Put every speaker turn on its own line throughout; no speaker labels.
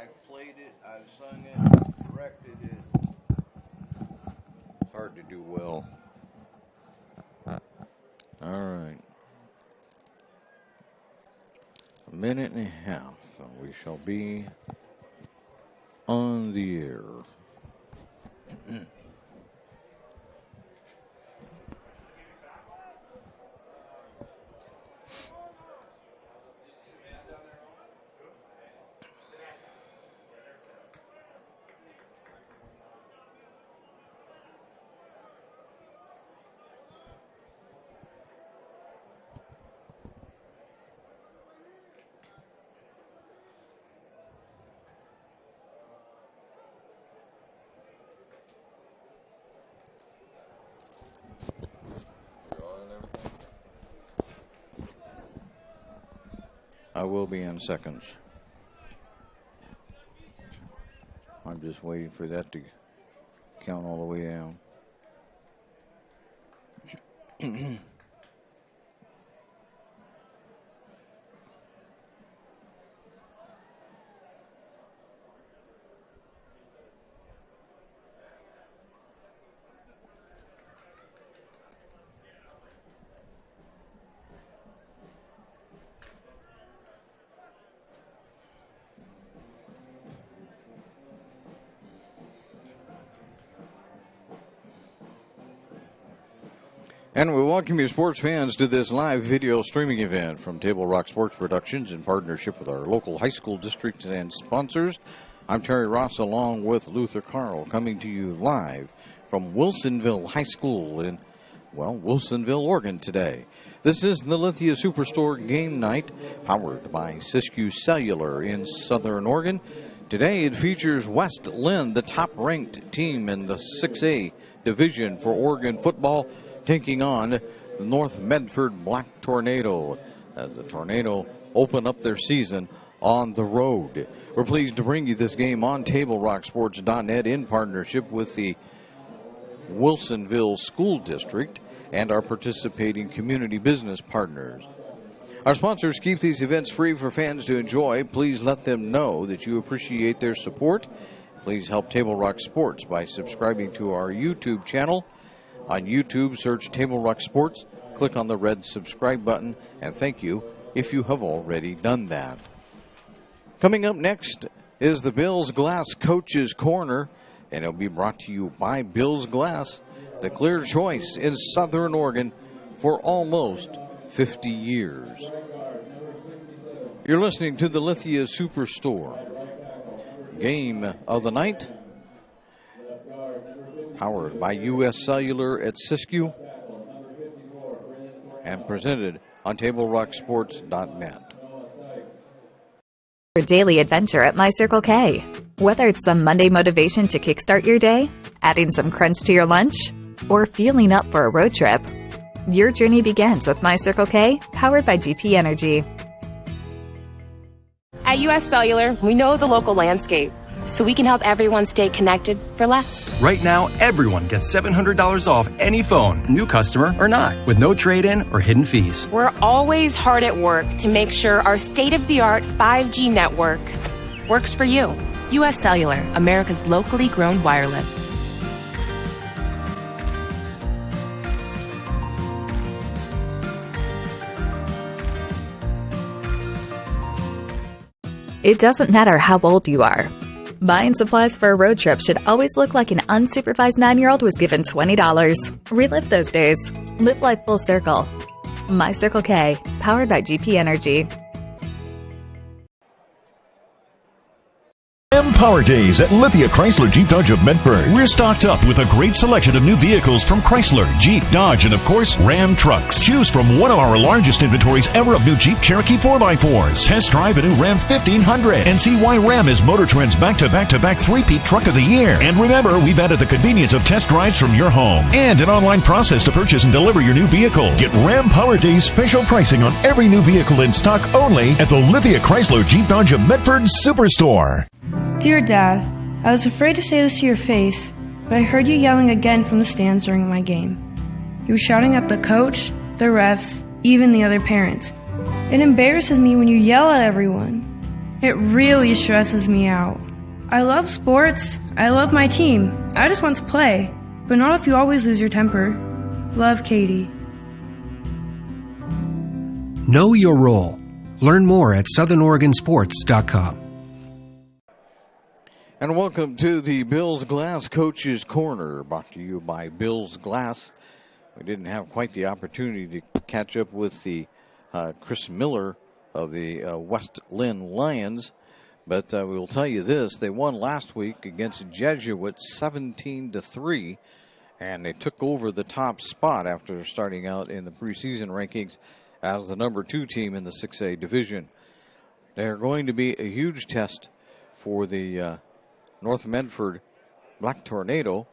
I've played it, I've sung it, directed it. It's hard to do well. All right. A minute and a half, and we shall be on the air. I will be in seconds. I'm just waiting for that to count all the way down. And we welcome you, sports fans, to this live video streaming event from Table Rock Sports Productions in partnership with our local high school districts and sponsors. I'm Terry Ross along with Luther Carl, coming to you live from Wilsonville High School in, Wilsonville, Oregon today. This is the Lithia Superstore game night, powered by Siskiyou Cellular in Southern Oregon. Today it features West Linn, the top-ranked team in the 6A division for Oregon football, taking on the North Medford Black Tornado as the Tornado open up their season on the road. We're pleased to bring you this game on TableRockSports.net in partnership with the Wilsonville School District and our participating community business partners. Our sponsors keep these events free for fans to enjoy. Please let them know that you appreciate their support. Please help Table Rock Sports by subscribing to our YouTube channel. On YouTube, search Table Rock Sports, click on the red subscribe button, and thank you if you have already done that. Coming up next is the Bills Glass Coach's Corner, and it'll be brought to you by Bills Glass, the clear choice in Southern Oregon for almost 50 years. You're listening to the Lithia Superstore. Game of the night, powered by U.S. Cellular at Siskiyou and presented on TableRockSports.net.
Your daily adventure at My Circle K. Whether it's some Monday motivation to kickstart your day, adding some crunch to your lunch, or fueling up for a road trip, your journey begins with My Circle K, powered by GP Energy.
At U.S. Cellular, we know the local landscape, so we can help everyone stay connected for less.
Right now, everyone gets $700 off any phone, new customer or not, with no trade-in or hidden fees.
We're always hard at work to make sure our state-of-the-art 5G network works for you. U.S. Cellular, America's locally grown wireless.
It doesn't matter how old you are. Buying supplies for a road trip should always look like an unsupervised 9-year-old was given $20. Relive those days. Live life full circle. My Circle K, powered by GP Energy.
Power Days at Lithia Chrysler Jeep Dodge of Medford. We're stocked up with a great selection of new vehicles from Chrysler, Jeep, Dodge, and of course, Ram trucks. Choose from one of our largest inventories ever of new Jeep Cherokee 4x4s. Test drive a new Ram 1500 and see why Ram is Motor Trend's back-to-back three-peat truck of the year. And remember, we've added the convenience of test drives from your home and an online process to purchase and deliver your new vehicle. Get Ram Power Days special pricing on every new vehicle in stock only at the Lithia Chrysler Jeep Dodge of Medford Superstore.
Dear Dad, I was afraid to say this to your face, but I heard you yelling again from the stands during my game. You were shouting at the coach, the refs, even the other parents. It embarrasses me when you yell at everyone. It really stresses me out. I love sports. I love my team. I just want to play. But not if you always lose your temper. Love, Katie.
Know your role. Learn more at southernoregonsports.com.
And welcome to the Bills Glass Coaches Corner, brought to you by Bills Glass. We didn't have quite the opportunity to catch up with the Chris Miller of the West Linn Lions, but we will tell you this: they won last week against Jesuit 17-3, and they took over the top spot after starting out in the preseason rankings as the number 2 team in the 6A division. They're going to be a huge test for the North Medford Black Tornado.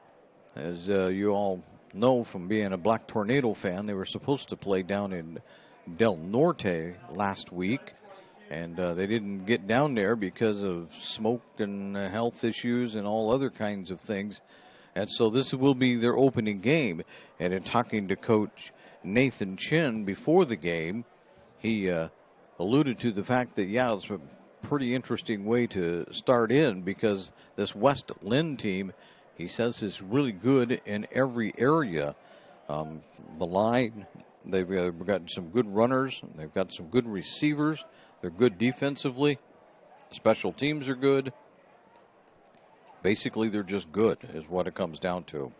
As you all know from being a Black Tornado fan, they were supposed to play down in Del Norte last week, and they didn't get down there because of smoke and health issues and all other kinds of things. And so this will be their opening game. And in talking to Coach Nathan Chin before the game, he alluded to the fact that, yeah, it's a pretty interesting way to start in, because this West Linn team, he says, is really good in every area. The line, they've got some good runners. They've got some good receivers. They're good defensively. Special teams are good. Basically, they're just good is what it comes down to.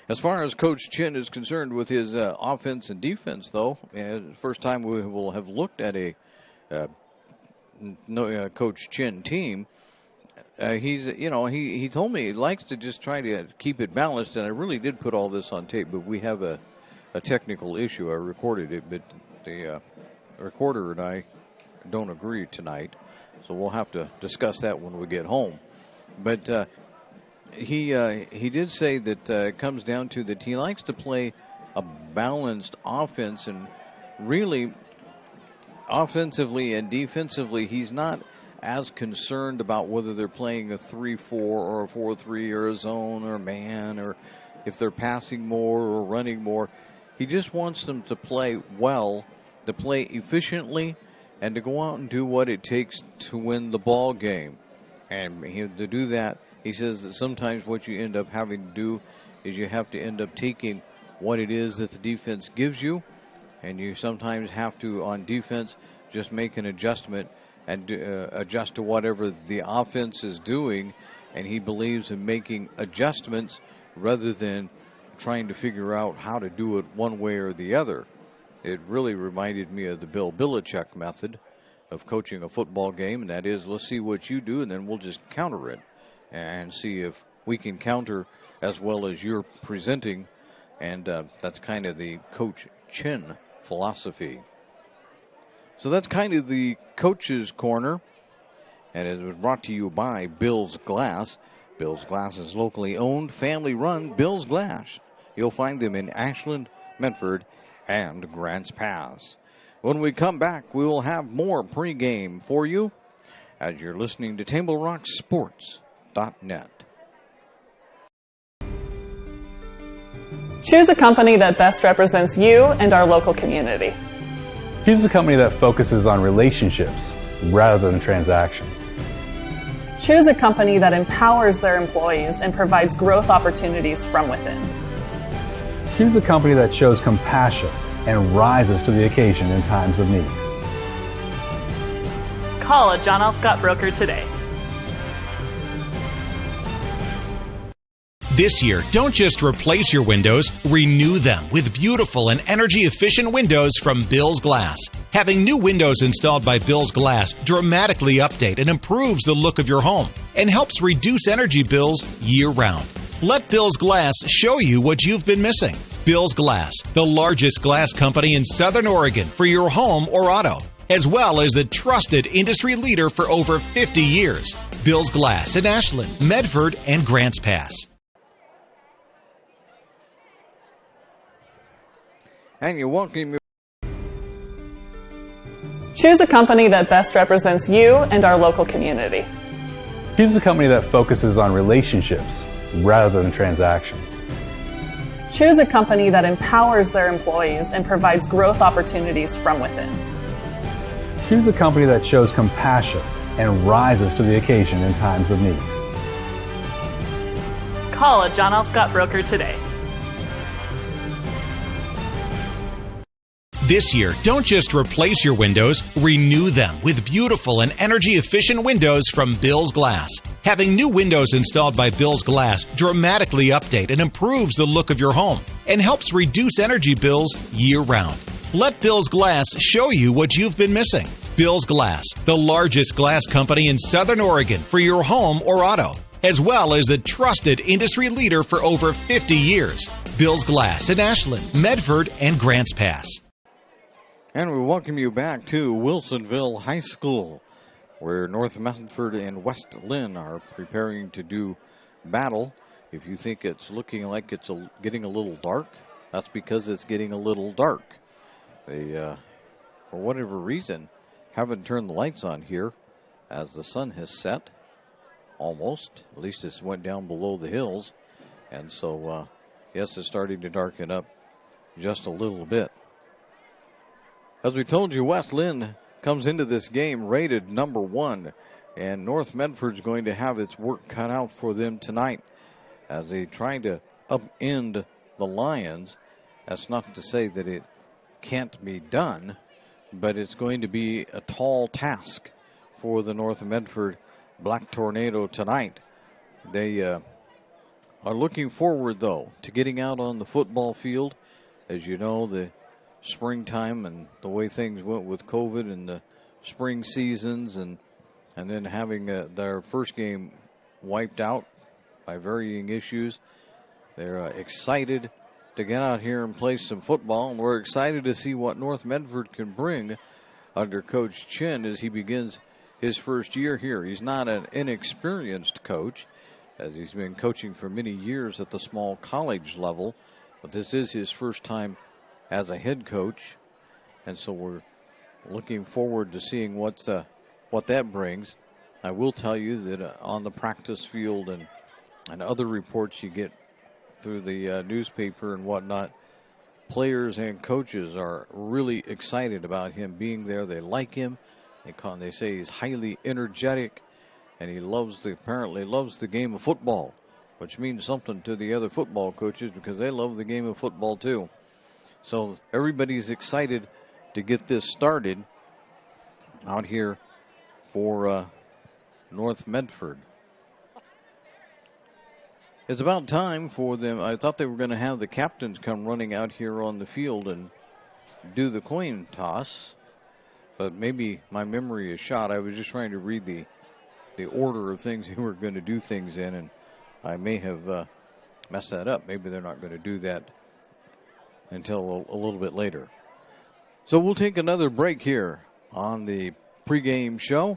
As far as Coach Chin is concerned with his offense and defense, though, first time we will have looked at a Coach Chin team. He told me he likes to just try to keep it balanced, and I really did put all this on tape, but we have a technical issue. I recorded it, but the recorder and I don't agree tonight, so we'll have to discuss that when we get home. But he did say that it comes down to that he likes to play a balanced offense, and really offensively and defensively, he's not as concerned about whether they're playing a 3-4 or a 4-3 or a zone or man, or if they're passing more or running more. He just wants them to play well, to play efficiently, and to go out and do what it takes to win the ball game. And to do that, he says that sometimes what you end up having to do is you have to end up taking what it is that the defense gives you, and you sometimes have to, on defense, just make an adjustment and adjust to whatever the offense is doing. And he believes in making adjustments rather than trying to figure out how to do it one way or the other. It really reminded me of the Bill Belichick method of coaching a football game, and that is, let's see what you do, and then we'll just counter it and see if we can counter as well as you're presenting. And that's kind of the Coach Chin philosophy. So that's kind of the Coach's Corner, and it was brought to you by Bills Glass. Bills Glass is locally owned, family-run Bills Glass. You'll find them in Ashland, Medford, and Grants Pass. When we come back, we will have more pregame for you as you're listening to TableRockSports.net.
Choose a company that best represents you and our local community.
Choose a company that focuses on relationships rather than transactions.
Choose a company that empowers their employees and provides growth opportunities from within.
Choose a company that shows compassion and rises to the occasion in times of need.
Call a John L. Scott broker today.
This year, don't just replace your windows, renew them with beautiful and energy-efficient windows from Bills Glass. Having new windows installed by Bills Glass dramatically update and improves the look of your home and helps reduce energy bills year-round. Let Bills Glass show you what you've been missing. Bills Glass, the largest glass company in Southern Oregon for your home or auto, as well as the trusted industry leader for over 50 years. Bills Glass in Ashland, Medford, and Grants Pass.
And you're welcome.
Choose a company that best represents you and our local community.
Choose a company that focuses on relationships rather than transactions.
Choose a company that empowers their employees and provides growth opportunities from within.
Choose a company that shows compassion and rises to the occasion in times of need.
Call a John L. Scott broker today.
This year, don't just replace your windows, renew them with beautiful and energy-efficient windows from Bill's Glass. Having new windows installed by Bill's Glass dramatically update and improves the look of your home and helps reduce energy bills year-round. Let Bill's Glass show you what you've been missing. Bill's Glass, the largest glass company in Southern Oregon for your home or auto, as well as the trusted industry leader for over 50 years. Bill's Glass in Ashland, Medford, and Grants Pass.
And we welcome you back to Wilsonville High School, where North Medford and West Linn are preparing to do battle. If you think it's looking like it's getting a little dark, that's because it's getting a little dark. They, for whatever reason, haven't turned the lights on here as the sun has set, almost. At least it's went down below the hills. And so, yes, it's starting to darken up just a little bit. As we told you, West Linn comes into this game rated number 1, and North Medford's going to have its work cut out for them tonight as they try to upend the Lions. That's not to say that it can't be done, but it's going to be a tall task for the North Medford Black Tornado tonight. They are looking forward, though, to getting out on the football field. As you know, the springtime and the way things went with COVID and the spring seasons and then having their first game wiped out by varying issues. They're excited to get out here and play some football, and we're excited to see what North Medford can bring under Coach Chin as he begins his first year here. He's not an inexperienced coach, as he's been coaching for many years at the small college level, but this is his first time as a head coach, and so we're looking forward to seeing what that brings. I will tell you that on the practice field and other reports you get through the newspaper and whatnot, players and coaches are really excited about him being there. They like him. They say he's highly energetic, and he apparently loves the game of football, which means something to the other football coaches because they love the game of football too. So everybody's excited to get this started out here for North Medford. It's about time for them. I thought they were going to have the captains come running out here on the field and do the coin toss, but maybe my memory is shot. I was just trying to read the order of things they were going to do things in, and I may have messed that up. Maybe they're not going to do that until a little bit later. So we'll take another break here on the pregame show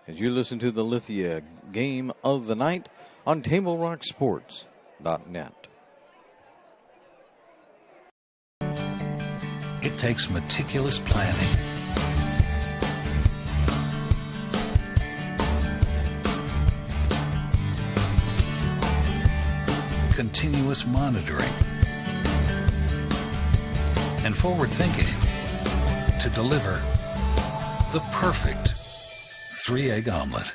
as you listen to the Lithia Game of the Night on TableRockSports.net.
It takes meticulous planning, continuous monitoring, and forward thinking to deliver the perfect 3-egg omelet.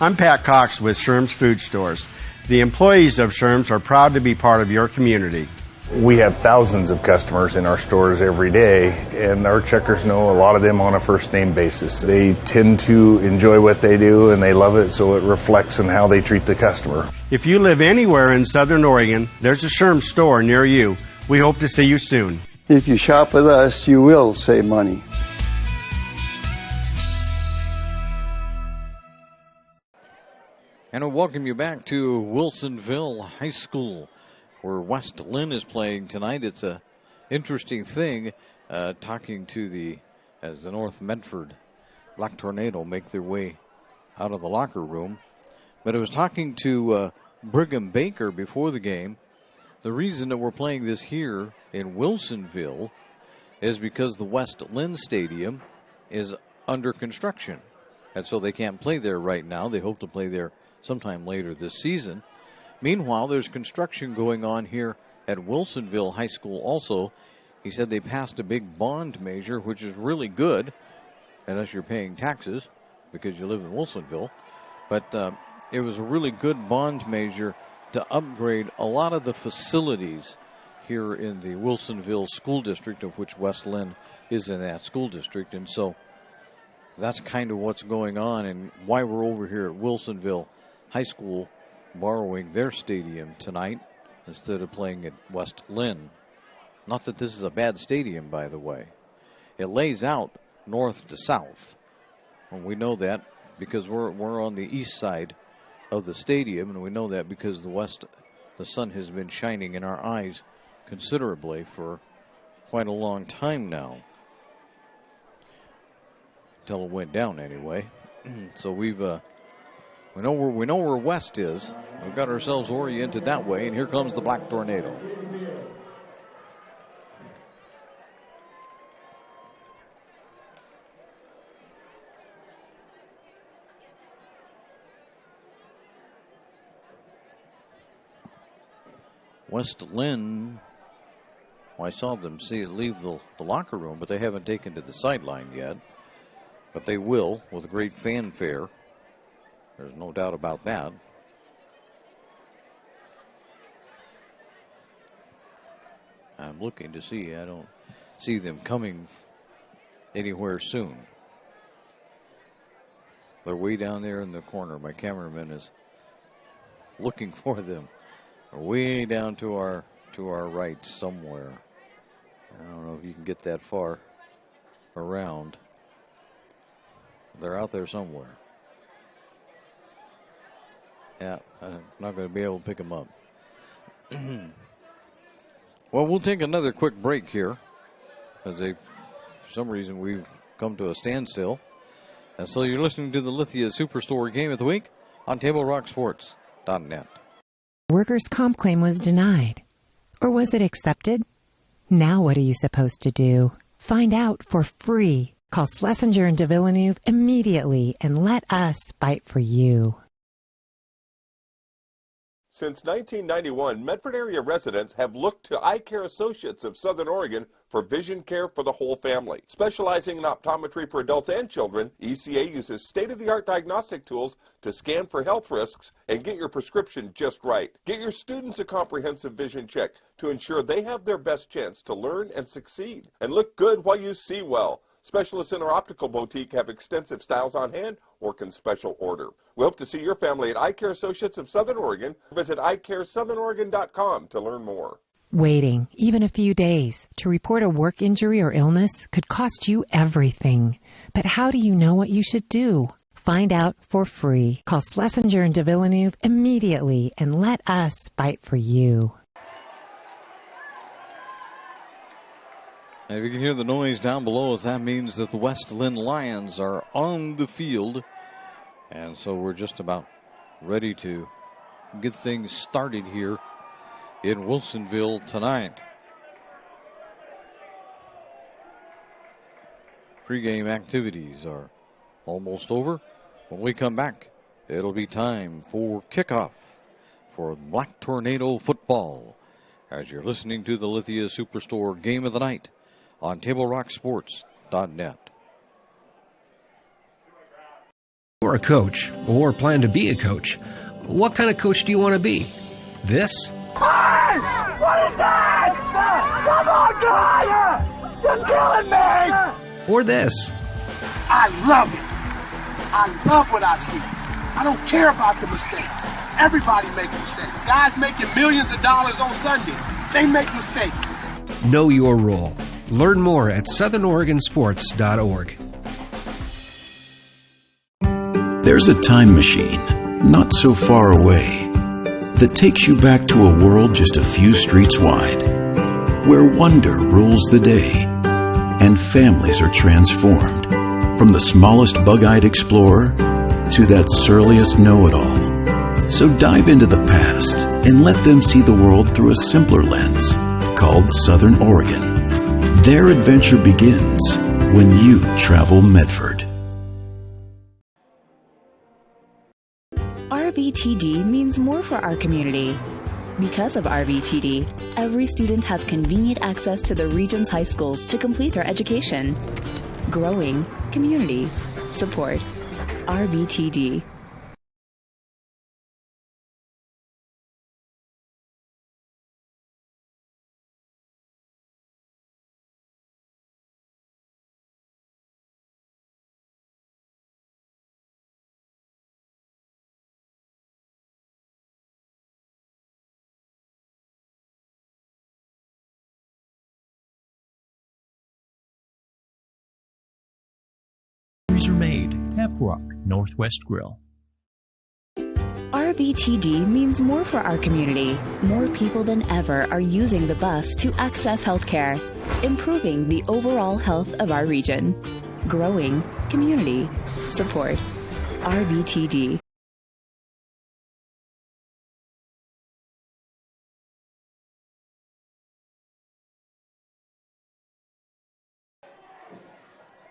I'm Pat Cox with Sherm's Food Stores. The employees of Sherm's are proud to be part of your community.
We have thousands of customers in our stores every day, and our checkers know a lot of them on a first name basis. They tend to enjoy what they do and they love it, so it reflects in how they treat the customer.
If you live anywhere in Southern Oregon, there's a Sherm's store near you. We hope to see you soon.
If you shop with us, you will save money.
And I welcome you back to Wilsonville High School, where West Linn is playing tonight. It's a interesting thing talking to as the North Medford Black Tornado make their way out of the locker room. But I was talking to Brigham Baker before the game. The reason that we're playing this here in Wilsonville is because the West Linn Stadium is under construction. And so they can't play there right now. They hope to play there sometime later this season. Meanwhile, there's construction going on here at Wilsonville High School also, He said they passed a big bond measure, which is really good, unless you're paying taxes because you live in Wilsonville. But it was a really good bond measure to upgrade a lot of the facilities here in the Wilsonville School District, of which West Linn is in that school district. And so that's kind of what's going on and why we're over here at Wilsonville High School borrowing their stadium tonight instead of playing at West Linn. Not that this is a bad stadium, by the way. It lays out north to south. And we know that because we're on the east side of the stadium, and we know that because the sun has been shining in our eyes considerably for quite a long time now. Until it went down anyway. So we know where west is. We've got ourselves oriented that way, and here comes the Black Tornado. West Linn, well, I saw them leave the locker room, but they haven't taken to the sideline yet. But they will with great fanfare. There's no doubt about that. I'm looking to see. I don't see them coming anywhere soon. They're way down there in the corner. My cameraman is looking for them. They're way down to our right somewhere. I don't know if you can get that far around. They're out there somewhere. Yeah, I'm not going to be able to pick them up. Well, we'll take another quick break here. For some reason, we've come to a standstill. And so you're listening to the Lithia Superstore Game of the Week on TableRockSports.net.
Workers' comp claim was denied. Or was it accepted? Now what are you supposed to do? Find out for free. Call Schlesinger and de Villeneuve immediately and let us fight for you.
Since 1991, Medford area residents have looked to Eye Care Associates of Southern Oregon for vision care for the whole family. Specializing in optometry for adults and children, ECA uses state-of-the-art diagnostic tools to scan for health risks and get your prescription just right. Get your students a comprehensive vision check to ensure they have their best chance to learn and succeed. And look good while you see well. Specialists in our optical boutique have extensive styles on hand or can special order. We hope to see your family at Eye Care Associates of Southern Oregon. Visit eyecaresouthern.com to learn more.
Waiting, even a few days, to report a work injury or illness could cost you everything. But how do you know what you should do? Find out for free. Call Schlesinger and de Villeneuve immediately and let us fight for you.
And if you can hear the noise down below us, that means that the West Linn Lions are on the field. And so we're just about ready to get things started here in Wilsonville tonight. Pre-game activities are almost over. When we come back, it'll be time for kickoff for Black Tornado football as you're listening to the Lithia Superstore Game of the Night on TableRockSports.net.
You're a coach or plan to be a coach. What kind of coach do you want to be? This?
Hey! What is that? Come on, Goliath! You're killing me!
Or this?
I love it. I love what I see. I don't care about the mistakes. Everybody makes mistakes. Guys making millions of dollars on Sunday, they make mistakes.
Know your role. Learn more at southernoregonsports.org.
There's a time machine, not so far away, that takes you back to a world just a few streets wide, where wonder rules the day, and families are transformed, from the smallest bug-eyed explorer to that surliest know-it-all. So dive into the past and let them see the world through a simpler lens, called Southern Oregon. Their adventure begins when you travel Medford.
RBTD means more for our community. Because of RVTD, every student has convenient access to the region's high schools to complete their education. Growing community support. RVTD.
Are made. Pep-Rock Northwest Grill.
RVTD means more for our community. More people than ever are using the bus to access healthcare, improving the overall health of our region. Growing community support. RVTD.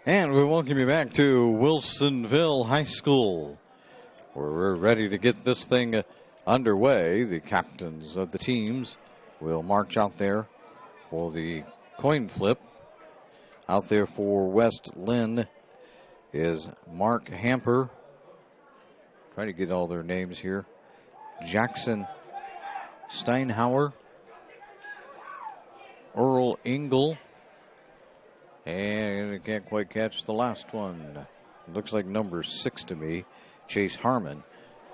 And we welcome you back to Wilsonville High School, where we're ready to get this thing underway. The captains of the teams will march out there for the coin flip. Out there for West Linn is Mark Hamper. Trying to get all their names here. Jackson Steinhauer, Earl Engel, and I can't quite catch the last one. It looks like number 6 to me, Chase Harmon.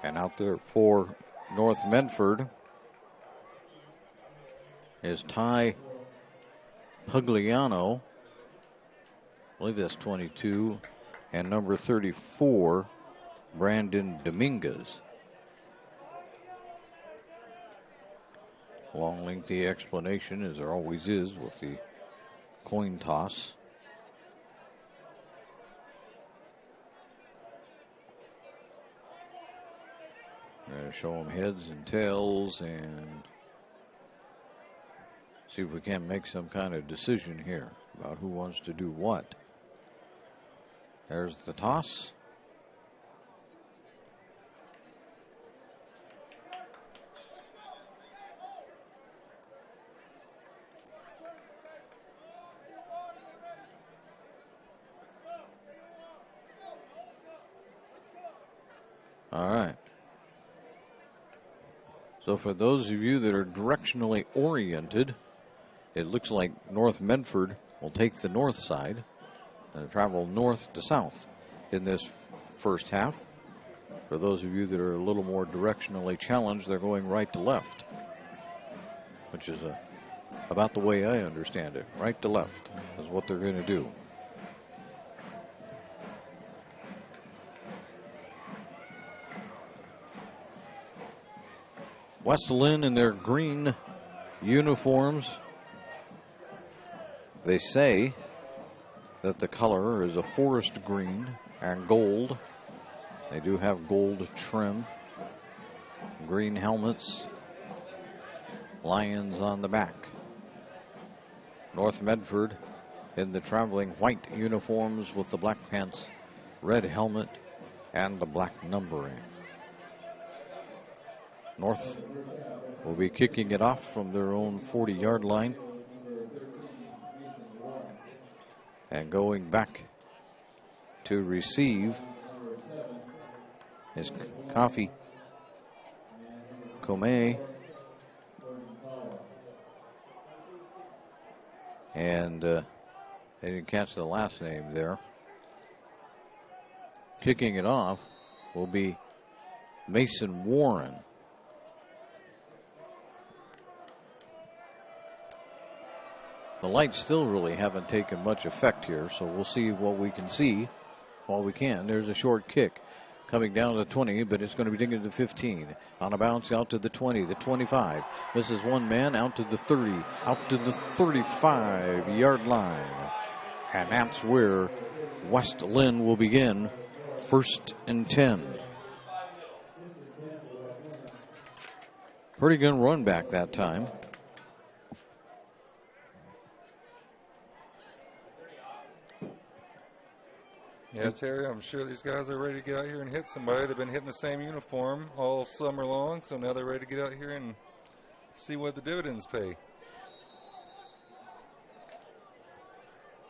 And out there for North Medford is Ty Pugliano. I believe that's 22. And number 34, Brandon Dominguez. Long, lengthy explanation, as there always is with the coin toss. Going to show them heads and tails and see if we can make some kind of decision here about who wants to do what. There's the toss. All right. So for those of you that are directionally oriented, it looks like North Medford will take the north side and travel north to south in this first half. For those of you that are a little more directionally challenged, they're going right to left, which is about the way I understand it. Right to left is what they're going to do. West Linn in their green uniforms. They say that the color is a forest green and gold. They do have gold trim. Green helmets. Lions on the back. North Medford in the traveling white uniforms with the black pants, red helmet, and the black numbering. North will be kicking it off from their own 40-yard line. And going back to receive is Coffee Comey. And they didn't catch the last name there. Kicking it off will be Mason Warren. The lights still really haven't taken much effect here, so we'll see what we can see while we can. There's a short kick coming down to the 20, but it's going to be taken to the 15. On a bounce out to the 20, the 25. This is one man out to the 30, out to the 35-yard line. And that's where West Linn will begin. 1st and 10. Pretty good run back that time.
Yeah, Terry, I'm sure these guys are ready to get out here and hit somebody. They've been hitting the same uniform all summer long, so now they're ready to get out here and See what the dividends pay.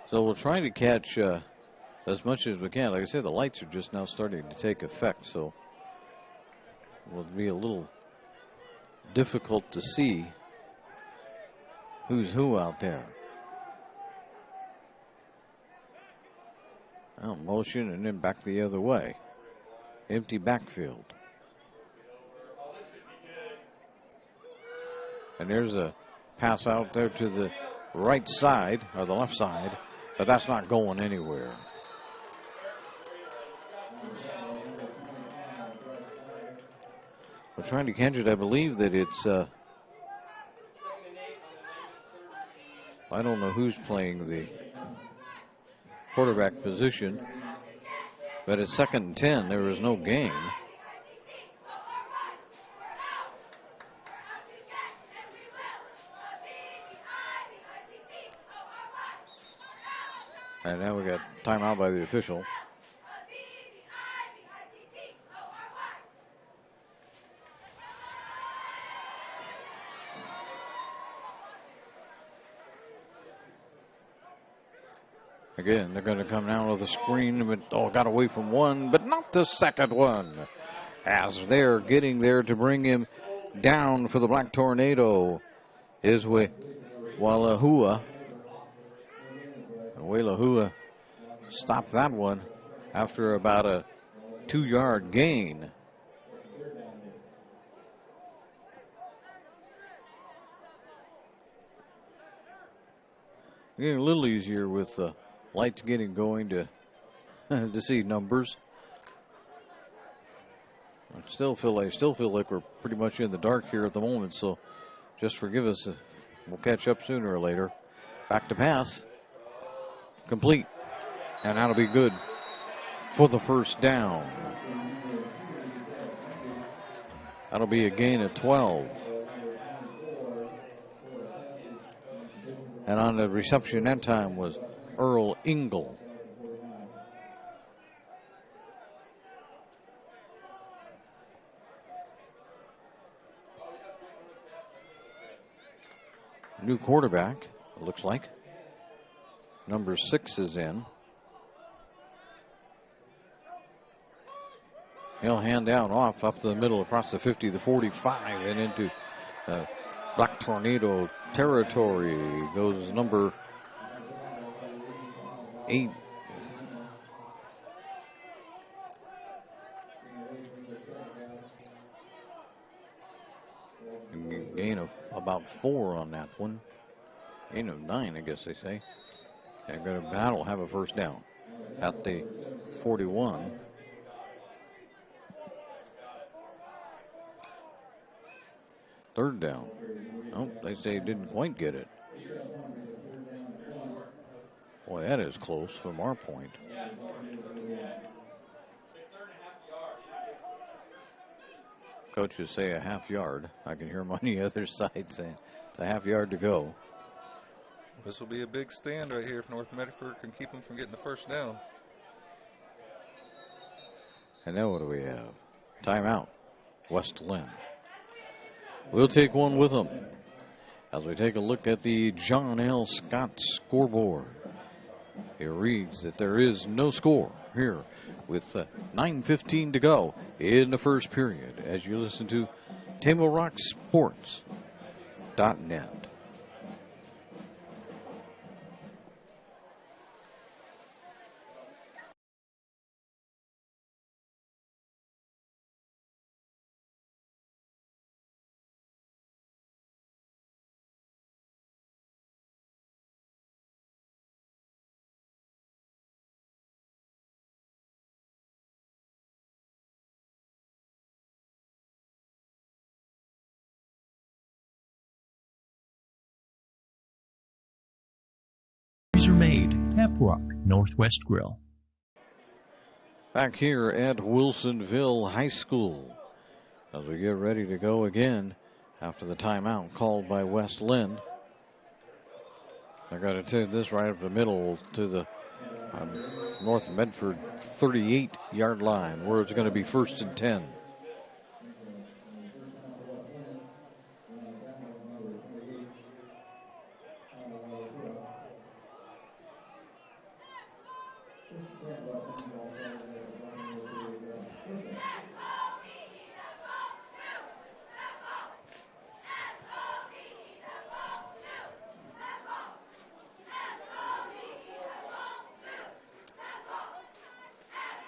So we're trying to catch as much as we can. Like I said, the lights are just now starting to take effect, so it will be a little difficult to see who's who out there. Well, motion and then back the other way. Empty backfield. And there's a pass out there to the right side, or the left side, but that's not going anywhere. We're trying to catch it. I believe that it's, I don't know who's playing the quarterback position, but at 2nd and 10, there was no gain. And now we got timeout by the official. Again, they're going to come down with a screen, but got away from one, but not the second one. As they're getting there to bring him down for the Black Tornado is Walahua. And Walahua stopped that one after about a 2-yard gain. Getting a little easier with lights getting going to to see numbers. I still feel like we're pretty much in the dark here at the moment, so just forgive us. We'll catch up sooner or later. Back to pass. Complete. And that'll be good for the first down. That'll be a gain of 12. And on the reception that time was Earl Engel. New quarterback, it looks like. Number 6 is in. He'll hand down off up the middle across the 50, the 45, and into Black Tornado territory. Goes number 8. Gain of about 4 on that one. Gain of 9, I guess they say. And that'll have a first down at the 41. Third down. Oh, they say didn't quite get it. Boy, that is close from our point. Coaches say a half yard. I can hear them on the other side saying it's a half yard to go.
This will be a big stand right here if North Medford can keep them from getting the first down.
And now what do we have? Timeout. West Linn. We'll take one with them as we take a look at the John L. Scott scoreboard. It reads that there is no score here with 9:15 to go in the first period as you listen to TableRockSports.net.
Are made. Taprock Northwest Grill.
Back here at Wilsonville High School as we get ready to go again after the timeout called by West Linn. I got to take this right up the middle to the North Medford 38-yard line where it's going to be 1st and 10.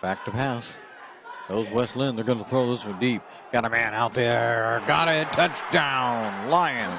Back to pass. Goes West Linn. They're going to throw this one deep. Got a man out there. Got it. Touchdown, Lions.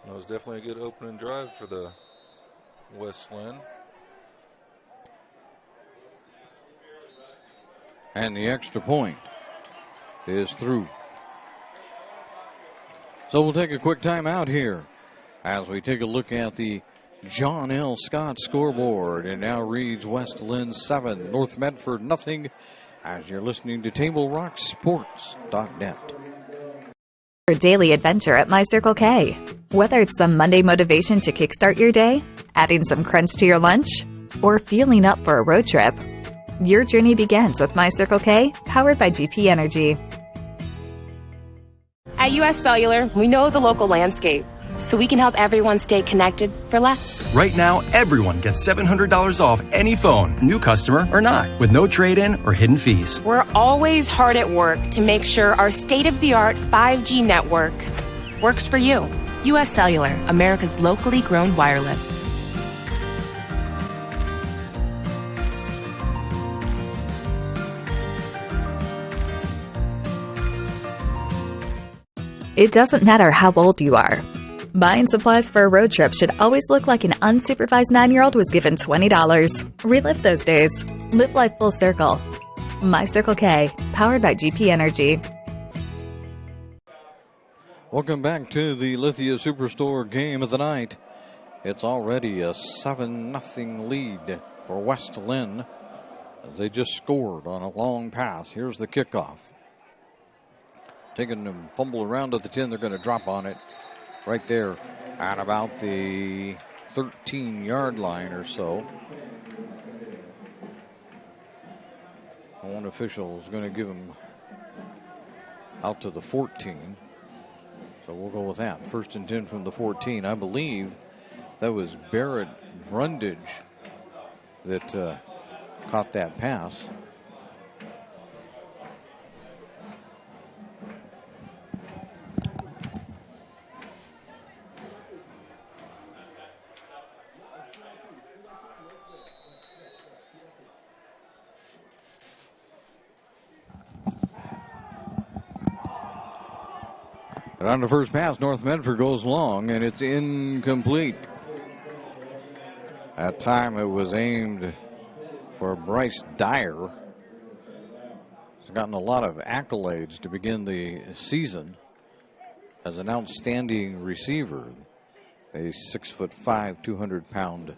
It was definitely a good opening drive for the West Linn.
And the extra point is through. So we'll take a quick timeout here as we take a look at the John L. Scott scoreboard. It now reads West Linn 7, North Medford nothing, as you're listening to TableRockSports.net.
Your daily adventure at My Circle K. Whether it's some Monday motivation to kickstart your day, adding some crunch to your lunch, or feeling up for a road trip, your journey begins with My Circle K, powered by GP Energy.
At US Cellular, we know the local landscape, so we can help everyone stay connected for less.
Right now, everyone gets $700 off any phone, new customer or not, with no trade-in or hidden fees.
We're always hard at work to make sure our state-of-the-art 5G network works for you. US Cellular, America's locally grown wireless.
It doesn't matter how old you are. Buying supplies for a road trip should always look like an unsupervised 9-year-old was given $20. Relive those days. Live life full circle. My Circle K, powered by GP Energy.
Welcome back to the Lithia Superstore game of the night. It's already a 7-0 lead for West Linn. They just scored on a long pass. Here's the kickoff. Taking them fumble around at the 10. They're going to drop on it right there at about the 13-yard line or so. One official is going to give them out to the 14. So we'll go with that. 1st and 10 from the 14. I believe that was Barrett Brundage that caught that pass. And on the first pass, North Medford goes long, and it's incomplete. That time it was aimed for Bryce Dyer. He's gotten a lot of accolades to begin the season as an outstanding receiver. A 6'5", 200-pound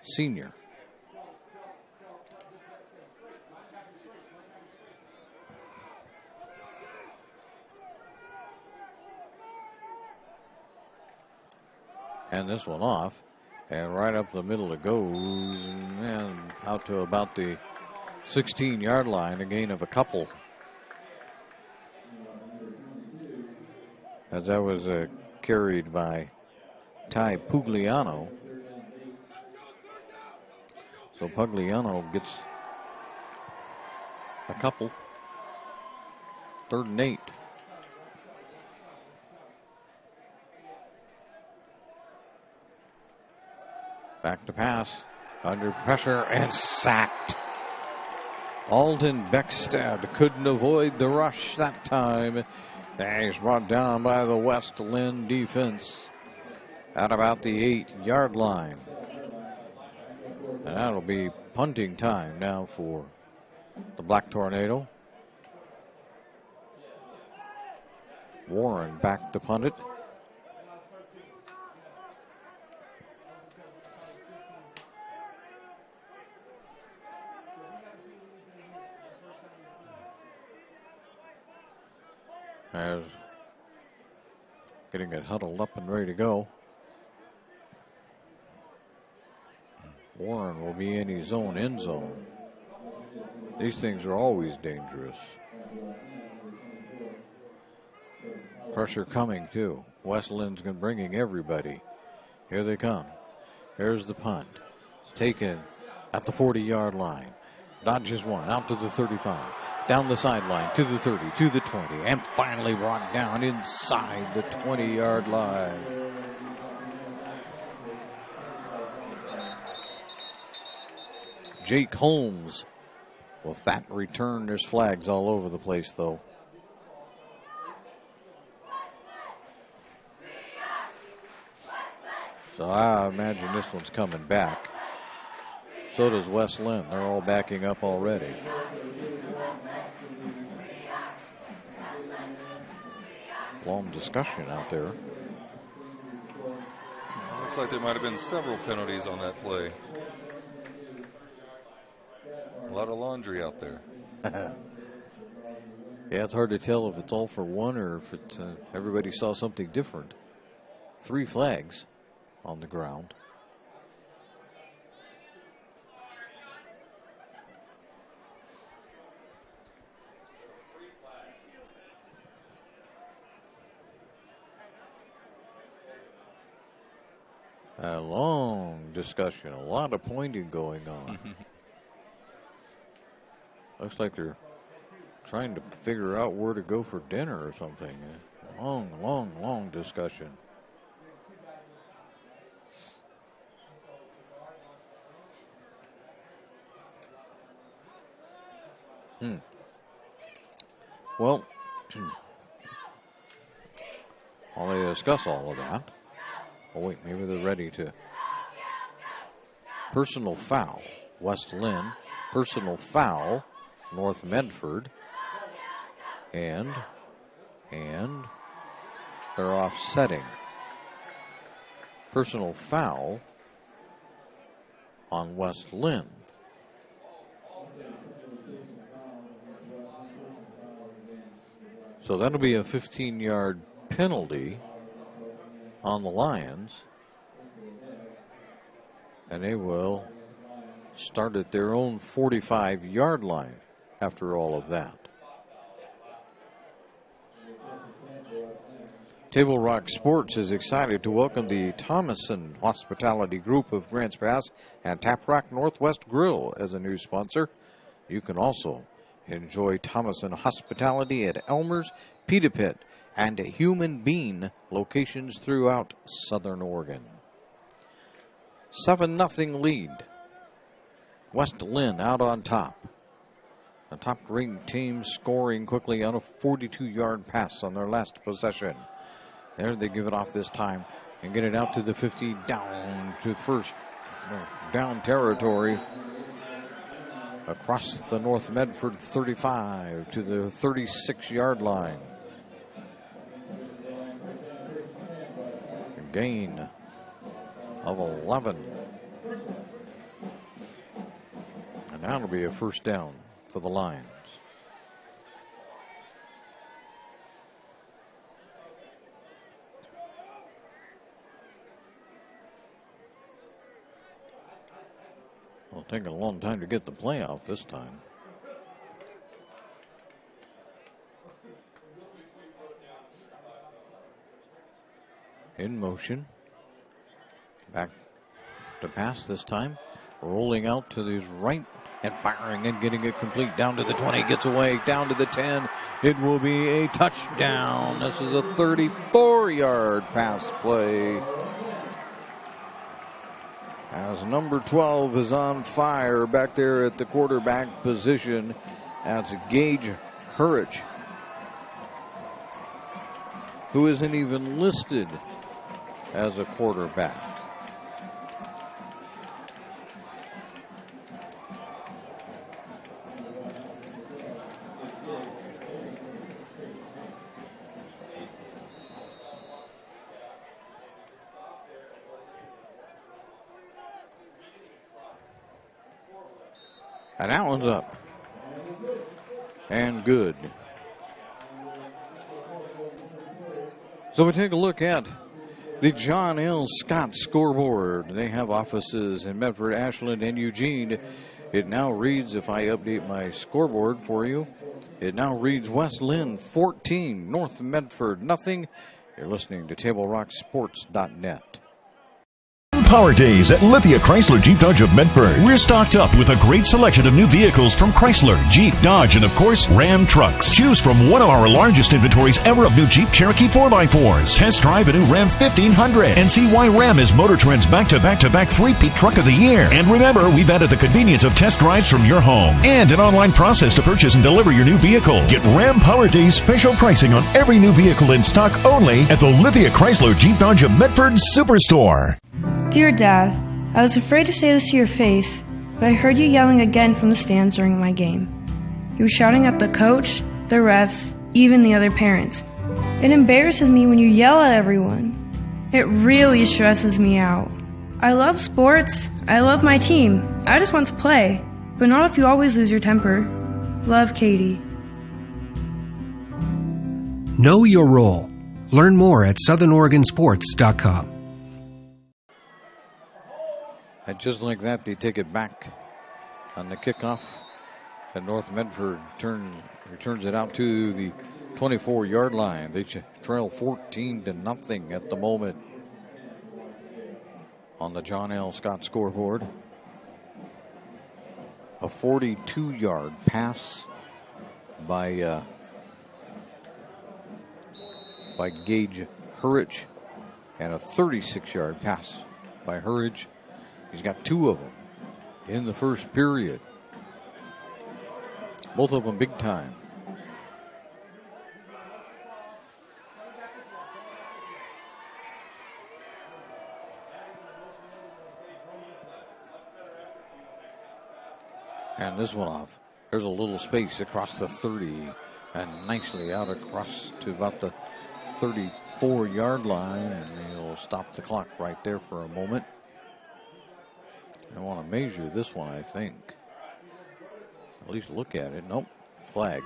senior. And this one off, and right up the middle it goes, and out to about the 16-yard line, a gain of a couple. As that was carried by Ty Pugliano. So Pugliano gets a couple. 3rd and 8. Back to pass, under pressure, and sacked. Alden Beckstead couldn't avoid the rush that time. And he's brought down by the West Linn defense at about the 8-yard line. And that'll be punting time now for the Black Tornado. Warren back to punt it. As getting it huddled up and ready to go. Warren will be in his own end zone. These things are always dangerous. Pressure coming too. West Linn's bringing everybody. Here they come. Here's the punt. It's taken at the 40-yard line. Dodges one out to the 35. Down the sideline to the 30, to the 20, and finally brought down inside the 20-yard line. Jake Holmes with that return. There's flags all over the place, though. So I imagine this one's coming back. So does West Linn. They're all backing up already. Long discussion out there.
Looks like there might have been several penalties on that play. A lot of laundry out there.
Yeah, it's hard to tell if it's all for one or if it's, everybody saw something different. 3 flags on the ground. A long discussion, a lot of pointing going on. Looks like they're trying to figure out where to go for dinner or something. Long discussion. Well, while they discuss all of that, oh wait, maybe they're ready to. Personal foul, West Linn. Personal foul, North Medford. And they're offsetting. Personal foul on West Linn. So that'll be a 15-yard penalty on the Lions. And they will start at their own 45-yard line after all of that. Table Rock Sports is excited to welcome the Thomason Hospitality Group of Grants Pass and Tap Rock Northwest Grill as a new sponsor. You can also enjoy Thomason Hospitality at Elmer's, Pita Pit, and Human Bean locations throughout Southern Oregon. 7-0 lead. West Linn out on top. The top-ranked team scoring quickly on a 42-yard pass on their last possession. There they give it off this time and get it out to the 50, down to the first down territory. Across the North Medford 35 to the 36-yard line. A gain of 11. And now it'll be a first down for the Lions. It'll take a long time to get the play off this time. In motion. Back to pass this time. Rolling out to his right and firing and getting it complete down to the 20. Gets away down to the 10. It will be a touchdown. This is a 34-yard pass play. As number 12 is on fire back there at the quarterback position. That's Gage Hurrich, who isn't even listed as a quarterback. And that one's up. And good. So we take a look at The John L. Scott scoreboard. They have offices in Medford, Ashland, and Eugene. It now reads, if I update my scoreboard for you, it now reads West Linn 14, North Medford nothing. You're listening to TableRockSports.net.
Power Days at Lithia Chrysler Jeep Dodge of Medford. We're stocked up with a great selection of new vehicles from Chrysler, Jeep, Dodge, and of course, Ram trucks. Choose from one of our largest inventories ever of new Jeep Cherokee 4x4s. Test drive a new Ram 1500 and see why Ram is Motor Trend's back-to-back three-peat truck of the year. And remember, we've added the convenience of test drives from your home and an online process to purchase and deliver your new vehicle. Get Ram Power Days special pricing on every new vehicle in stock only at the Lithia Chrysler Jeep Dodge of Medford Superstore.
Dear Dad, I was afraid to say this to your face, but I heard you yelling again from the stands during my game. You were shouting at the coach, the refs, even the other parents. It embarrasses me when you yell at everyone. It really stresses me out. I love sports. I love my team. I just want to play, but not if you always lose your temper. Love, Katie.
Know your role. Learn more at SouthernOregonSports.com.
And just like that, they take it back on the kickoff. And North Medford returns it out to the 24-yard line. They trail 14-0 at the moment on the John L. Scott scoreboard. A 42-yard pass by Gage Hurridge and a 36-yard pass by Hurridge. He's got two of them in the first period. Both of them big time. And this one off. There's a little space across the 30 and nicely out across to about the 34-yard line, and they'll stop the clock right there for a moment. I want to measure this one, I think. At least look at it. Nope. Flag.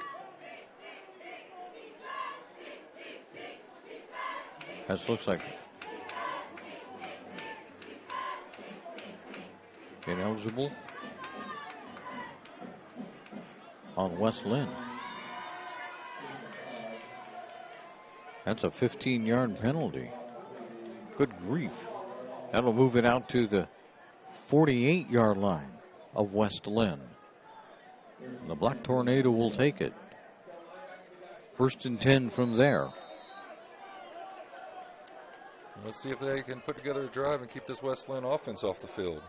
That looks like ineligible on West Linn. That's a 15-yard penalty. Good grief. That'll move it out to the 48-yard line of West Linn. And the Black Tornado will take it. 1st and 10 from there.
Let's see if they can put together a drive and keep this West Linn offense off the field.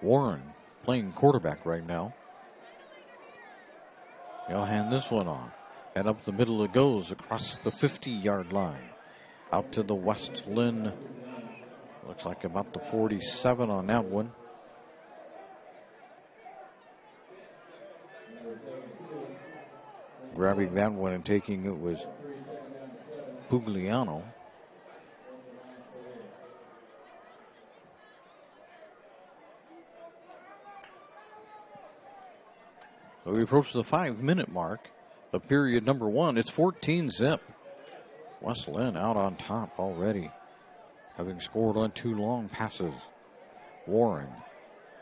Warren playing quarterback right now. He'll hand this one off. And up the middle it goes across the 50-yard line. Out to the West Linn. Looks like about the 47 on that one. Grabbing that one and taking it was Pugliano. So we approach the 5-minute mark of period number 1. It's 14-0. West Linn out on top already, having scored on 2 long passes. Warren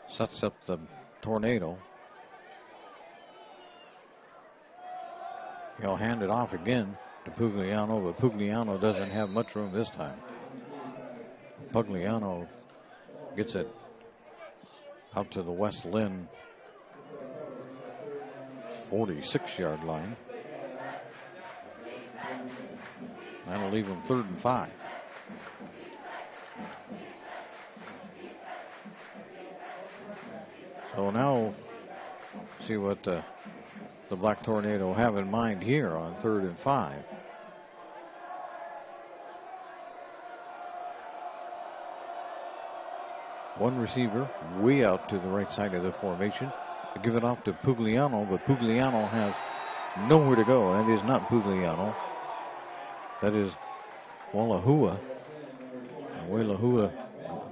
sets up the tornado. He'll hand it off again to Pugliano, but Pugliano doesn't have much room this time. Pugliano gets it out to the West Linn 46-yard line. That'll leave him 3rd and 5. So now, see what the Black Tornado have in mind here on 3rd and 5. One receiver way out to the right side of the formation. They give it off to Pugliano, but Pugliano has nowhere to go. That is not Pugliano. That is Walahua. Walahua,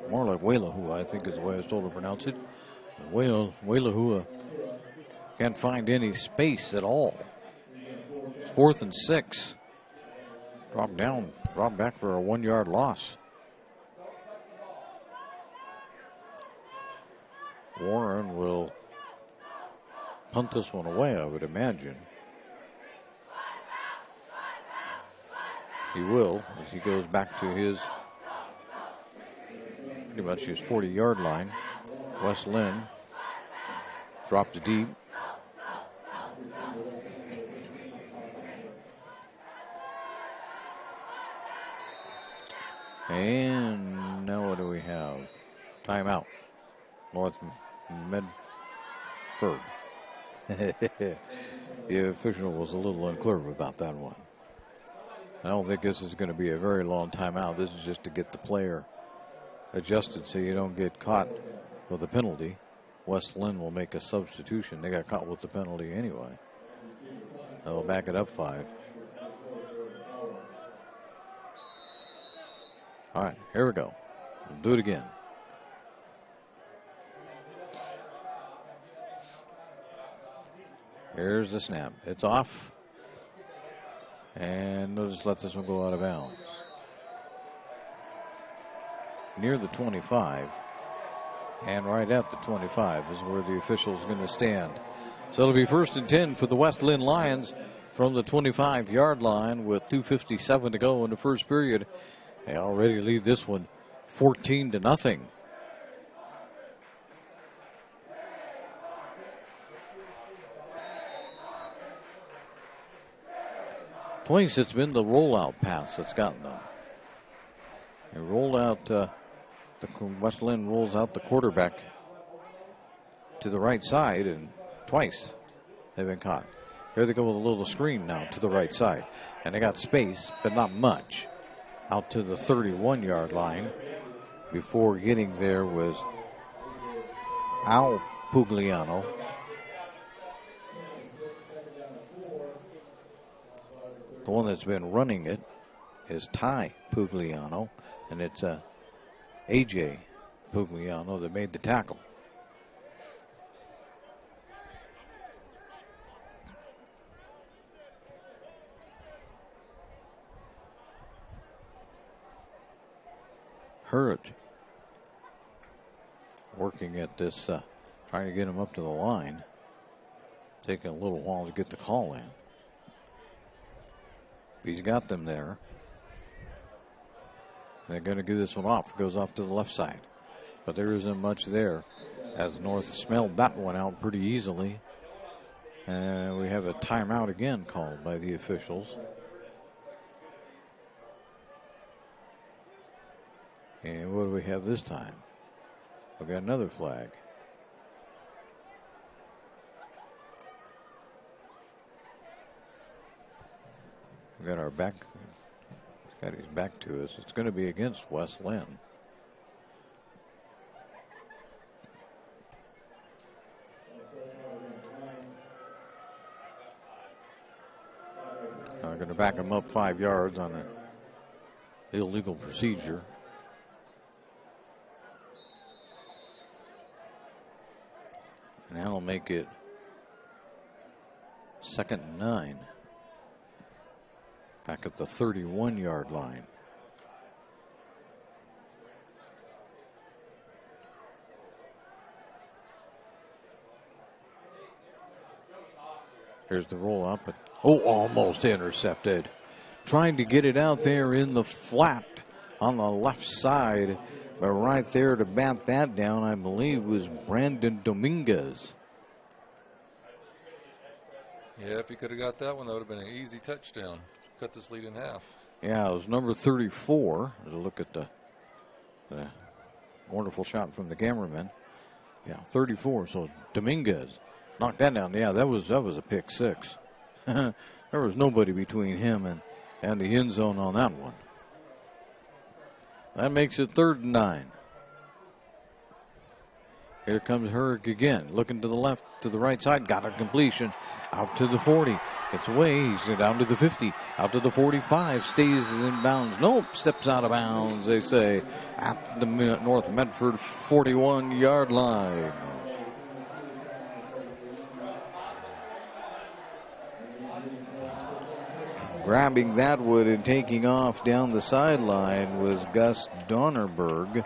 more like Walahua, I think is the way I was told to pronounce it. Walahua can't find any space at all. It's 4th and 6. Drop back for a 1-yard loss. Warren will punt this one away, I would imagine. He will, as he goes back to pretty much his 40-yard line. Wes Linn drops deep. And now what do we have? Timeout. North Medford. The official was a little unclear about that one. I don't think this is going to be a very long timeout. This is just to get the player adjusted so you don't get caught with a penalty. Wes Linn will make a substitution. They got caught with the penalty anyway. They'll back it up 5. All right, here we go. We'll do it again. Here's the snap. It's off. And they'll just let this one go out of bounds. Near the 25. And right at the 25 is where the official's going to stand. So it'll be 1st and 10 for the West Linn Lions from the 25-yard line with 2:57 to go in the first period. They already lead this one 14-0. Twice it's been the rollout pass that's gotten them. They roll out, West Linn rolls out the quarterback to the right side, and twice they've been caught. Here they go with a little screen now to the right side. And they got space, but not much. Out to the 31-yard line. Before getting there was Al Pugliano. The one that's been running it is Ty Pugliano, and it's A.J. Pugliano that made the tackle. Hurt working at this, trying to get him up to the line. Taking a little while to get the call in. He's got them there. They're going to give this one off. Goes off to the left side. But there isn't much there, as North smelled that one out pretty easily. And we have a timeout again called by the officials. And what do we have this time? We got another flag. We got our back. Got his back to us. It's going to be against Wes Linn. We're going to back him up 5 yards on an illegal procedure. And that'll make it 2nd and 9. Back at the 31-yard line. Here's the roll up. But, almost intercepted. Trying to get it out there in the flat on the left side. But right there to bat that down, I believe, was Brandon Dominguez.
Yeah, if he could have got that one, that would have been an easy touchdown. Cut this lead in half.
Yeah, it was number 34. Look at the wonderful shot from the cameraman. Yeah, 34. So Dominguez knocked that down. Yeah, that was a pick six. There was nobody between him and the end zone on that one. That makes it 3rd and 9. Here comes Herg again, looking to the left, to the right side. Got a completion out to the 40. Gets away. He's down to the 50. Out to the 45. Stays in bounds. Nope. Steps out of bounds, they say, at the North Medford 41-yard line. Grabbing that wood and taking off down the sideline was Gus Donnerberg.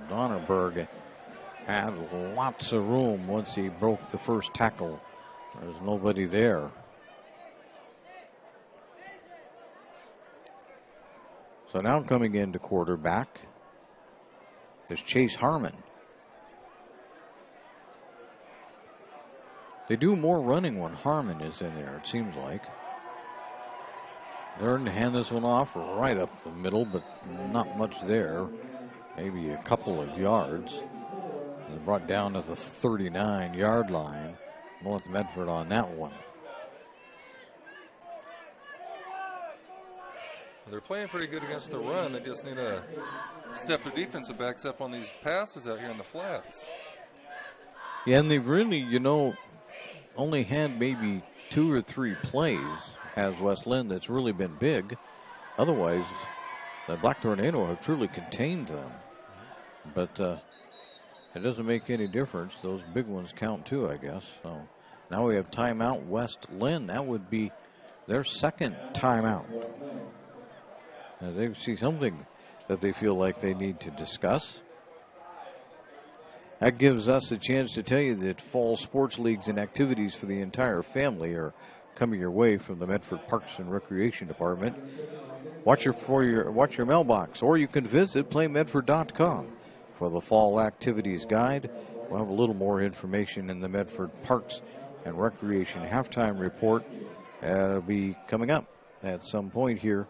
Donnerberg had lots of room once he broke the first tackle. There's nobody there. So now coming into quarterback is Chase Harmon. They do more running when Harmon is in there, it seems like. They're going to hand this one off right up the middle, but not much there. Maybe a couple of yards. They're brought down to the 39-yard line. North Medford on that one.
They're playing pretty good against the run. They just need to step their defensive backs up on these passes out here in the flats.
Yeah, and they've really, only had maybe 2 or 3 plays, has West Linn, that's really been big. Otherwise, the Black Tornado have truly contained them. But it doesn't make any difference. Those big ones count too, I guess. So now we have timeout West Linn. That would be their second timeout. They see something that they feel like they need to discuss. That gives us a chance to tell you that fall sports leagues and activities for the entire family are coming your way from the Medford Parks and Recreation Department. Watch your mailbox, or you can visit playmedford.com for the fall activities guide. We'll have a little more information in the Medford Parks and Recreation halftime report. It'll be coming up at some point here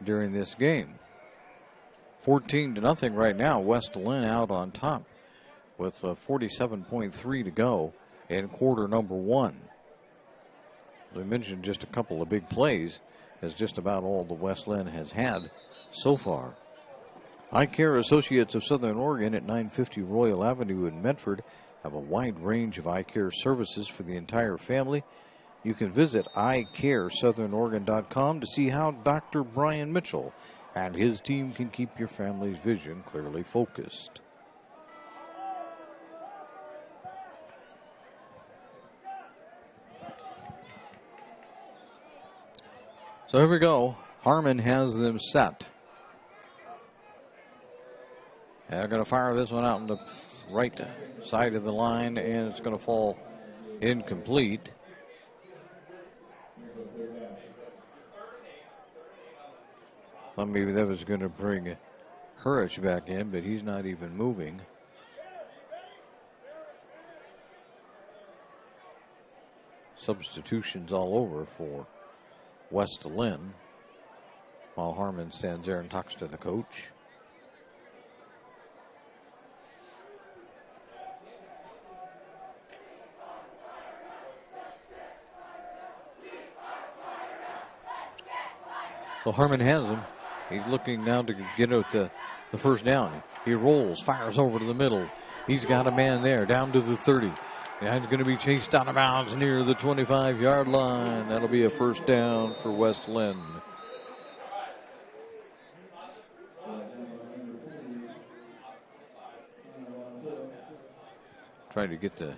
during this game. 14-0 right now. West Linn out on top with 47.3 to go in quarter number 1. As I mentioned, just a couple of big plays is just about all the West Linn has had so far. Eye Care Associates of Southern Oregon at 950 Royal Avenue in Medford have a wide range of eye care services for the entire family. You can visit eyecaresouthernoregon.com to see how Dr. Brian Mitchell and his team can keep your family's vision clearly focused. So here we go. Harmon has them set. They're going to fire this one out on the right side of the line, and it's going to fall incomplete. Well, maybe that was going to bring Hurrich back in, but he's not even moving. Substitutions all over for West Linn, while Harmon stands there and talks to the coach. So Harmon has him. He's looking now to get out the first down. He rolls, fires over to the middle. He's got a man there, down to the 30. And he's going to be chased out of bounds near the 25-yard line. That'll be a first down for West Linn. Trying to get the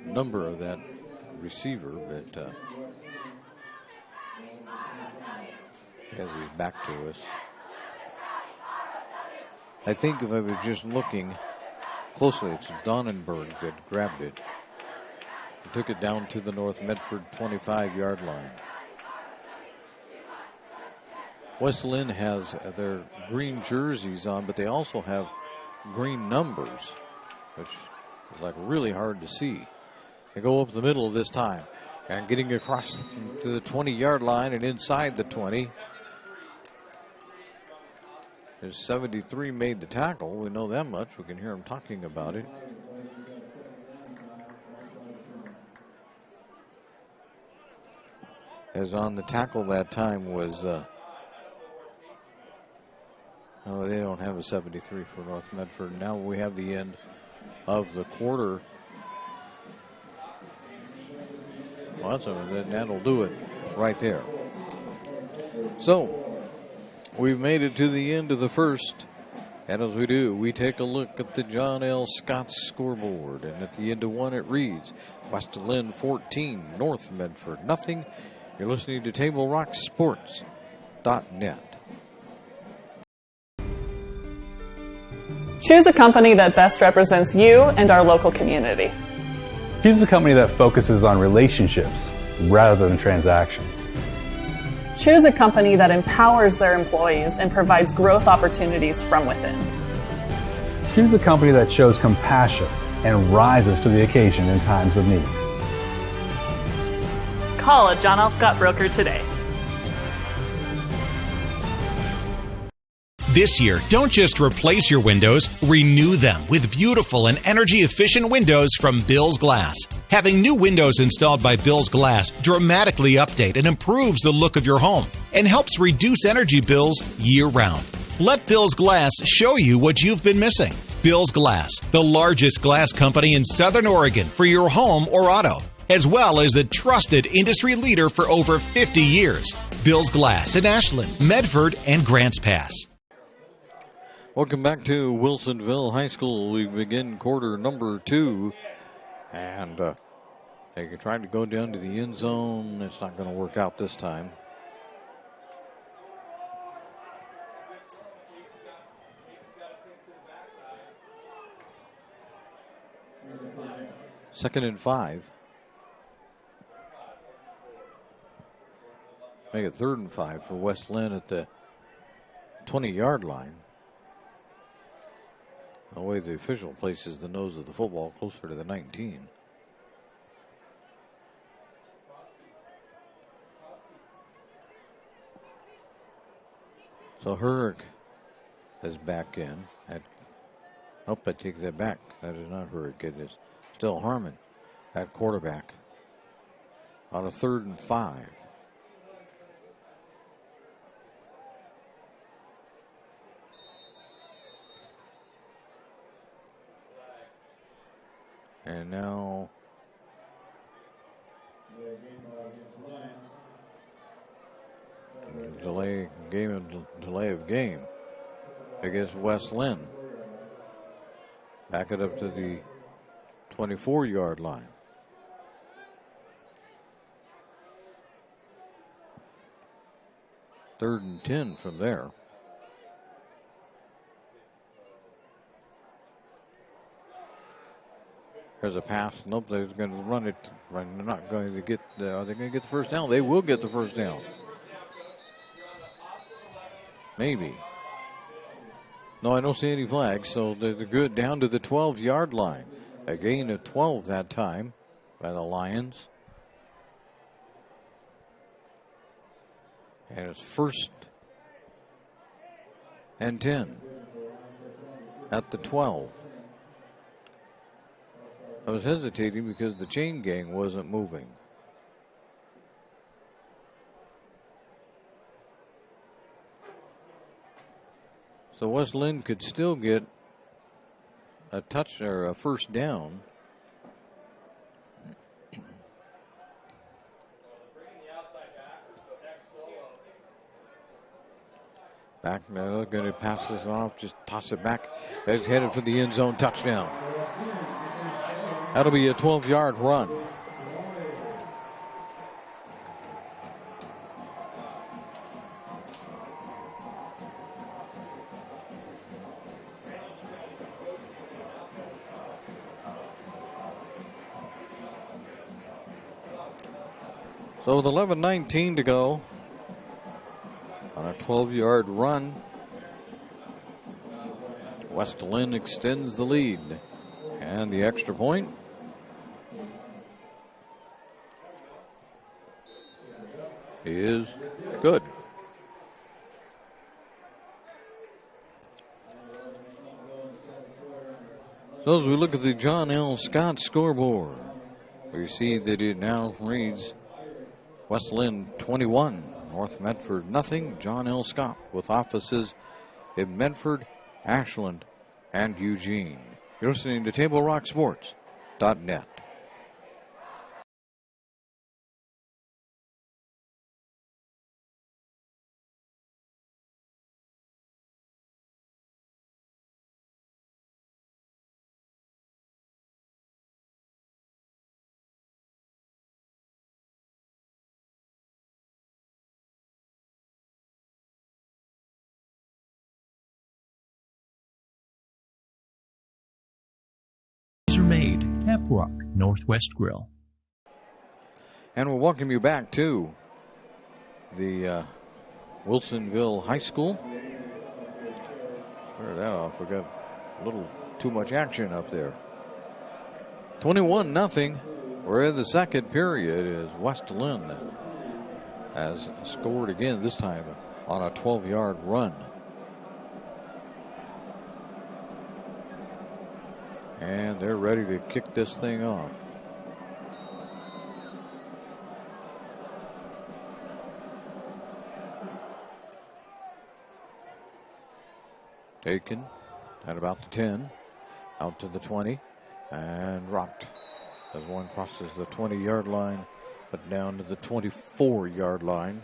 number of that receiver, but as he's back to us. I think if I was just looking closely, it's Donnenberg that grabbed it. He took it down to the North Medford 25-yard line. West Linn has their green jerseys on, but they also have green numbers, which is like really hard to see. They go up the middle this time and getting across to the 20-yard line and inside the 20. His 73 made the tackle. We know that much. We can hear him talking about it. As on the tackle that time was, oh, they don't have a 73 for North Medford. Now we have the end of the quarter. Well, that'll do it right there. So, we've made it to the end of the first, and as we do, we take a look at the John L. Scott scoreboard, and at the end of one it reads, West Linn 14, North Medford nothing, You're listening to TableRockSports.net.
Choose a company that best represents you and our local community.
Choose a company that focuses on relationships rather than transactions.
Choose a company that empowers their employees and provides growth opportunities from within.
Choose a company that shows compassion and rises to the occasion in times of need.
Call a John L. Scott broker today.
This year, don't just replace your windows, renew them with beautiful and energy-efficient windows from Bill's Glass. Having new windows installed by Bill's Glass dramatically update and improves the look of your home and helps reduce energy bills year-round. Let Bill's Glass show you what you've been missing. Bill's Glass, the largest glass company in Southern Oregon for your home or auto, as well as the trusted industry leader for over 50 years. Bill's Glass in Ashland, Medford, and Grants Pass.
Welcome back to Wilsonville High School. We begin quarter number 2. And they tried to go down to the end zone. It's not going to work out this time. Second and 5. Make it 3rd and 5 for West Linn at the 20-yard line. The way the official places the nose of the football closer to the 19. So Herrick is back in. I take that back. That is not Herrick. It is still Harmon at quarterback. On a 3rd and 5. And now delay of game against West Linn. Back it up to the 24-yard line. Third and 10 from there. There's a pass. Nope, they're going to run it. They're not going to get. Are they going to get the first down? They will get the first down. Maybe. No, I don't see any flags, so they're good down to the 12-yard line. A gain of 12 that time by the Lions. And it's 1st and 10 at the 12. I was hesitating because the chain gang wasn't moving. So West Linn could still get a touch or a first down. Back now, they're going to pass this off, just toss it back. It's headed for the end zone touchdown. That'll be a 12-yard run. So with 11:19 to go on a 12-yard run, West Linn extends the lead. And the extra point is good. So as we look at the John L. Scott scoreboard, we see that it now reads West Linn 21, North Medford nothing. John L. Scott with offices in Medford, Ashland, and Eugene. You're listening to TableRockSports.net.
Are made. Taprock Northwest Grill.
And we'll welcome you back to the Wilsonville High School. Clear that off. We got a little too much action up there. 21-0. We're in the second period as West Linn has scored again, this time on a 12-yard run. And they're ready to kick this thing off. Taken at about the 10, out to the 20, and dropped as one crosses the 20-yard line, but down to the 24-yard line.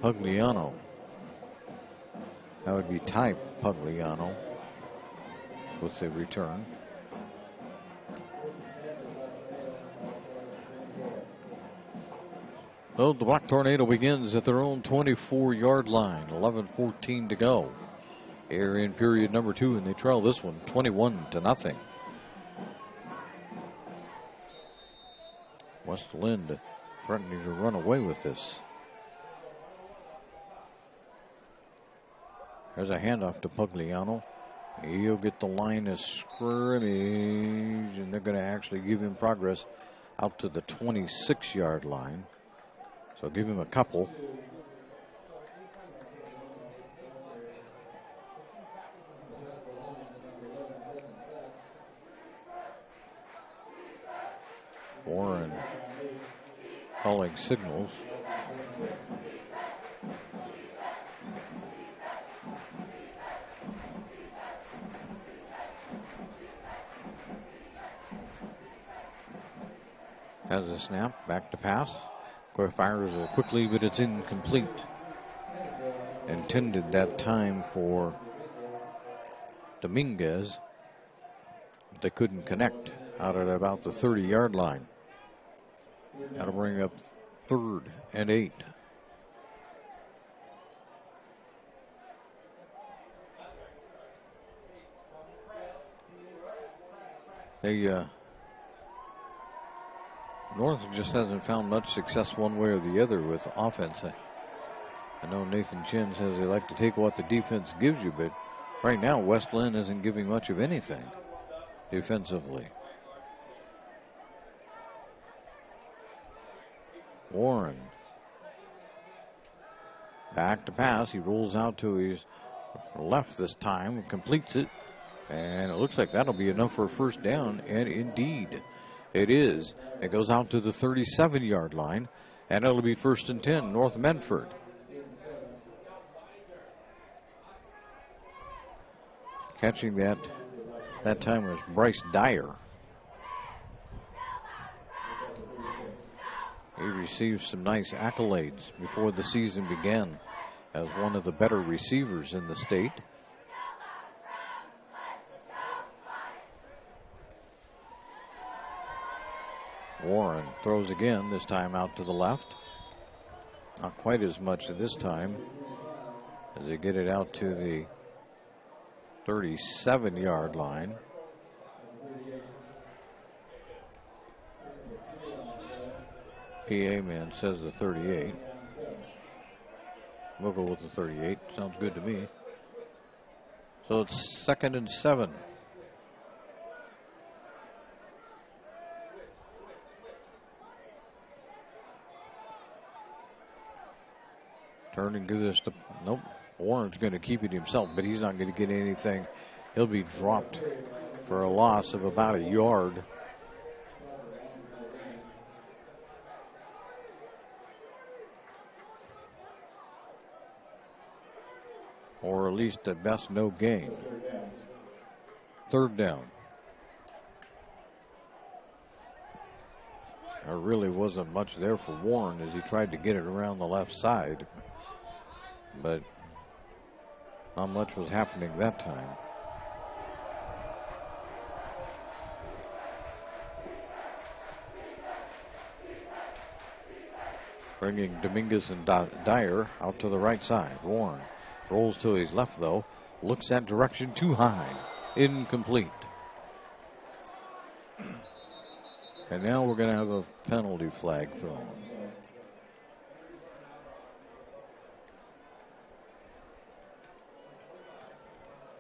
Pugliano. That would be Ty Pugliano with the return. So the Black Tornado begins at their own 24-yard line. 11:14 to go. They're in period number 2, and they trail this one 21-0. West Linn threatening to run away with this. There's a handoff to Pugliano. He'll get the line of scrimmage, and they're going to actually give him progress out to the 26-yard line. So give him a couple. Warren calling signals. Has a snap, back to pass. Fires it quickly, but it's incomplete. Intended that time for Dominguez. They couldn't connect out at about the 30-yard line. That'll bring up 3rd and 8. North just hasn't found much success one way or the other with offense. I know Nathan Chin says they like to take what the defense gives you, but right now West Linn isn't giving much of anything defensively. Warren back to pass. He rolls out to his left this time, completes it, and it looks like that'll be enough for a first down, and indeed it is. It goes out to the 37-yard line, and it'll be 1st and 10, North Medford. Catching that time was Bryce Dyer. He received some nice accolades before the season began as one of the better receivers in the state. Warren throws again, this time out to the left. Not quite as much this time as they get it out to the 37-yard line. PA man says the 38. We'll go with the 38. Sounds good to me. So it's 2nd and 7. Turn and give this to, nope. Warren's going to keep it himself, but he's not going to get anything. He'll be dropped for a loss of about a yard. Or at least at best no gain. 3rd down. There really wasn't much there for Warren as he tried to get it around the left side. But not much was happening that time. Bringing Dominguez and Dyer out to the right side. Warren rolls to his left, though. Looks that direction too high. Incomplete. And now we're going to have a penalty flag thrown.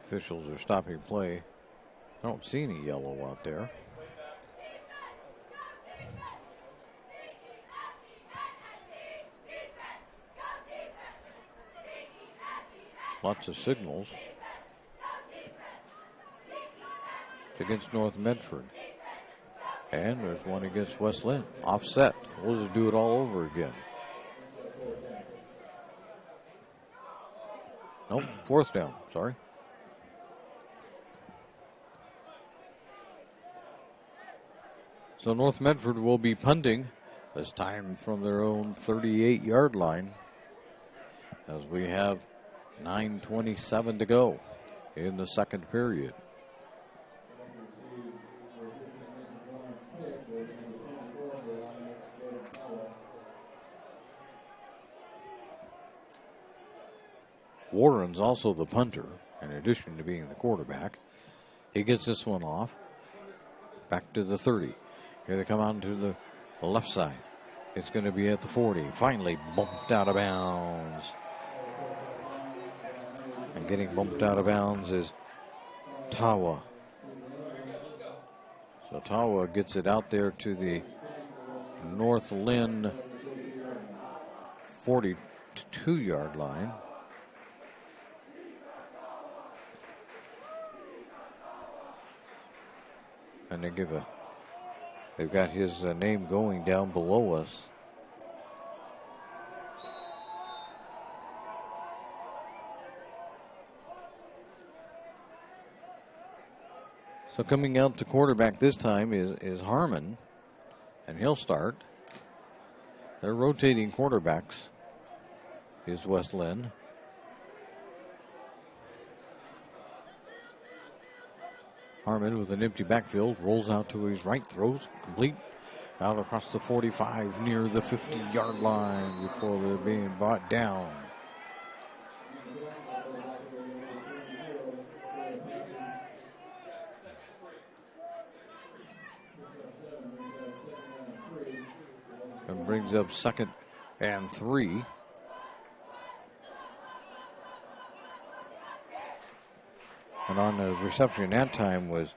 Officials are stopping play. I don't see any yellow out there. Lots of signals against North Medford. And there's one against West Linn. Offset. We'll just do it all over again. Nope, fourth down. Sorry. So North Medford will be punting, this time from their own 38-yard line, as we have 9:27 to go in the second period. Warren's also the punter, in addition to being the quarterback. He gets this one off. Back to the 30. Here they come out to the left side. It's going to be at the 40. Finally bumped out of bounds. And getting bumped out of bounds is Tawa. So Tawa gets it out there to the North Linn 42-yard line. And they've got his name going down below us. So coming out to quarterback this time is Harmon, and he'll start. They're rotating quarterbacks, is West Linn. Harmon with an empty backfield, rolls out to his right, throws complete out across the 45 near the 50-yard line before they're being brought down. And brings up 2nd and 3. And on the reception that time was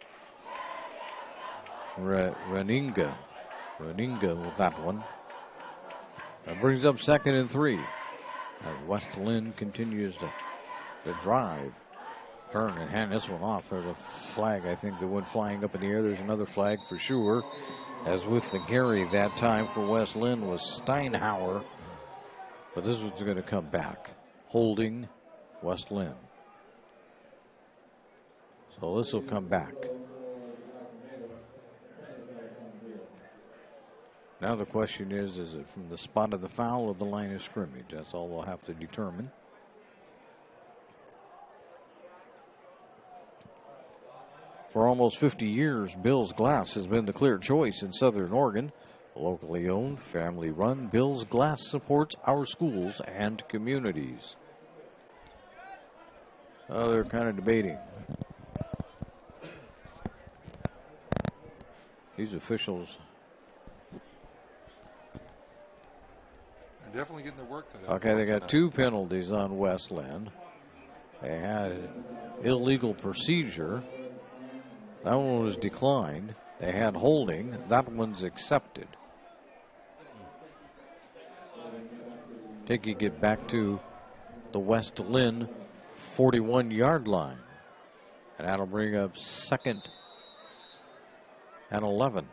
Reninga. Reninga with that one. That brings up 2nd and 3. And West Linn continues to drive. Turn and hand this one off. There's a flag, I think, that went flying up in the air. There's another flag for sure. As with the carry that time for West Linn was Steinhauer. But this one's going to come back. Holding West Linn. So this will come back. Now the question is it from the spot of the foul or the line of scrimmage? That's all they'll have to determine. For almost 50 years, Bill's Glass has been the clear choice in Southern Oregon. Locally owned, family run, Bill's Glass supports our schools and communities. They're kind of debating. These officials.
They're definitely getting their work cut out.
Okay, they got 2 penalties on West Linn. They had illegal procedure. That one was declined. They had holding. That one's accepted. Taking it back to the West Linn 41-yard line. And that'll bring up 2nd and 11.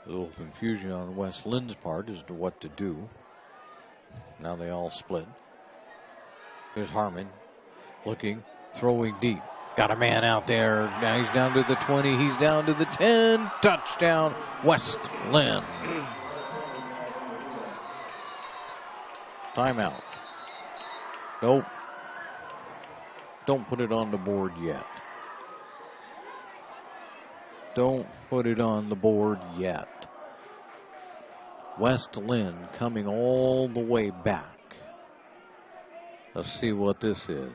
A little confusion on West Linn's part as to what to do. Now they all split. Here's Harmon looking, throwing deep. Got a man out there. Now he's down to the 20. He's down to the 10. Touchdown, West Linn. Timeout. Nope. Don't put it on the board yet. Don't put it on the board yet. West Linn coming all the way back. Let's see what this is.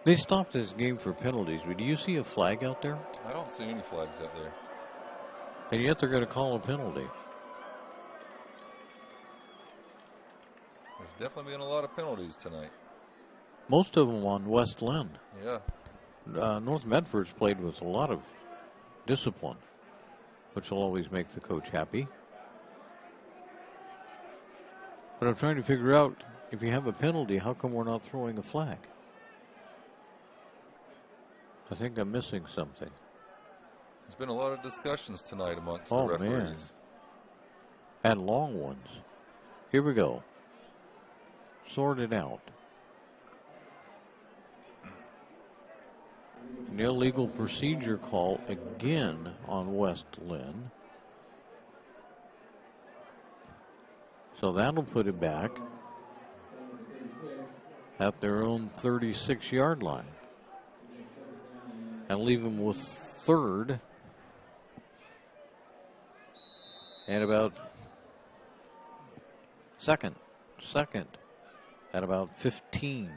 They stopped this game for penalties. Do you see a flag out there?
I don't see any flags out there.
And yet they're going to call a penalty.
There's definitely been a lot of penalties tonight.
Most of them on West Linn.
Yeah.
North Medford's played with a lot of discipline, which will always make the coach happy. But I'm trying to figure out, if you have a penalty, how come we're not throwing a flag? I think I'm missing something.
There's been a lot of discussions tonight amongst the
Oh,
referees.
man. And long ones. Here we go. Sort it out. An illegal procedure call again on West Linn. So that'll put it back at their own 36-yard line. And leave them with third and about second at about 15.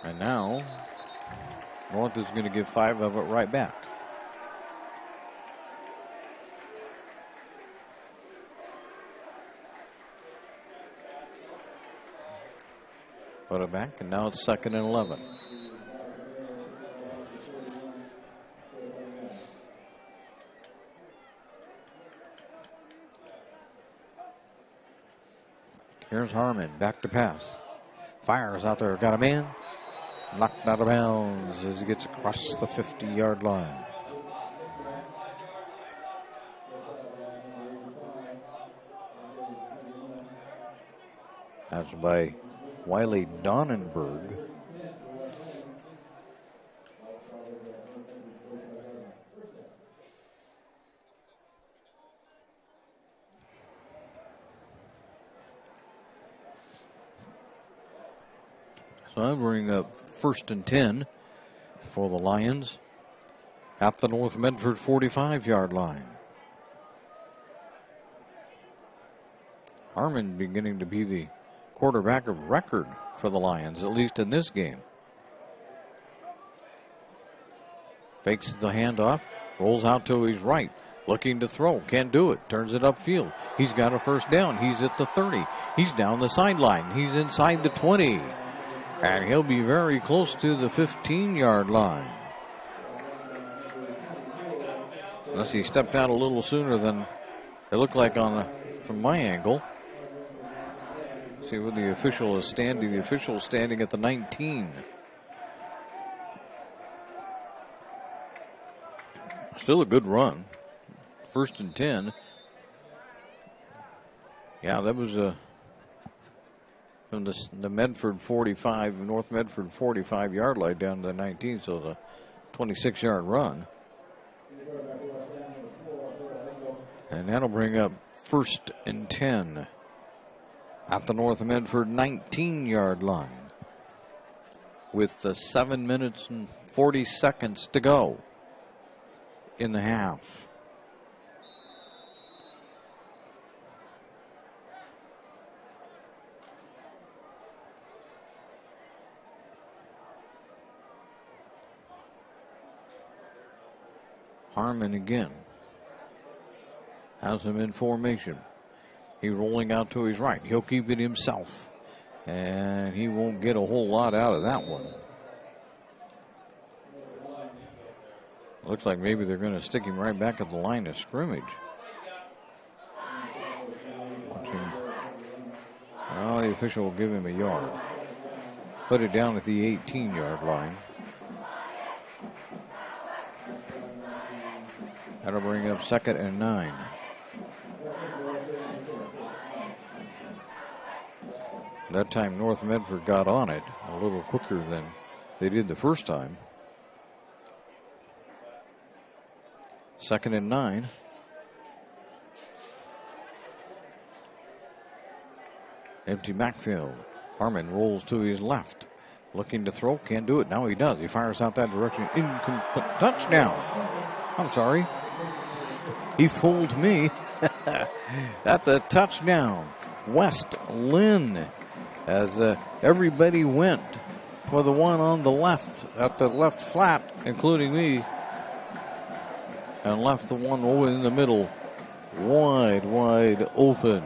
And now North is going to give 5 of it right back. Put it back, and now it's 2nd and 11. Here's Harmon, back to pass. Fires out there, got him in. Knocked out of bounds as he gets across the 50-yard line. That's by Wiley Donnenberg. So I bring up 1st and 10 for the Lions at the North Medford 45-yard line. Harmon beginning to be the quarterback of record for the Lions, at least in this game. Fakes the handoff, rolls out to his right, looking to throw, can't do it, turns it upfield. He's got a first down, he's at the 30, he's down the sideline, he's inside the 20, and he'll be very close to the 15-yard line. Unless he stepped out a little sooner than it looked like from my angle. See where the official is standing. The official is standing at the 19. Still a good run. 1st and 10. Yeah, that was from the Medford 45, North Medford 45-yard line down to the 19, so the 26-yard run. And that'll bring up 1st and 10 at the North Medford 19-yard line with the 7 minutes and 40 seconds to go in the half. Harmon again has him in formation. He's rolling out to his right. He'll keep it himself. And he won't get a whole lot out of that one. Looks like maybe they're going to stick him right back at the line of scrimmage. Watch him. Oh, the official will give him a yard. Put it down at the 18-yard line. That'll bring up 2nd and 9. That time North Medford got on it a little quicker than they did the first time. 2nd and 9. Empty backfield. Harmon rolls to his left. Looking to throw. Can't do it. Now he does. He fires out that direction. Incomplete. Touchdown. I'm sorry. He fooled me. That's a touchdown. West Linn. As everybody went for the one on the left, at the left flat, including me, and left the one over in the middle wide open.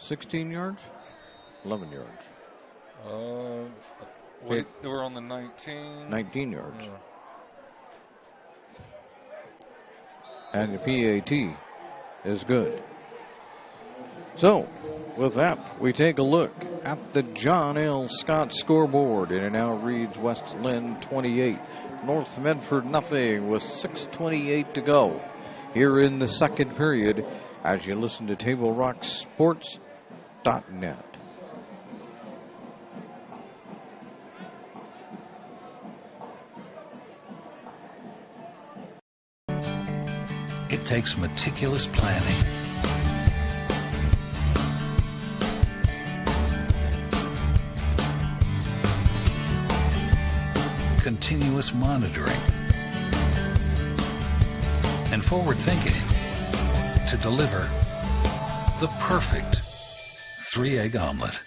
$16 yards? 11 yards.
Wait, we're on the 19.
19 yards.
Yeah.
And the PAT is good. So, with that, we take a look at the John L. Scott scoreboard, and it now reads West Linn 28, North Medford nothing, with 6:28 to go here in the second period as you listen to TableRockSports.net.
It takes meticulous planning, continuous monitoring, and forward thinking to deliver the perfect 3-egg omelet.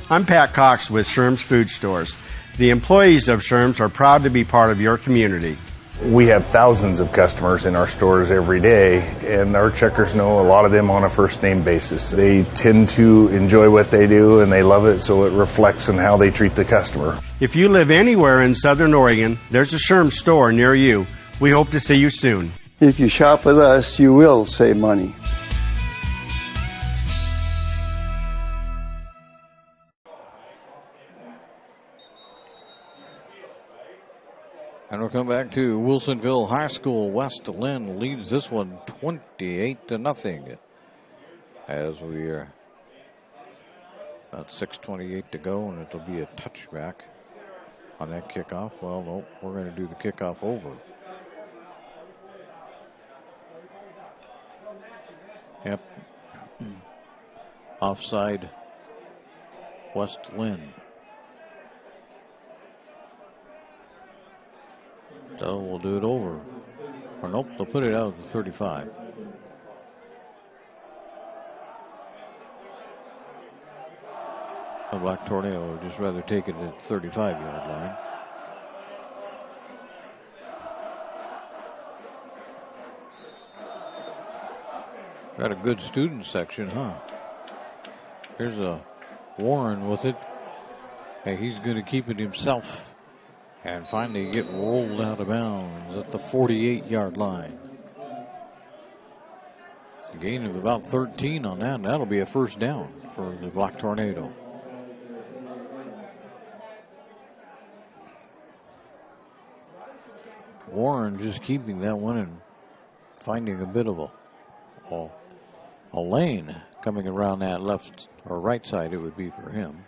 I'm Pat Cox with Sherm's Food Stores. The employees of Sherm's are proud to be part of your community.
We have thousands of customers in our stores every day, and our checkers know a lot of them on a first name basis. They tend to enjoy what they do and they love it, so it reflects in how they treat the customer.
If you live anywhere in Southern Oregon, there's a Sherm's store near you. We hope to see you soon.
If you shop with us, you will save money.
And we'll come back to Wilsonville High School. West Linn leads this one 28-0. As we are about 6:28 to go, and it'll be a touchback on that kickoff. Well, no, we're going to do the kickoff over. Yep. Offside, West Linn. So we'll do it over. Or nope, they'll put it out at the 35. The Black Tornado would just rather take it at the 35-yard line. Got a good student section, huh? Here's a Warren with it. Hey, he's going to keep it himself. And finally get rolled out of bounds at the 48-yard line. A gain of about 13 on that, and that'll be a first down for the Black Tornado. Warren just keeping that one and finding a bit of a lane coming around that left or right side. It would be for him.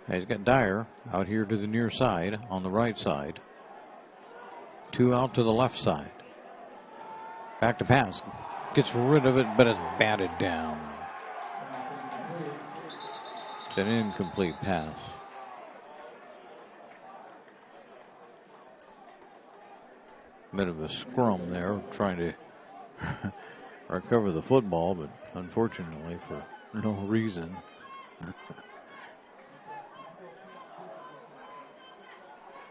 He's got Dyer out here to the near side on the right side. Two out to the left side. Back to pass. Gets rid of it, but it's batted down. It's an incomplete pass. Bit of a scrum there, trying to recover the football, but unfortunately for no reason.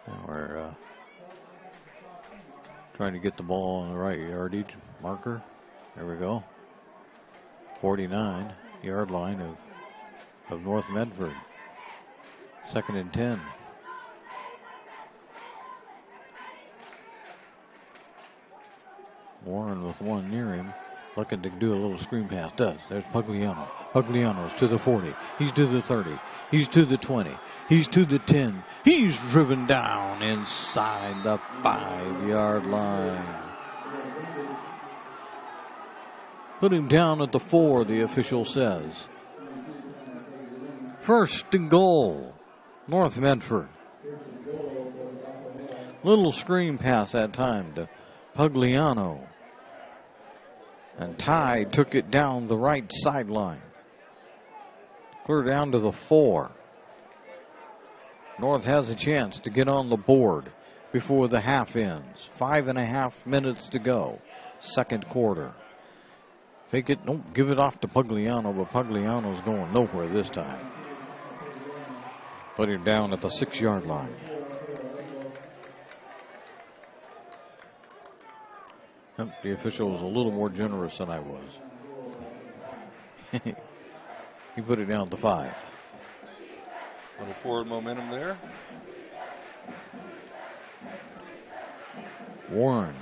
Now we're trying to get the ball on the right yardage marker. There we go. 49-yard line of North Medford. 2nd and 10. Warren with one near him. Looking to do a little screen pass. Does. There's Pugliano. Pugliano's to the 40. He's to the 30. He's to the 20. He's to the 10. He's driven down inside the 5-yard line. Put him down at the 4, the official says. First and goal, North Medford. Little screen pass that time to Pugliano. And Ty took it down the right sideline. Clear down to the 4. North has a chance to get on the board before the half ends. 5.5 minutes to go. Second quarter. Fake it, don't give it off to Pugliano, but Pugliano's going nowhere this time. Put him down at the 6-yard line. The official was a little more generous than I was. He put it down at the 5.
A little forward momentum there.
Warren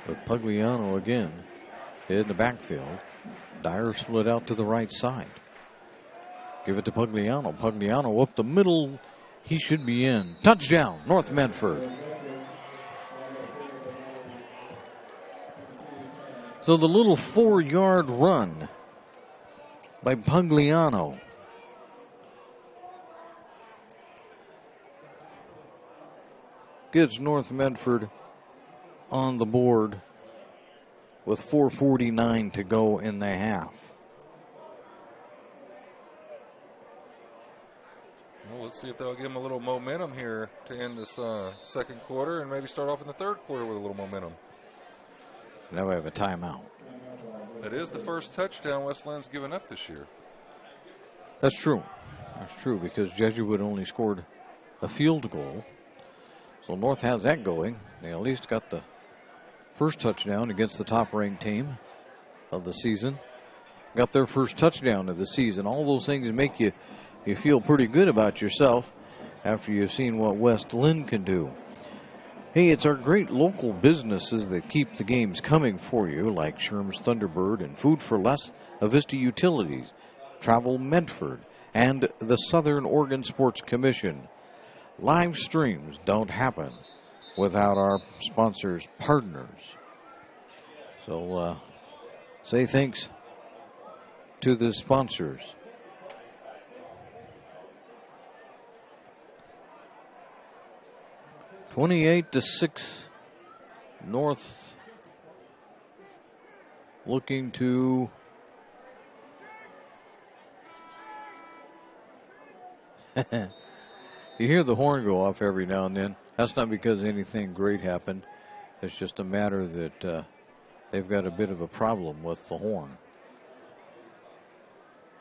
with Pugliano again in the backfield. Dyer split out to the right side. Give it to Pugliano. Pugliano up the middle. He should be in. Touchdown, North Medford. So the little 4-yard run by Pugliano gets North Medford on the board with 4:49 to go in the half.
Well, let's see if they'll give them a little momentum here to end this second quarter and maybe start off in the third quarter with a little momentum.
Now we have a timeout.
That is the first touchdown West Lynn's given up this year.
That's true. That's true because Jesuit only scored a field goal. So North has that going. They at least got the first touchdown against the top-ranked team of the season. Got their first touchdown of the season. All those things make you feel pretty good about yourself after you've seen what West Linn can do. Hey, it's our great local businesses that keep the games coming for you, like Sherm's Thunderbird and Food for Less, Avista Utilities, Travel Medford, and the Southern Oregon Sports Commission. Live streams don't happen without our sponsors, partners. So say thanks to the sponsors. (28-6), North looking to you hear the horn go off every now and then. That's not because anything great happened. It's just a matter that they've got a bit of a problem with the horn.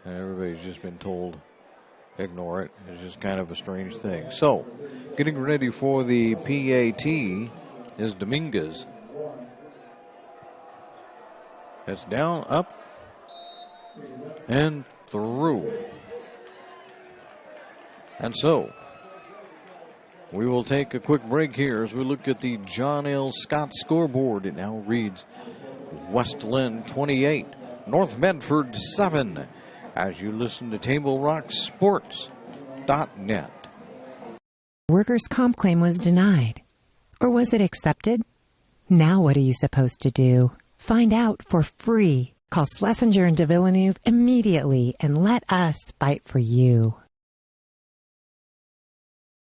And everybody's just been told, ignore it. It's just kind of a strange thing. So, getting ready for the PAT is Dominguez. It's down, up, and through. And so, we will take a quick break here as we look at the John L. Scott scoreboard. It now reads West Linn 28, North Medford 7, as you listen to TableRockSports.net.
Workers' comp claim was denied. Or was it accepted? Now what are you supposed to do? Find out for free. Call Schlesinger and de Villeneuve immediately and let us fight for you.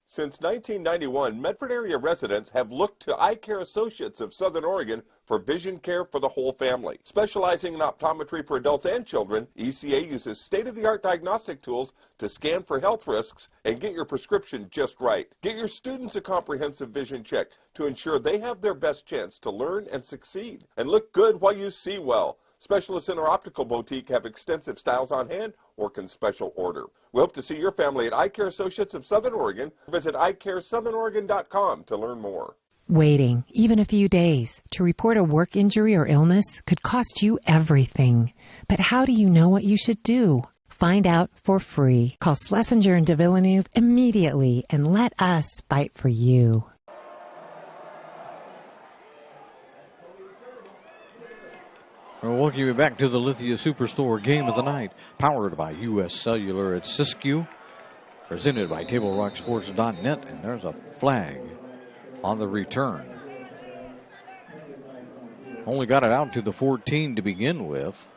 Since 1991, Medford area residents have looked to Eye Care Associates of Southern Oregon for vision care for the whole family. Specializing in optometry for adults and children, ECA uses state-of-the-art diagnostic tools to scan for health risks and get your prescription just right. Get your students a comprehensive vision check to ensure they have their best chance to learn and succeed. And look good while you see well. Specialists in our optical boutique have extensive styles on hand or can special order. We hope to see your family at Eye Care Associates of Southern Oregon. Visit eyecaresouthern.com to learn more.
Waiting, even a few days, to report a work injury or illness could cost you everything. But how do you know what you should do? Find out for free. Call Schlesinger and de Villeneuve immediately and let us fight for you.
We'll welcome you back to the Lithia Superstore Game of the Night, powered by U.S. Cellular at Siskiyou, presented by TableRockSports.net, and there's a flag on the return. Only got it out to the 14 to begin with.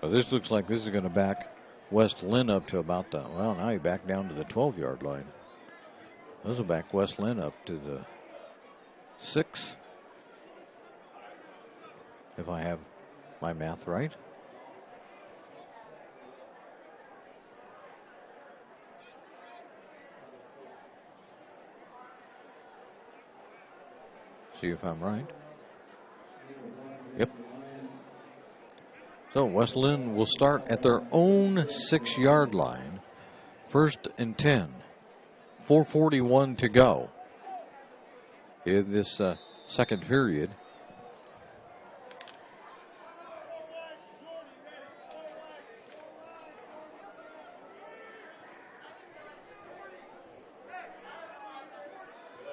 But this looks like this is going to back West Linn up to about the, well, now he back down to the 12-yard line. This will back West Linn up to the 6, if I have my math right. See if I'm right. Yep. So West Linn will start at their own 6-yard line. 1st and 10. 4:41 to go in this second period.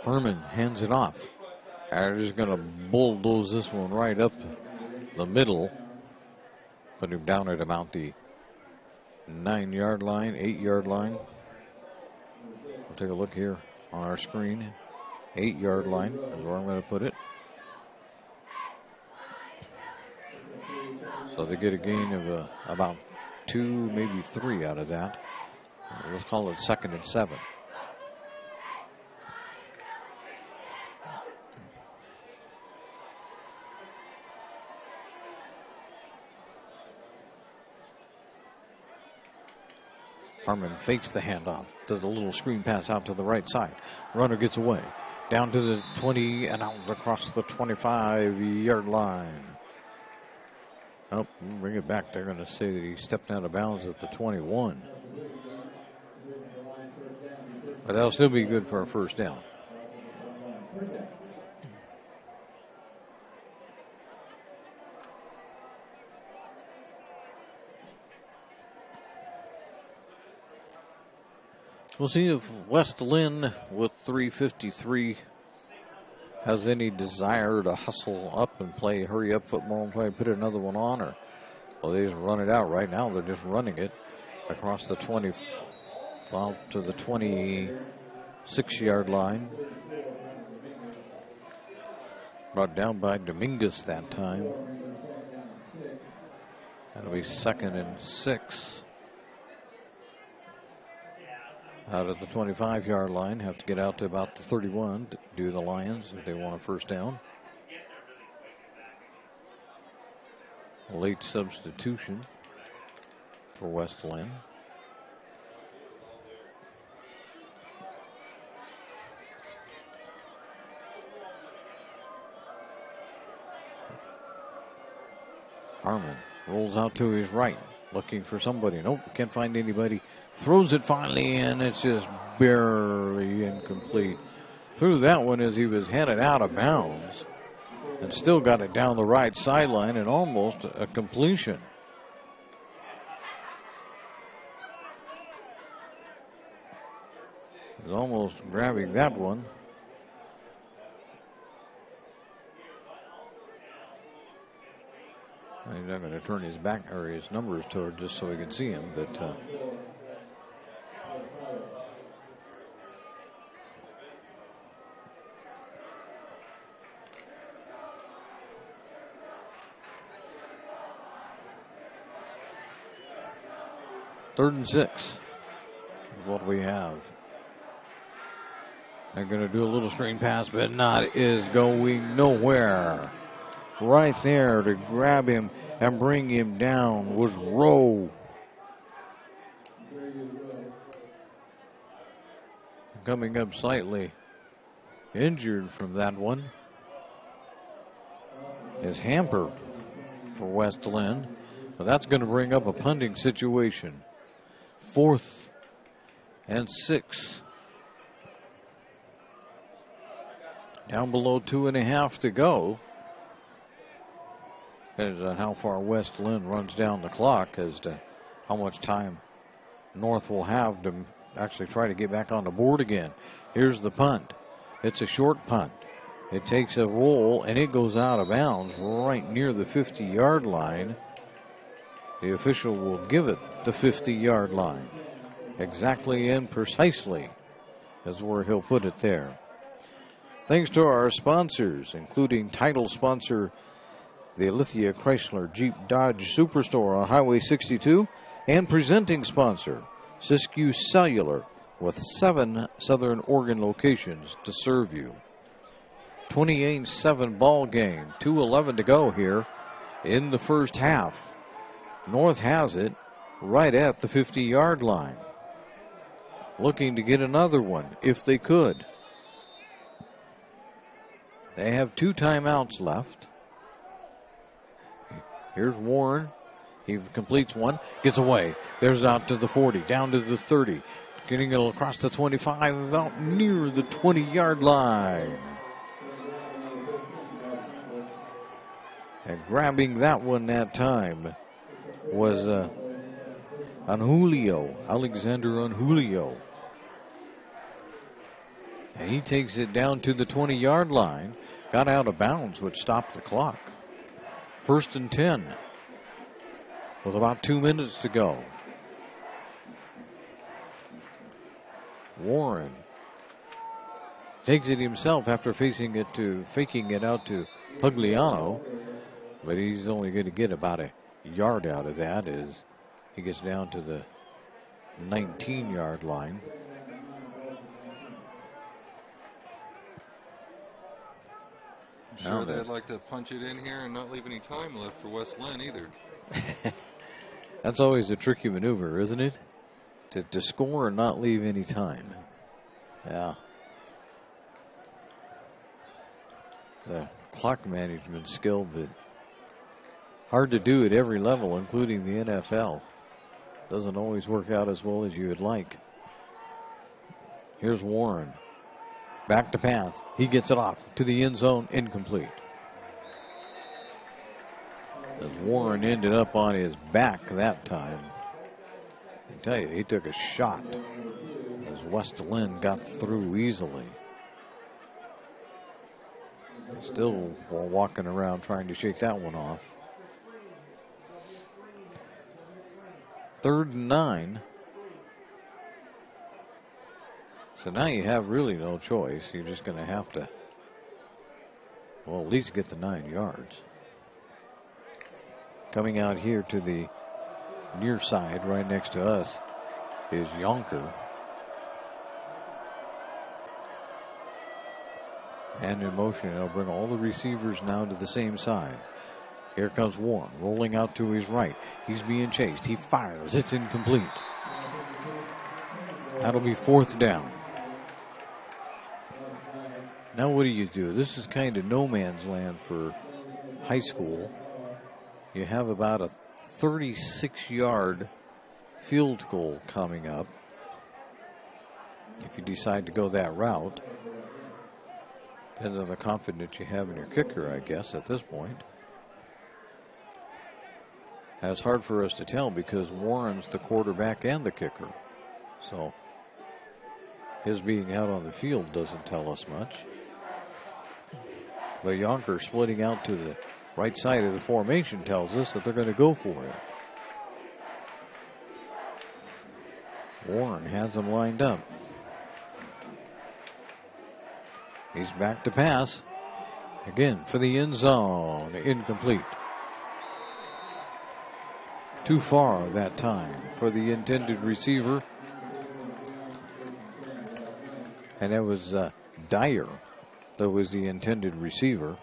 Herman hands it off. They're just going to bulldoze this one right up the middle. Put him down at about the 9-yard line, 8-yard line. We'll take a look here on our screen. 8-yard line is where I'm going to put it. So they get a gain of about 2, maybe 3 out of that. Let's call it 2nd and 7. Harmon fakes the handoff, does a little screen pass out to the right side. Runner gets away, down to the 20 and out across the 25-yard line. Oh, bring it back. They're going to say that he stepped out of bounds at the 21. But that'll still be good for a first down. We'll see if West Linn with 3:53 has any desire to hustle up and play hurry up football and try to put another one on, or well, they just run it out. Right now they're just running it across the 20 out to the 26-yard line. Brought down by Dominguez that time. That'll be 2nd and 6. Out at the 25-yard line, have to get out to about the 31 to do the Lions if they want a first down. A late substitution for West Linn. Harmon rolls out to his right, looking for somebody. Nope, can't find anybody. Throws it finally in. It's just barely incomplete. Threw that one as he was headed out of bounds and still got it down the right sideline and almost a completion. He's almost grabbing that one. He's not going to turn his back or his numbers toward just so he can see him, but third and 6 is what we have. They're going to do a little screen pass, but not is going nowhere. Right there to grab him and bring him down was Rowe. Coming up slightly injured from that one is Hamper for West Linn. But that's going to bring up a punting situation. 4th and 6. Down below 2.5 to go. Depends on how far West Linn runs down the clock as to how much time North will have to actually try to get back on the board again. Here's the punt. It's a short punt. It takes a roll, and it goes out of bounds right near the 50-yard line. The official will give it the 50-yard line. Exactly and precisely is where he'll put it there. Thanks to our sponsors, including title sponsor, the Lithia Chrysler Jeep Dodge Superstore on Highway 62, and presenting sponsor, Siskiyou Cellular, with 7 Southern Oregon locations to serve you. 28-7 ball game, 2:11 to go here in the first half. North has it right at the 50-yard line. Looking to get another one if they could. They have 2 timeouts left. Here's Warren. He completes one, gets away. There's out to the 40, down to the 30. Getting it across the 25, out near the 20-yard line. And grabbing that one that time was Anjulio, Alexander Anjulio. And he takes it down to the 20-yard line. Got out of bounds, which stopped the clock. 1st and 10 with about 2 minutes to go. Warren takes it himself after faking it out to Pugliano, but he's only going to get about a yard out of that as he gets down to the 19-yard line.
I'm sure they'd like to punch it in here and not leave any time left for West Linn either.
That's always a tricky maneuver, isn't it? To score and not leave any time. Yeah. The clock management skill, but hard to do at every level, including the NFL. Doesn't always work out as well as you would like. Here's Warren. Back to pass. He gets it off to the end zone, incomplete. As Warren ended up on his back that time. I can tell you, he took a shot as West Linn got through easily. Still walking around trying to shake that one off. 3rd and 9. So now you have really no choice. You're just going to have to, well, at least get the 9 yards. Coming out here to the near side, right next to us, is Yonker. And in motion, it'll bring all the receivers now to the same side. Here comes Warren, rolling out to his right. He's being chased. He fires. It's incomplete. That'll be 4th down. Now what do? This is kind of no man's land for high school. You have about a 36-yard field goal coming up. If you decide to go that route. Depends on the confidence you have in your kicker, I guess, at this point. That's hard for us to tell because Warren's the quarterback and the kicker. So his being out on the field doesn't tell us much. But Yonker splitting out to the right side of the formation tells us that they're going to go for it. Warren has them lined up. He's back to pass. Again for the end zone. Incomplete. Too far that time for the intended receiver. And that was Dyer that was the intended receiver.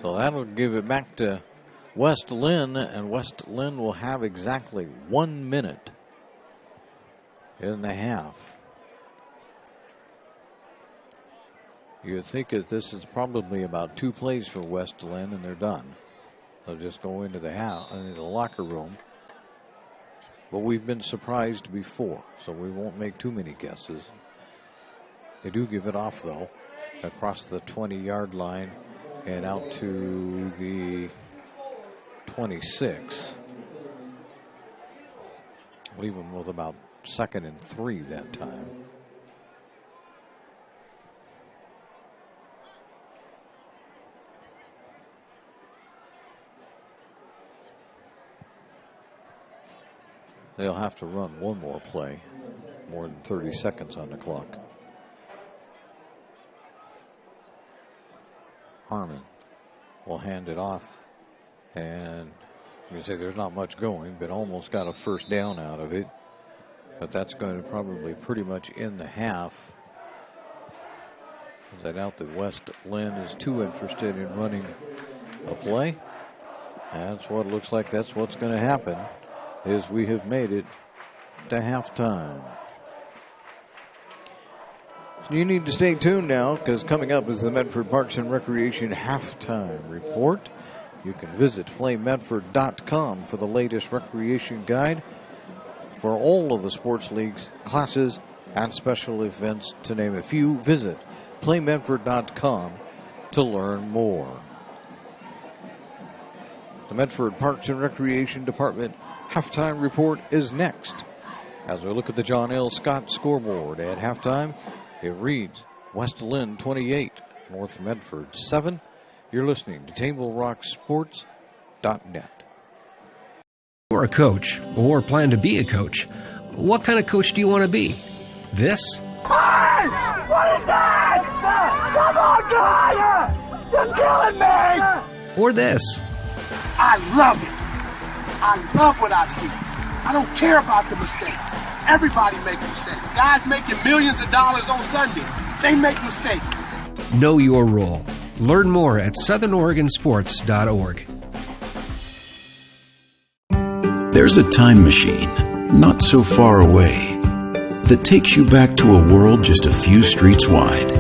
So that'll give it back to West Linn, and West Linn will have exactly 1 minute and a half. You'd think that this is probably about 2 plays for West Linn, and they're done. They'll just go into the locker room. But we've been surprised before, so we won't make too many guesses. They do give it off, though, across the 20-yard line and out to the 26. Leave them with about 2nd and 3 that time. they'll have to run one more play, more than 30 seconds on the clock. Harmon will hand it off, and you say there's not much going, but almost got a first down out of it. But that's going to probably pretty much end the half. I doubt that West Linn is too interested in running a play. That's what it looks like. That's what's going to happen, is we have made it to halftime. You need to stay tuned now, because coming up is the Medford Parks and Recreation halftime report. You can visit playmedford.com for the latest recreation guide for all of the sports leagues, classes, and special events, to name a few. Visit playmedford.com to learn more. The Medford Parks and Recreation Department halftime report is next. As we look at the John L. Scott scoreboard at halftime, it reads West Linn 28, North Medford 7. You're listening to TableRockSports.net.
You're a coach or plan to be a coach. What kind of coach do you want to be? This?
Hey! What is that? Come on, God! You're killing me!
Or this?
I love it. I love what I see. I don't care about the mistakes. Everybody makes mistakes. Guys making millions of dollars on Sunday, they make mistakes.
Know your role. Learn more at southernoregonsports.org.
There's a time machine, not so far away, that takes you back to a world just a few streets wide,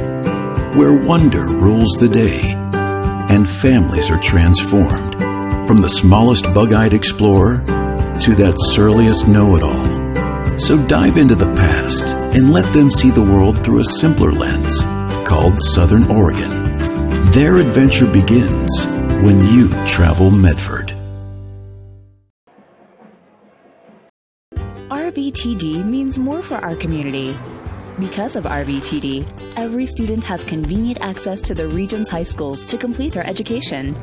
where wonder rules the day, and families are transformed, from the smallest bug-eyed explorer to that surliest know-it-all. So dive into the past and let them see the world through a simpler lens called Southern Oregon. Their adventure begins when you travel Medford.
RVTD means more for our community. Because of RVTD, every student has convenient access to the region's high schools to complete their education.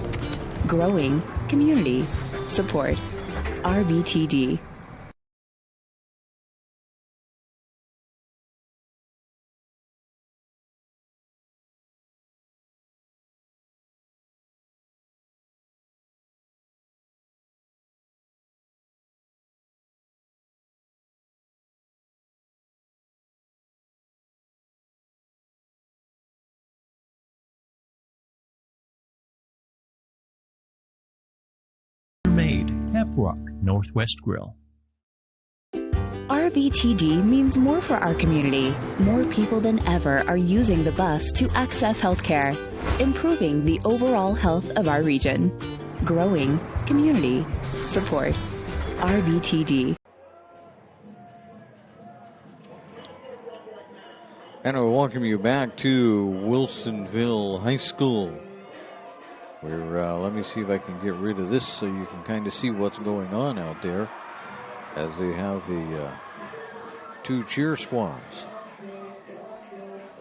Growing community support. RVTD.
Made, Caprock, Northwest Grill.
RVTD means more for our community. More people than ever are using the bus to access healthcare, improving the overall health of our region. Growing community support. RVTD.
And I welcome you back to Wilsonville High School. Let me see if I can get rid of this so you can kind of see what's going on out there, as they have the two cheer squads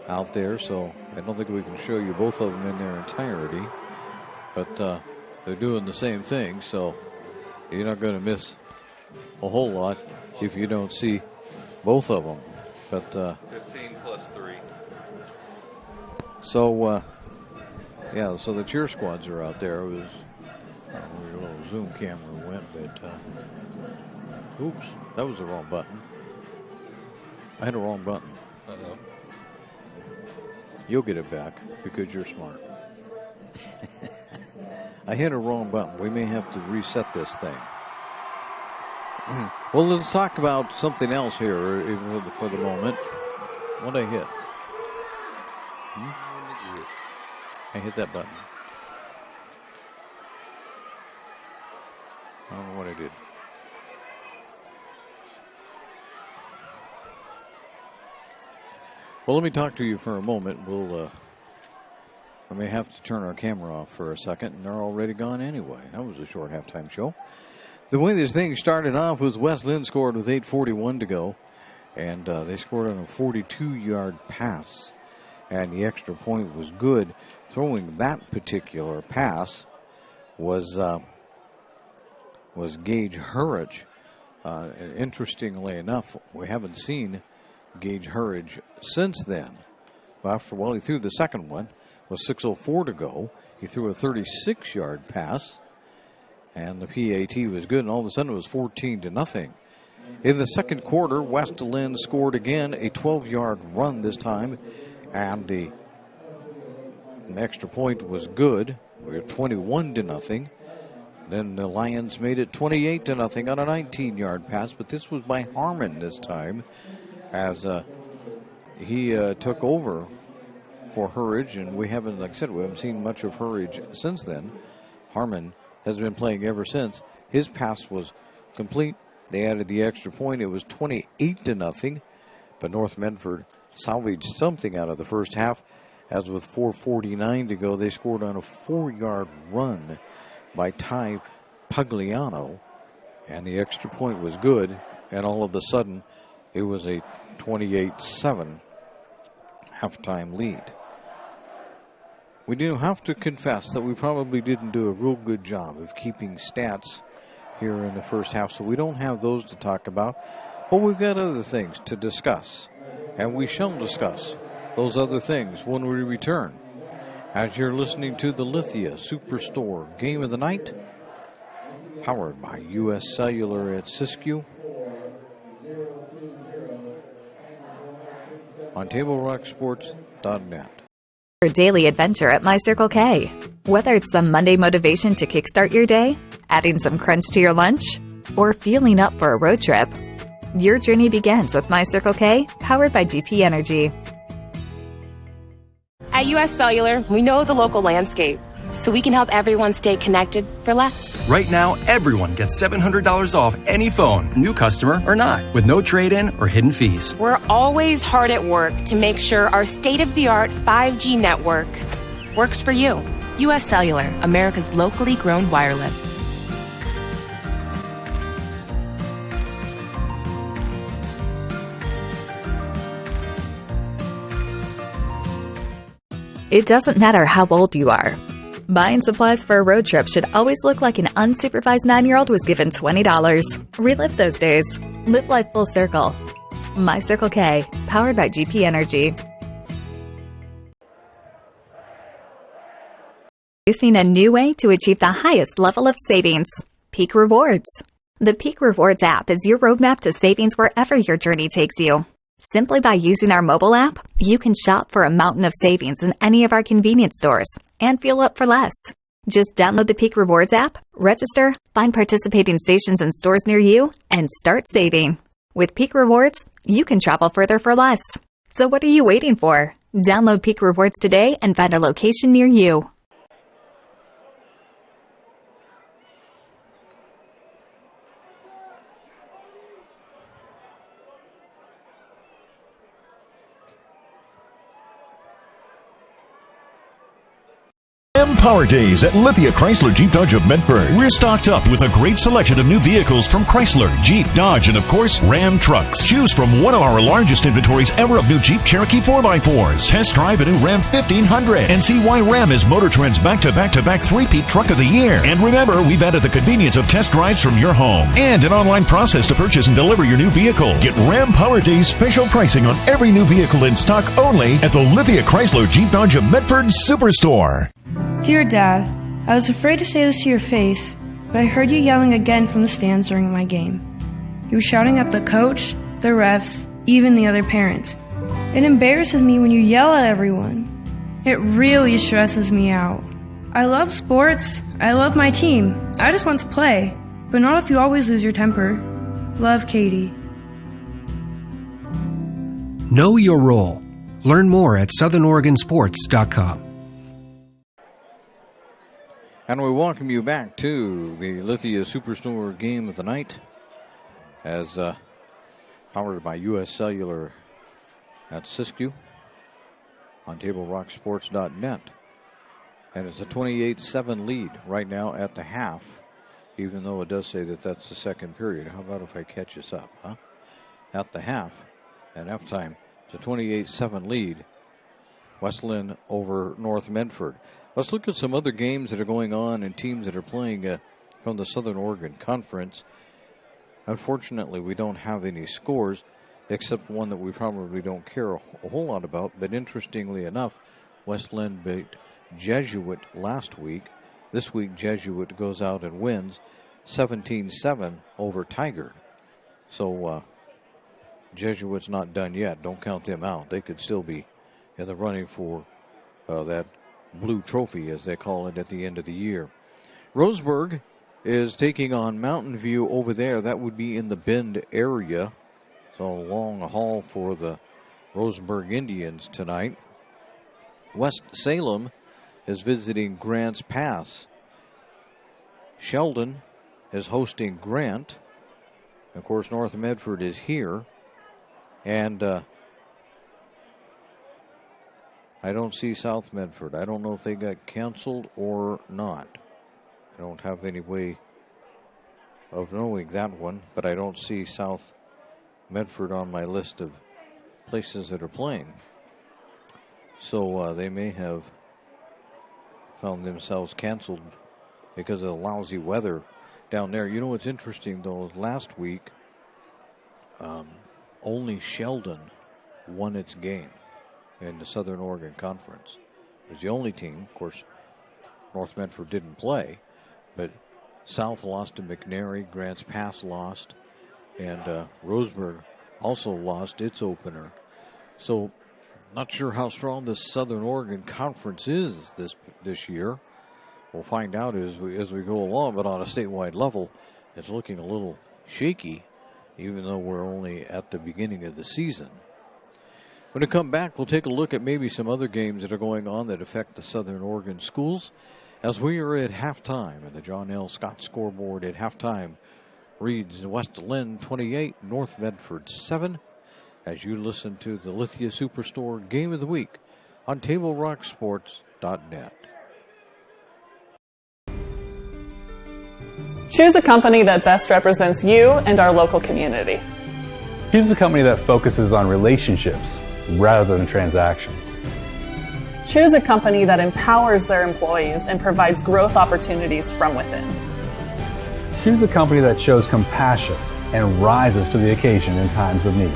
out there. So I don't think we can show you both of them in their entirety, but they're doing the same thing, so you're not going to miss a whole lot if you don't see both of them. But
15 plus 3.
So yeah, so the cheer squads are out there. It was where your little zoom camera went, but oops, that was the wrong button. I hit a wrong button.
Uh-oh.
You'll get it back because you're smart. I hit a wrong button. We may have to reset this thing. Well, let's talk about something else here for the moment. What did I hit? I hit that button. I don't know what I did. Well, let me talk to you for a moment. I may have to turn our camera off for a second, and they're already gone anyway. That was a short halftime show. The way this thing started off was West Linn scored with 8:41 to go, and they scored on a 42-yard pass, and the extra point was good. Throwing that particular pass was Gage Hurrich, Interestingly enough, we haven't seen Gage Hurridge since then. Well, he threw the second one with 6:04 to go. He threw a 36-yard pass, and the PAT was good, and all of a sudden it was 14-0. In the second quarter, West Linn scored again, a 12-yard run this time, and the extra point was good. We were 21-0. Then the Lions made it 28-0 on a 19-yard pass, but this was by Harmon this time, as he took over for Hurridge, and we haven't, like I said, we haven't seen much of Hurridge since then. Harmon has been playing ever since. His pass was complete. They added the extra point. It was 28-0, but North Medford salvaged something out of the first half, as with 4:49 to go, they scored on a 4-yard run by Ty Pagliano, and the extra point was good, and all of a sudden it was a 28-7 halftime lead. We do have to confess that we probably didn't do a real good job of keeping stats here in the first half, so we don't have those to talk about, but we've got other things to discuss, and we shall discuss those other things when we return, as you're listening to the Lithia Superstore Game of the Night, powered by U.S. Cellular at Siskiyou, on TableRockSports.net.
Your daily adventure at My Circle K. Whether it's some Monday motivation to kickstart your day, adding some crunch to your lunch, or feeling up for a road trip, your journey begins with My Circle K, powered by GP Energy.
At U.S. Cellular, we know the local landscape, so we can help everyone stay connected for less.
Right now, everyone gets $700 off any phone, new customer or not, with no trade-in or hidden fees.
We're always hard at work to make sure our state-of-the-art 5G network works for you. U.S. Cellular, America's locally grown wireless.
It doesn't matter how old you are. Buying supplies for a road trip should always look like an unsupervised 9-year-old was given $20. Relive those days. Live life full circle. My Circle K, powered by GP Energy. Introducing a new way to achieve the highest level of savings. Peak Rewards. The Peak Rewards app is your roadmap to savings wherever your journey takes you. Simply by using our mobile app, you can shop for a mountain of savings in any of our convenience stores and fuel up for less. Just download the Peak Rewards app, register, find participating stations and stores near you, and start saving. With Peak Rewards, you can travel further for less. So what are you waiting for? Download Peak Rewards today and find a location near you.
Power Days at Lithia Chrysler Jeep Dodge of Medford. We're stocked up with a great selection of new vehicles from Chrysler, Jeep, Dodge, and of course, Ram trucks. Choose from one of our largest inventories ever of new Jeep Cherokee 4x4s. Test drive a new Ram 1500 and see why Ram is Motor Trend's back-to-back-to-back three-peat truck of the year. And remember, we've added the convenience of test drives from your home and an online process to purchase and deliver your new vehicle. Get Ram Power Days special pricing on every new vehicle in stock only at the Lithia Chrysler Jeep Dodge of Medford Superstore.
Dear Dad, I was afraid to say this to your face, but I heard you yelling again from the stands during my game. You were shouting at the coach, the refs, even the other parents. It embarrasses me when you yell at everyone. It really stresses me out. I love sports. I love my team. I just want to play, but not if you always lose your temper. Love, Katie.
Know your role. Learn more at southernoregonsports.com.
And we welcome you back to the Lithia Superstore Game of the Night, as powered by U.S. Cellular at Siskiyou on TableRockSports.net. And it's a 28-7 lead right now at the half, even though it does say that that's the second period. How about if I catch us up, huh? At the half, at halftime, it's a 28-7 lead. West Linn over North Medford. Let's look at some other games that are going on and teams that are playing from the Southern Oregon Conference. Unfortunately, we don't have any scores except one that we probably don't care a whole lot about. But interestingly enough, West Linn beat Jesuit last week. This week, Jesuit goes out and wins 17-7 over Tigard. So Jesuit's not done yet. Don't count them out. They could still be in the running for that blue trophy, as they call it, at the end of the year. Roseburg is taking on Mountain View over there. That would be in the Bend area. So a long haul for the Roseburg Indians tonight. West Salem is visiting Grants Pass. Sheldon is hosting Grant. Of course, North Medford is here. And I don't see South Medford. I don't know if they got canceled or not. I don't have any way of knowing that one, but I don't see South Medford on my list of places that are playing. So they may have found themselves canceled because of the lousy weather down there. You know what's interesting, though, last week, only Sheldon won its game in the Southern Oregon Conference. It was the only team. Of course, North Medford didn't play, but South lost to McNary, Grants Pass lost, and Roseburg also lost its opener. So, not sure how strong the Southern Oregon Conference is this year. We'll find out as we go along, but on a statewide level, it's looking a little shaky, even though we're only at the beginning of the season. When we come back, we'll take a look at maybe some other games that are going on that affect the Southern Oregon schools, as we are at halftime, and the John L. Scott scoreboard at halftime reads West Linn 28, North Medford 7, as you listen to the Lithia Superstore Game of the Week on TableRockSports.net.
Choose a company that best represents you and our local community.
Choose a company that focuses on relationships rather than transactions.
Choose a company that empowers their employees and provides growth opportunities from within.
Choose a company that shows compassion and rises to the occasion in times of need.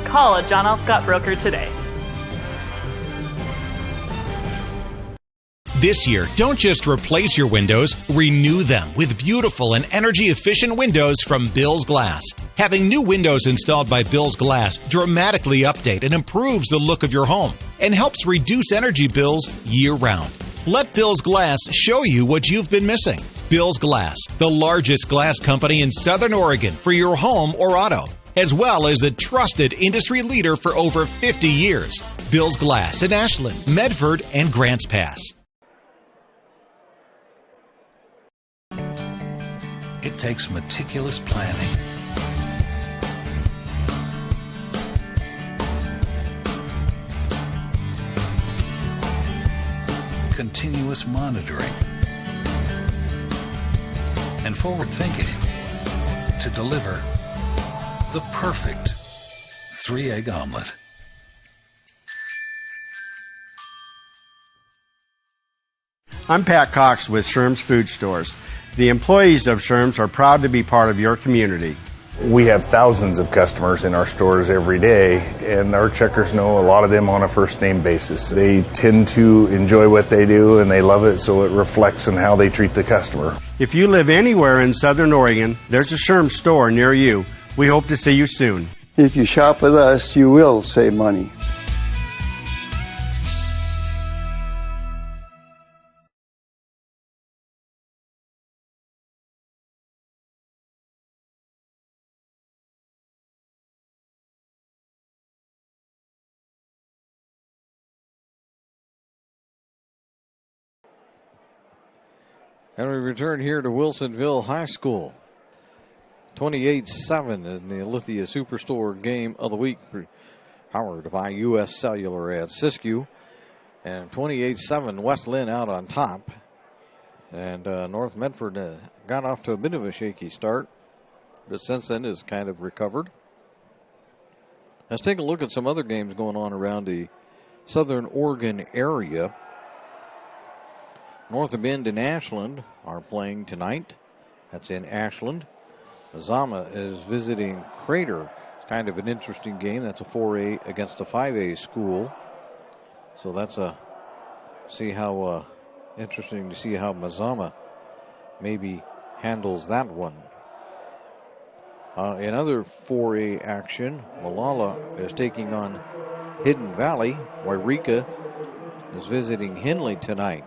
Call a John L. Scott broker today.
This year, don't just replace your windows, renew them with beautiful and energy-efficient windows from Bill's Glass. Having new windows installed by Bill's Glass dramatically update and improves the look of your home and helps reduce energy bills year-round. Let Bill's Glass show you what you've been missing. Bill's Glass, the largest glass company in Southern Oregon for your home or auto, as well as the trusted industry leader for over 50 years. Bill's Glass in Ashland, Medford, and Grants Pass.
It takes meticulous planning, continuous monitoring, and forward thinking to deliver the perfect 3-egg omelet.
I'm Pat Cox with Sherm's Food Stores. The employees of Sherm's are proud to be part of your community.
We have thousands of customers in our stores every day, and our checkers know a lot of them on a first name basis. They tend to enjoy what they do and they love it, so it reflects in how they treat the customer.
If you live anywhere in Southern Oregon, there's a Sherm's store near you. We hope to see you soon.
If you shop with us, you will save money.
And we return here to Wilsonville High School. 28-7 in the Lithia Superstore Game of the Week, powered by U.S. Cellular at Siskiyou. And 28-7, West Linn out on top. And North Medford got off to a bit of a shaky start, but since then has kind of recovered. Let's take a look at some other games going on around the Southern Oregon area. North of Bend and Ashland are playing tonight That's in Ashland. Mazama is visiting Crater. It's kind of an interesting game. That's a 4A against a 5A school. So that's interesting to see how Mazama maybe handles that one. In other 4A action, Malala is taking on Hidden Valley. Wairika is visiting Henley tonight.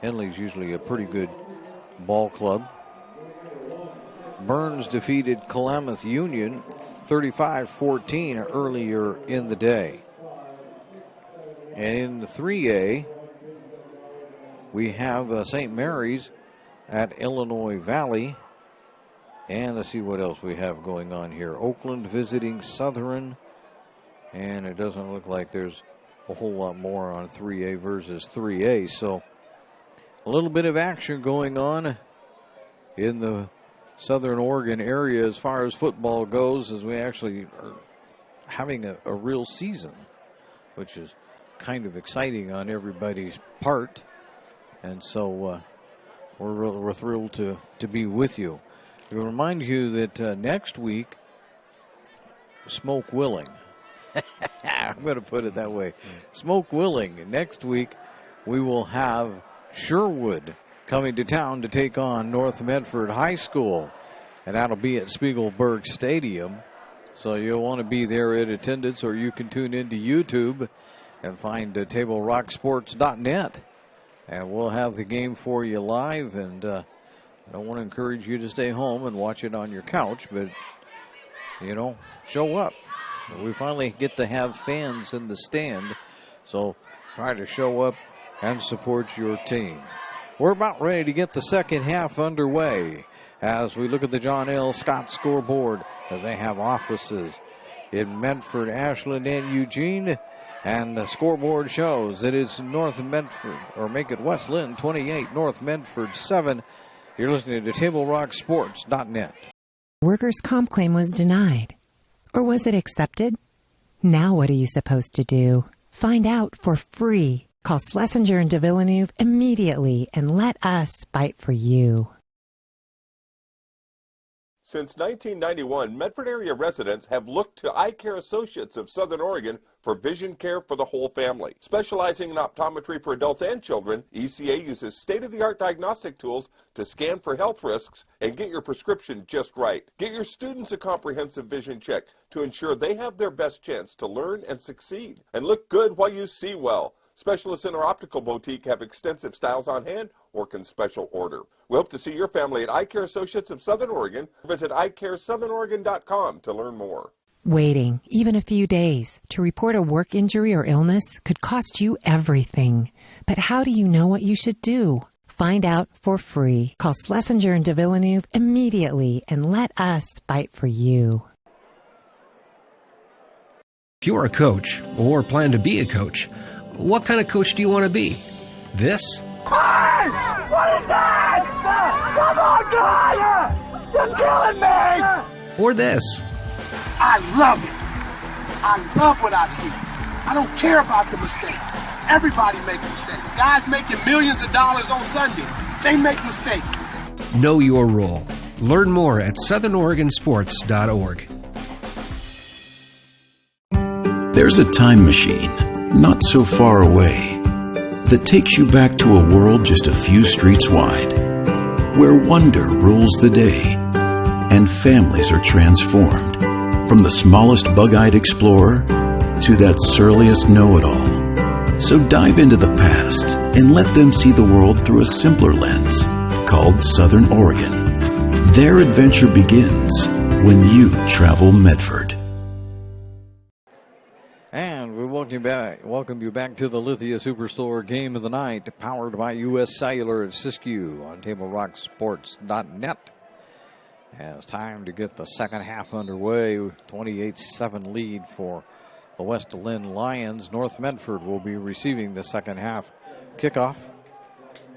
Henley's usually a pretty good ball club. Burns defeated Klamath Union 35-14 earlier in the day. And in the 3A, we have St. Mary's at Illinois Valley. And let's see what else we have going on here. Oakland visiting Southern. And it doesn't look like there's a whole lot more on 3A versus 3A. So a little bit of action going on in the Southern Oregon area as far as football goes, as we actually are having a real season, which is kind of exciting on everybody's part. And so we're thrilled to be with you. We remind you that next week, Smoke Willing. I'm going to put it that way. Smoke Willing. Next week, we will have Sherwood coming to town to take on North Medford High School. And that'll be at Spiegelberg Stadium. So you'll want to be there in attendance, or you can tune into YouTube and find TableRockSports.net. And we'll have the game for you live. And I don't want to encourage you to stay home and watch it on your couch, but, show up. We finally get to have fans in the stand, so try to show up and support your team. We're about ready to get the second half underway as we look at the John L. Scott scoreboard, as they have offices in Medford, Ashland, and Eugene. And the scoreboard shows that it's North Medford, or make it West Linn 28, North Medford 7. You're listening to TableRockSports.net.
Workers' comp claim was denied. Or was it accepted? Now what are you supposed to do? Find out for free. Call Schlesinger and de Villeneuve immediately and let us fight for you.
Since 1991, Medford area residents have looked to Eye Care Associates of Southern Oregon for vision care for the whole family. Specializing in optometry for adults and children, ECA uses state-of-the-art diagnostic tools to scan for health risks and get your prescription just right. Get your students a comprehensive vision check to ensure they have their best chance to learn and succeed. And look good while you see well. Specialists in our optical boutique have extensive styles on hand or can special order. We hope to see your family at Eye Care Associates of Southern Oregon. Visit eyecaresouthern.com to learn more.
Waiting, even a few days, to report a work injury or illness could cost you everything. But how do you know what you should do? Find out for free. Call Schlesinger and de Villeneuve immediately and let us fight for you.
If you're a coach or plan to be a coach, what kind of coach do you want to be? This?
Hey! What is that? Come on, guy! You're killing me!
Or this?
I love it. I love what I see. I don't care about the mistakes. Everybody makes mistakes. Guys making millions of dollars on Sunday, they make mistakes.
Know your role. Learn more at southernoregonsports.org.
There's a time machine not so far away that takes you back to a world just a few streets wide, where wonder rules the day and families are transformed, from the smallest bug-eyed explorer to that surliest know-it-all. So dive into the past and let them see the world through a simpler lens called Southern Oregon. Their adventure begins when you travel Medford.
And we welcome you back to the Lithia Superstore Game of the Night, powered by U.S. Cellular at Siskiyou on TableRockSports.net. And it's time to get the second half underway. 28-7 lead for the West Linn Lions. North Medford will be receiving the second half kickoff.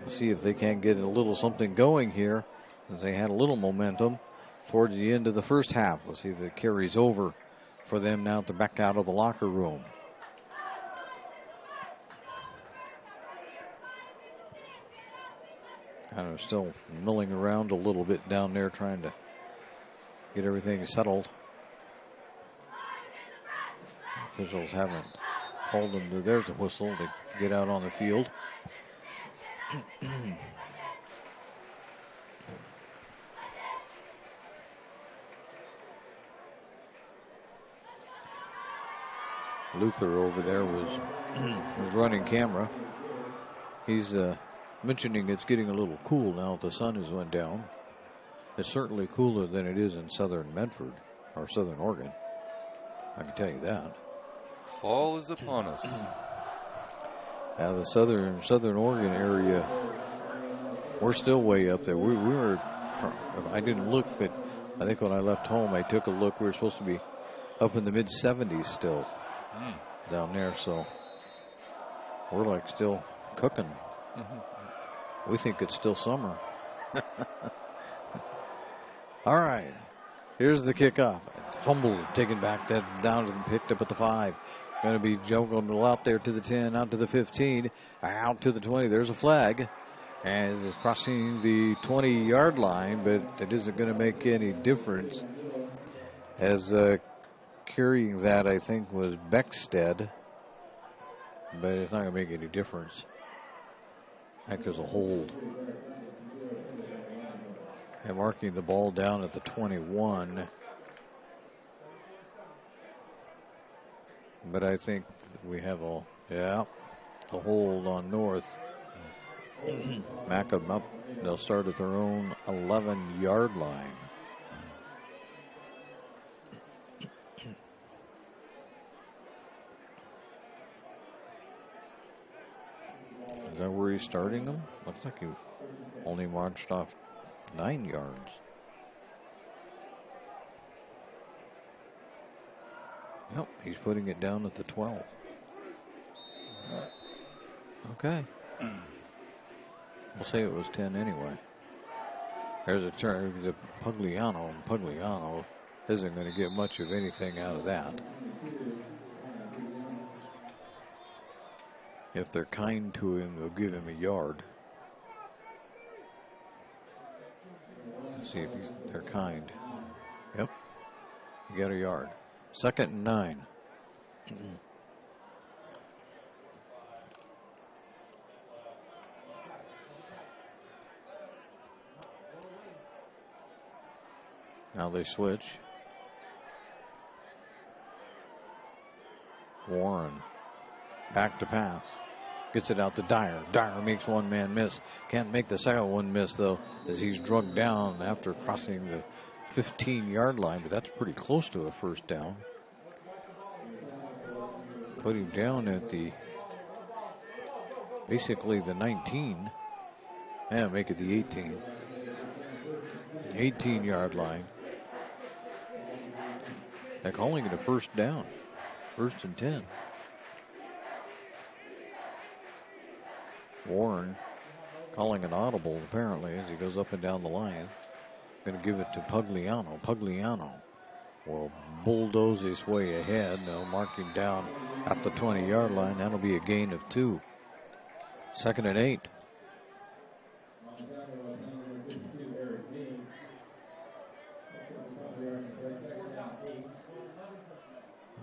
We'll see if they can get a little something going here, as they had a little momentum towards the end of the first half. We'll see if it carries over for them now to back out of the locker room. Kind of still milling around a little bit down there trying to get everything settled. Officials haven't called them to, there's a whistle to get out on the field. Luther over there was running camera. He's mentioning it's getting a little cool now that the sun has went down. It's certainly cooler than it is in southern Medford or southern Oregon. I can tell you that.
Fall is upon us.
Now the southern Oregon area, we're still way up there. We were, I didn't look, but I think when I left home, I took a look. We were supposed to be up in the mid 70s still down there. So we're like still cooking. We think it's still summer. All right. Here's the kickoff. Fumble taken back down to the picked up at the 5. Going to be going out there to the 10, out to the 15, out to the 20. There's a flag. And it's crossing the 20-yard line, but it isn't going to make any difference. As carrying that, I think, was Beckstead. But it's not going to make any difference. Heck, there's a hold. And marking the ball down at the 21. But I think we have the hold on North. Back them up. They'll start at their own 11-yard line. Is that where he's starting them? Looks like he only marched off 9 yards. Yep, he's putting it down at the 12. Okay. We'll say it was 10 anyway. There's a turn to Pugliano, and Pugliano isn't going to get much of anything out of that. If they're kind to him, they'll give him a yard. Let's see if they're kind. Yep. You got a yard. 2nd and 9. Now they switch. Warren back to pass. Gets it out to Dyer. Dyer makes one man miss. Can't make the second one miss, though, as he's drugged down after crossing the 15-yard line, but that's pretty close to a first down. Put him down at basically the 19. Yeah, make it the 18. 18-yard line. They're calling it a first down. 1st and 10. Warren calling an audible, apparently, as he goes up and down the line. Going to give it to Pugliano. Pugliano will bulldoze his way ahead. They'll mark him down at the 20-yard line. That'll be a gain of 2. 2nd and 8.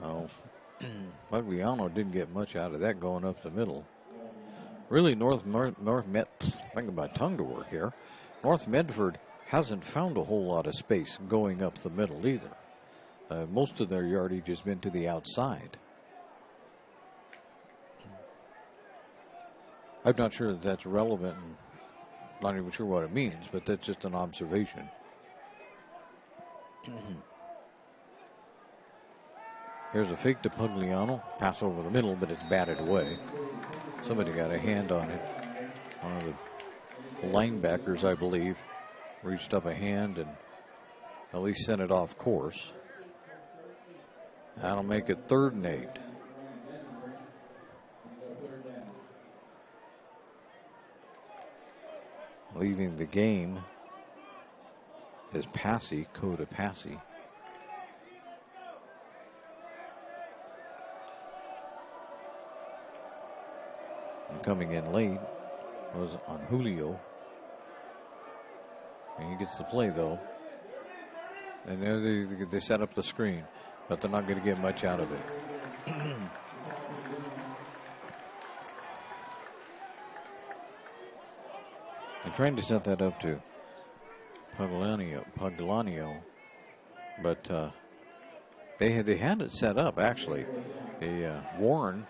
Oh, Pugliano didn't get much out of that going up the middle. Really, North Medford hasn't found a whole lot of space going up the middle either. Most of their yardage has been to the outside. I'm not sure that that's relevant, and not even sure what it means, but that's just an observation. Here's a fake to Pugliano. Pass over the middle, but it's batted away. Somebody got a hand on it. One of the linebackers, I believe, reached up a hand and at least sent it off course. That'll make it 3rd and 8. Leaving the game is Passy, Coda Passy. And coming in late was on Julio. And he gets the play, though. And there they set up the screen, but they're not going to get much out of it. They're trying to set that up to Paglanio, but they had it set up, actually. Warren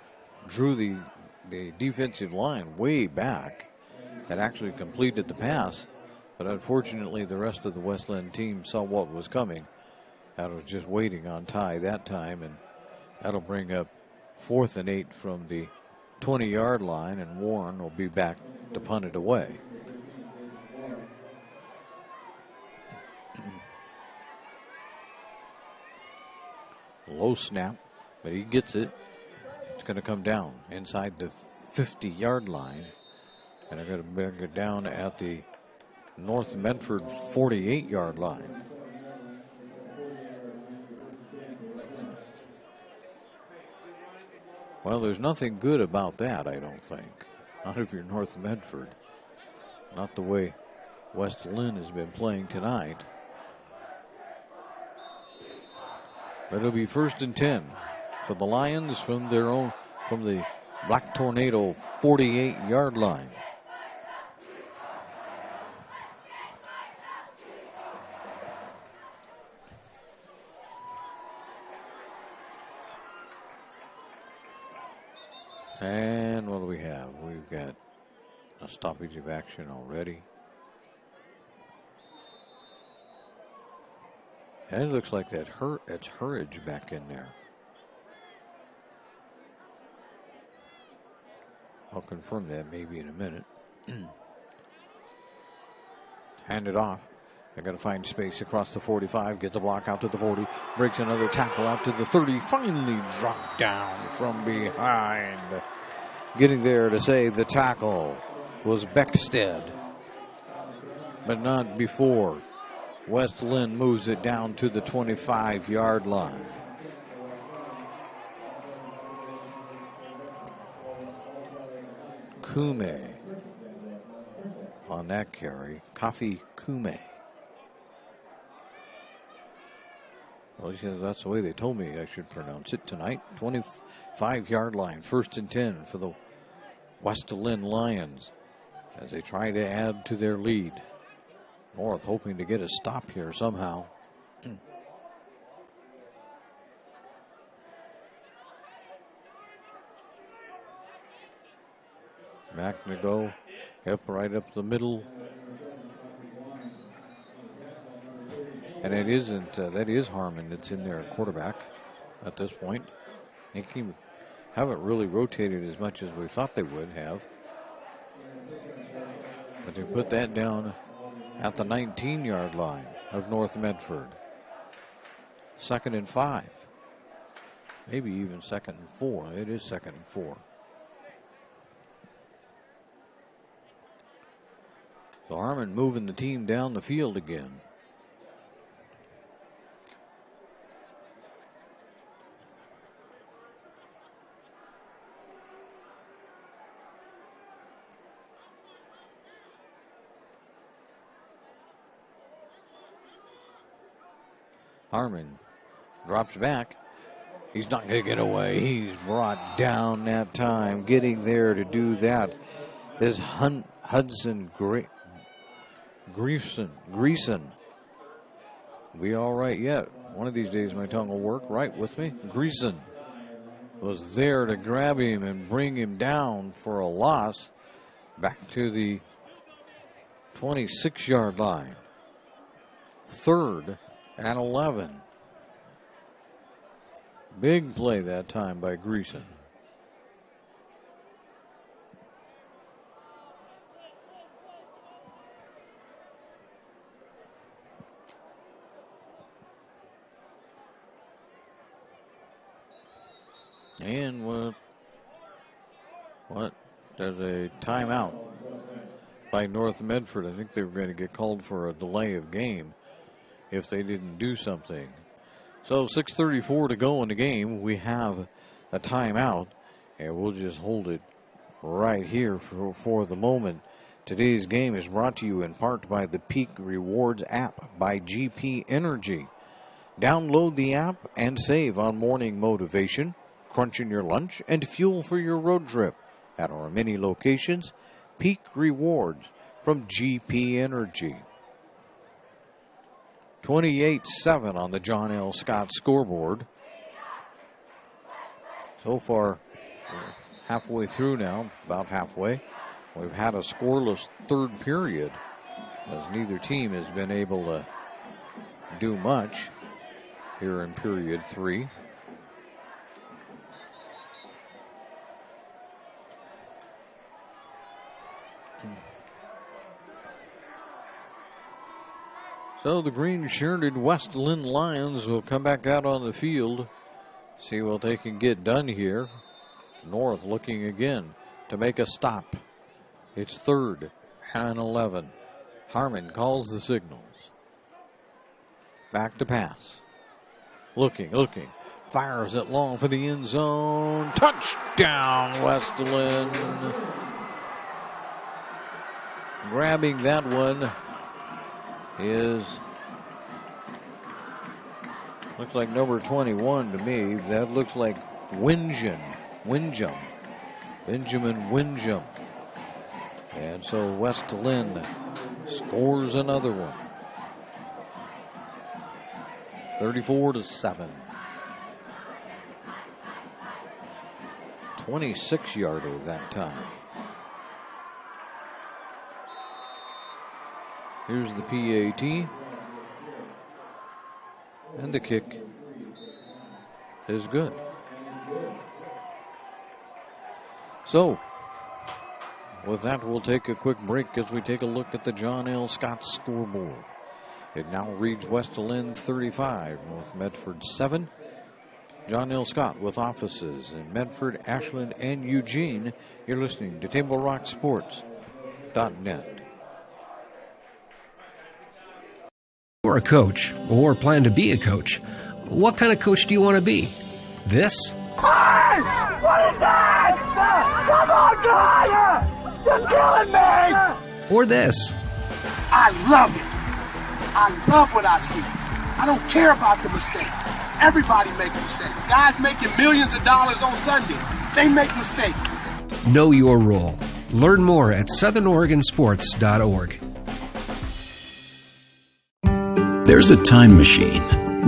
drew the defensive line way back, had actually completed the pass, but unfortunately the rest of the West Linn team saw what was coming and was just waiting on Ty that time, and that'll bring up 4th and 8 from the 20-yard line, and Warren will be back to punt it away. Low snap, but he gets it. It's going to come down inside the 50-yard line, and they're going to bring it down at the North Medford 48-yard line. Well, there's nothing good about that, I don't think. Not if you're North Medford. Not the way West Linn has been playing tonight. But it'll be 1st and 10 for the Lions from the Black Tornado 48-yard line. And what do we have? We've got a stoppage of action already. And it looks like it's Hurridge back in there. I'll confirm that maybe in a minute. Hand it off. They're going to find space across the 45, get the block out to the 40, breaks another tackle out to the 30, finally dropped down from behind. Getting there to save the tackle was Beckstead, but not before West Linn moves it down to the 25-yard line. Kume on that carry. Kafi Kume. Well, that's the way they told me I should pronounce it tonight. 25-yard line, 1st and 10 for the West Linn Lions as they try to add to their lead. North hoping to get a stop here somehow. McNago, right up the middle. And it isn't, that is Harmon that's in there, quarterback at this point. They haven't really rotated as much as we thought they would have. But they put that down at the 19-yard line of North Medford. 2nd and 5. Maybe even 2nd and 4. It is 2nd and 4. So Harmon moving the team down the field again. Harmon drops back. He's not going to get away. He's brought down that time. Getting there to do that is Hudson Greason. Be all right yet. One of these days my tongue will work right with me. Greason was there to grab him and bring him down for a loss back to the 26-yard line. 3rd and 11. Big play that time by Greason. And what? There's a timeout by North Medford. I think they were going to get called for a delay of game if they didn't do something. So 6:34 to go in the game. We have a timeout, and we'll just hold it right here for the moment. Today's game is brought to you in part by the Peak Rewards app by GP Energy. Download the app and save on morning motivation, crunch in your lunch, and fuel for your road trip at our many locations. Peak Rewards from GP Energy. 28-7 on the John L. Scott scoreboard. So far, we're halfway through now, about halfway. We've had a scoreless third period as neither team has been able to do much here in period 3. So the green-shirted West Linn Lions will come back out on the field, see what they can get done here. North looking again to make a stop. It's 3rd and 11. Harmon calls the signals. Back to pass. Looking. Fires it long for the end zone. Touchdown, West Linn. Grabbing that one is, looks like number 21 to me. That looks like Benjamin Winjum. And so West Linn scores another one. 34-7. 26-yarder that time. Here's the PAT. And the kick is good. So, with that, we'll take a quick break as we take a look at the John L. Scott scoreboard. It now reads West Linn 35, North Medford 7. John L. Scott with offices in Medford, Ashland, and Eugene. You're listening to TableRockSports.net.
You're a coach or plan to be a coach. What kind of coach do you want to be? This?
Hey! What is that? Come on, guys! You're killing me!
Or this?
I love it. I love what I see. I don't care about the mistakes. Everybody makes mistakes. Guys making millions of dollars on Sunday, they make mistakes.
Know your role. Learn more at southernoregonsports.org.
There's a time machine,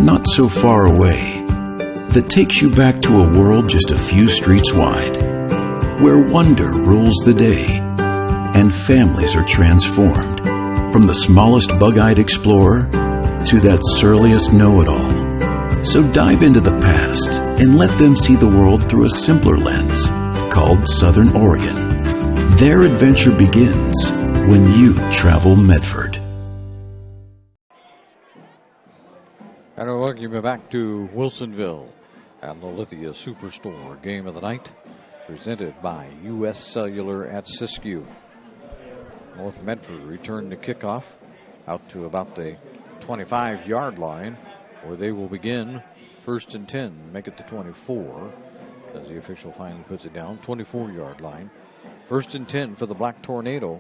not so far away, that takes you back to a world just a few streets wide, where wonder rules the day, and families are transformed, from the smallest bug-eyed explorer to that surliest know-it-all. So dive into the past and let them see the world through a simpler lens, called Southern Oregon. Their adventure begins when you travel Medford.
And we'll welcome you back to Wilsonville and the Lithia Superstore Game of the Night, presented by U.S. Cellular at Siskiyou. North Medford returned the kickoff out to about the 25-yard line, where they will begin 1st and 10, make it to 24, as the official finally puts it down, 24-yard line. 1st and 10 for the Black Tornado,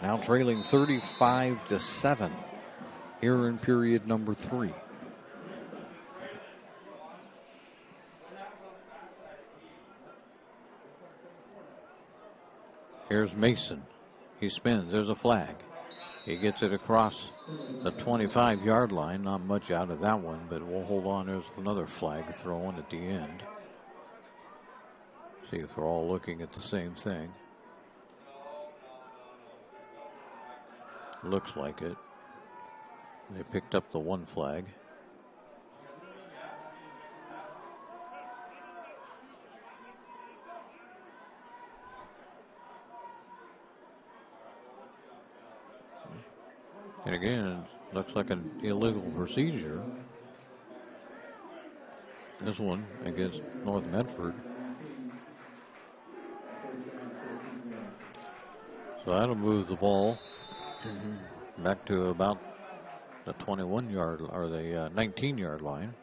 now trailing 35-7. Here in period number 3. Here's Mason. He spins. There's a flag. He gets it across the 25-yard line. Not much out of that one, but we'll hold on. There's another flag thrown at the end. See if we're all looking at the same thing. Looks like it. They picked up the one flag. And again, it looks like an illegal procedure. This one against North Medford. So that'll move the ball back to about the 21-yard or the 19-yard line.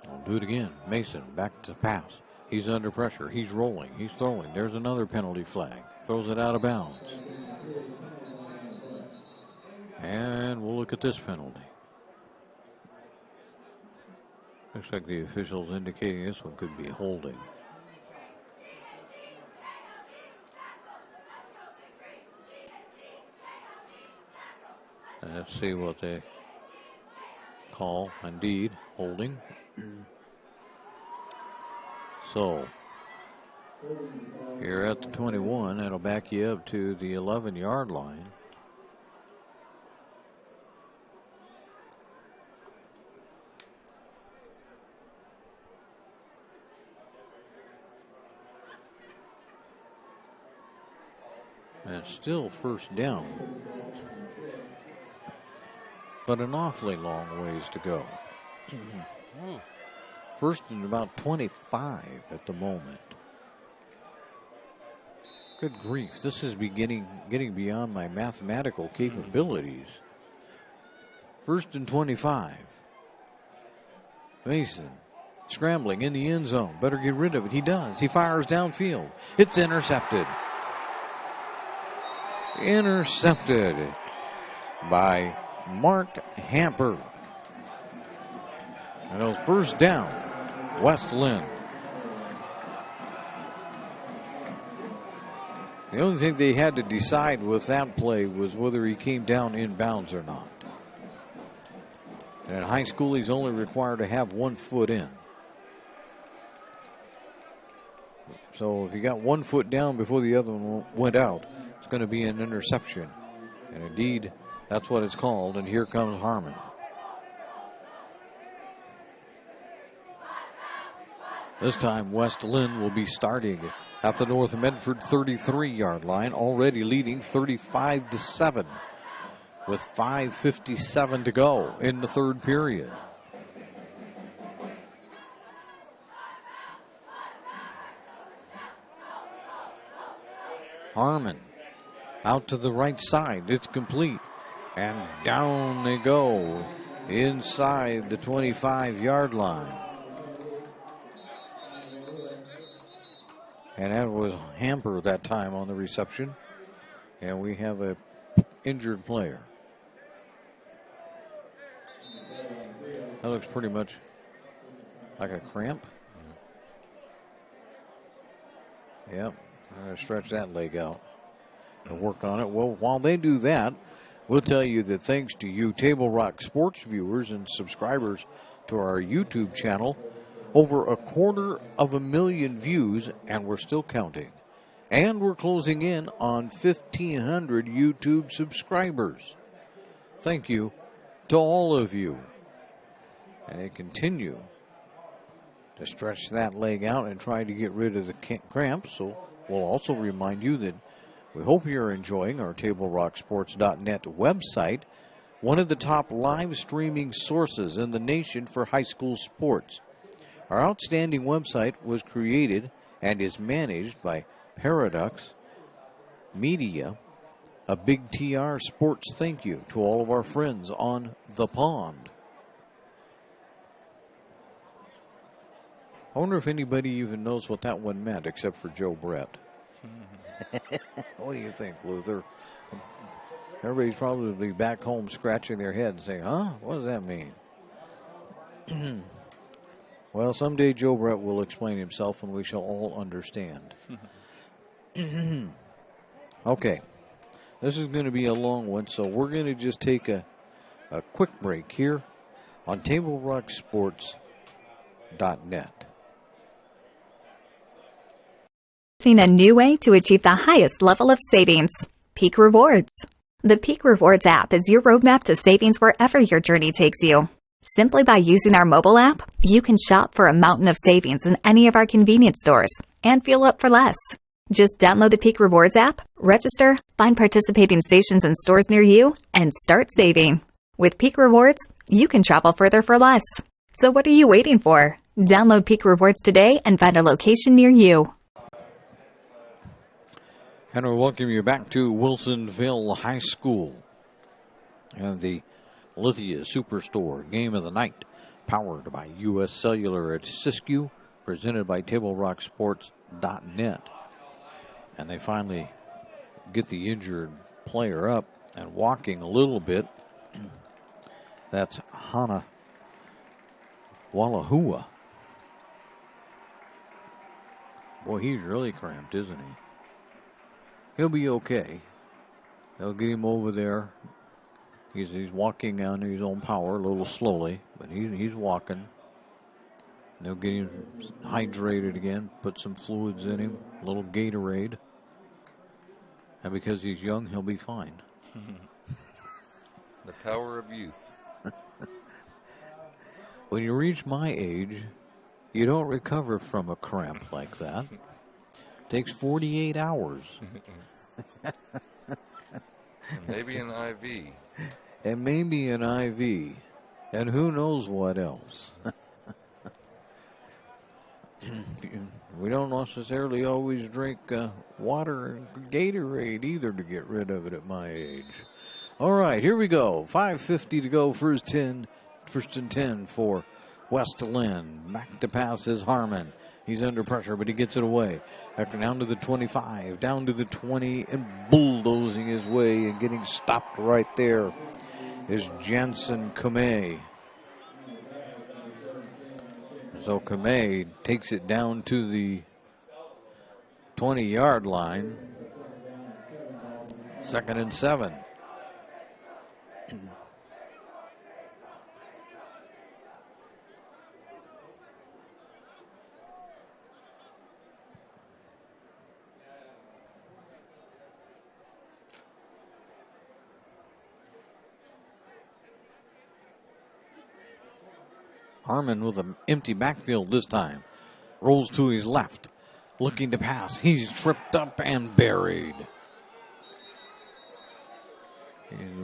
I'll do it again. Mason back to pass. He's under pressure. He's rolling. He's throwing. There's another penalty flag. Throws it out of bounds. And we'll look at this penalty. Looks like the officials indicating this one could be holding. Let's see what they call. Indeed, holding. So, you're at the 21. That'll back you up to the 11-yard line. And it's still first down, but an awfully long ways to go. First and about 25 at the moment. Good grief, this is getting beyond my mathematical capabilities. First and 25. Mason scrambling in the end zone. Better get rid of it. He does. He fires downfield. It's intercepted. Intercepted by Mark Hamper. And a first down, West Linn. The only thing they had to decide with that play was whether he came down in bounds or not. And in high school, he's only required to have 1 foot in. So if he got 1 foot down before the other one went out, it's going to be an interception. And indeed, that's what it's called. And here comes Harmon. This time, West Linn will be starting at the North Medford 33-yard line, already leading 35-7 with 5:57 to go in the third period. Harmon out to the right side. It's complete. And down they go inside the 25-yard line. And that was Hamper that time on the reception. And we have a injured player. That looks pretty much like a cramp. Yep. I'm going to stretch that leg out and work on it. Well, while they do that, we'll tell you that thanks to you Table Rock sports viewers and subscribers to our YouTube channel, over 250,000 views, and we're still counting. And we're closing in on 1,500 YouTube subscribers. Thank you to all of you. And they continue to stretch that leg out and try to get rid of the cramps. So we'll also remind you that we hope you're enjoying our TableRockSports.net website, one of the top live streaming sources in the nation for high school sports. Our outstanding website was created and is managed by Paradox Media. A big TR Sports thank you to all of our friends on the pond. I wonder if anybody even knows what that one meant except for Joe Brett. What do you think, Luther? Everybody's probably back home scratching their head and saying, huh? What does that mean? Well, someday Joe Brett will explain himself and we shall all understand. Okay. This is going to be a long one, so we're going to just take a quick break here on TableRockSports.net.
Seen a new way to achieve the highest level of savings. Peak Rewards. The Peak Rewards app is your roadmap to savings wherever your journey takes you. Simply by using our mobile app, you can shop for a mountain of savings in any of our convenience stores and fuel up for less. Just download the Peak Rewards app, register, find participating stations and stores near you, and start saving. With Peak Rewards, you can travel further for less. So what are you waiting for? Download Peak Rewards today and find a location near you.
And we welcome you back to Wilsonville High School and the Lithia Superstore Game of the Night, powered by U.S. Cellular at Siskiyou, presented by TableRockSports.net. And they finally get the injured player up and walking a little bit. That's Hana Wallahua. Boy, he's really cramped, isn't he? He'll be okay. They'll get him over there. He's walking on his own power a little slowly, but he's walking. They'll get him hydrated again, put some fluids in him, a little Gatorade. And because he's young, he'll be fine.
The power of youth.
When you reach my age, you don't recover from a cramp like that. It takes 48 hours.
And maybe an IV.
And maybe an IV. And who knows what else. We don't necessarily always drink water and Gatorade either to get rid of it at my age. All right, here we go. 5:50 to go. First and 10 for West Linn. Back to pass is Harmon. He's under pressure, but he gets it away. Back down to the 25, down to the 20, and bulldozing his way and getting stopped right there is Jansen Kamei. So Kamei takes it down to the 20-yard line. 2nd and 7. Harmon with an empty backfield this time. Rolls to his left. Looking to pass. He's tripped up and buried.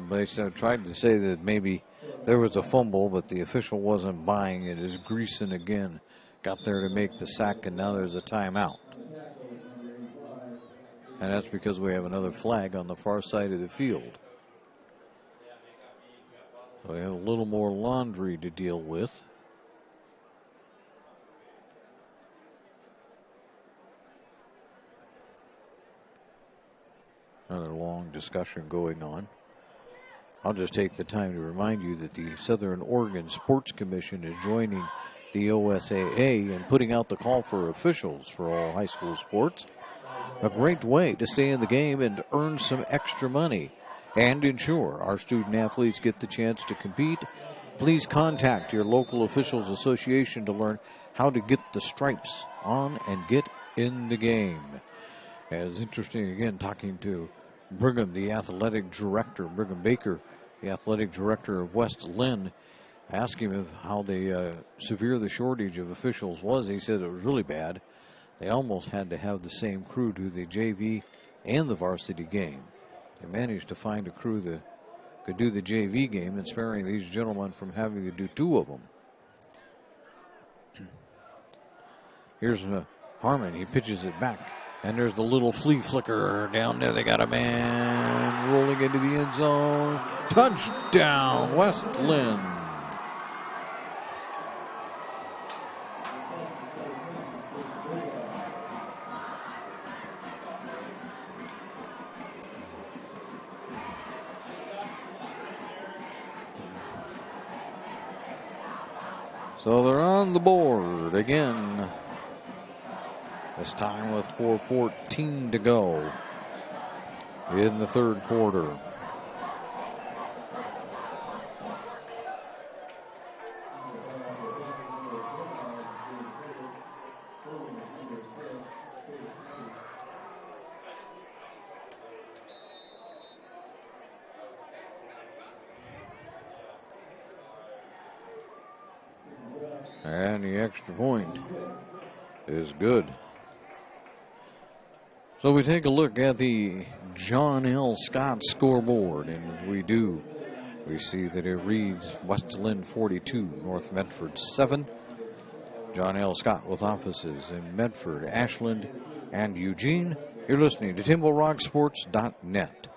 They tried to say that maybe there was a fumble, but the official wasn't buying it as Greason again got there to make the sack, and now there's a timeout. And that's because we have another flag on the far side of the field. So we have a little more laundry to deal with. Another long discussion going on. I'll just take the time to remind you that the Southern Oregon Sports Commission is joining the OSAA in putting out the call for officials for all high school sports. A great way to stay in the game and earn some extra money and ensure our student athletes get the chance to compete. Please contact your local officials association to learn how to get the stripes on and get in the game. As interesting, again, talking to Brigham, the athletic director, Brigham Baker, the athletic director of West Linn, asked him how severe the shortage of officials was. He said it was really bad. They almost had to have the same crew do the JV and the varsity game. They managed to find a crew that could do the JV game and sparing these gentlemen from having to do two of them. Here's Harmon. He pitches it back. And there's the little flea flicker down there. They got a man rolling into the end zone. Touchdown, West Linn. So they're on the board again. This time with 4:14 to go in the third quarter. And the extra point is good. So we take a look at the John L. Scott scoreboard, and as we do, we see that it reads West Linn 42, North Medford 7. John L. Scott with offices in Medford, Ashland, and Eugene. You're listening to TableRockSports.net.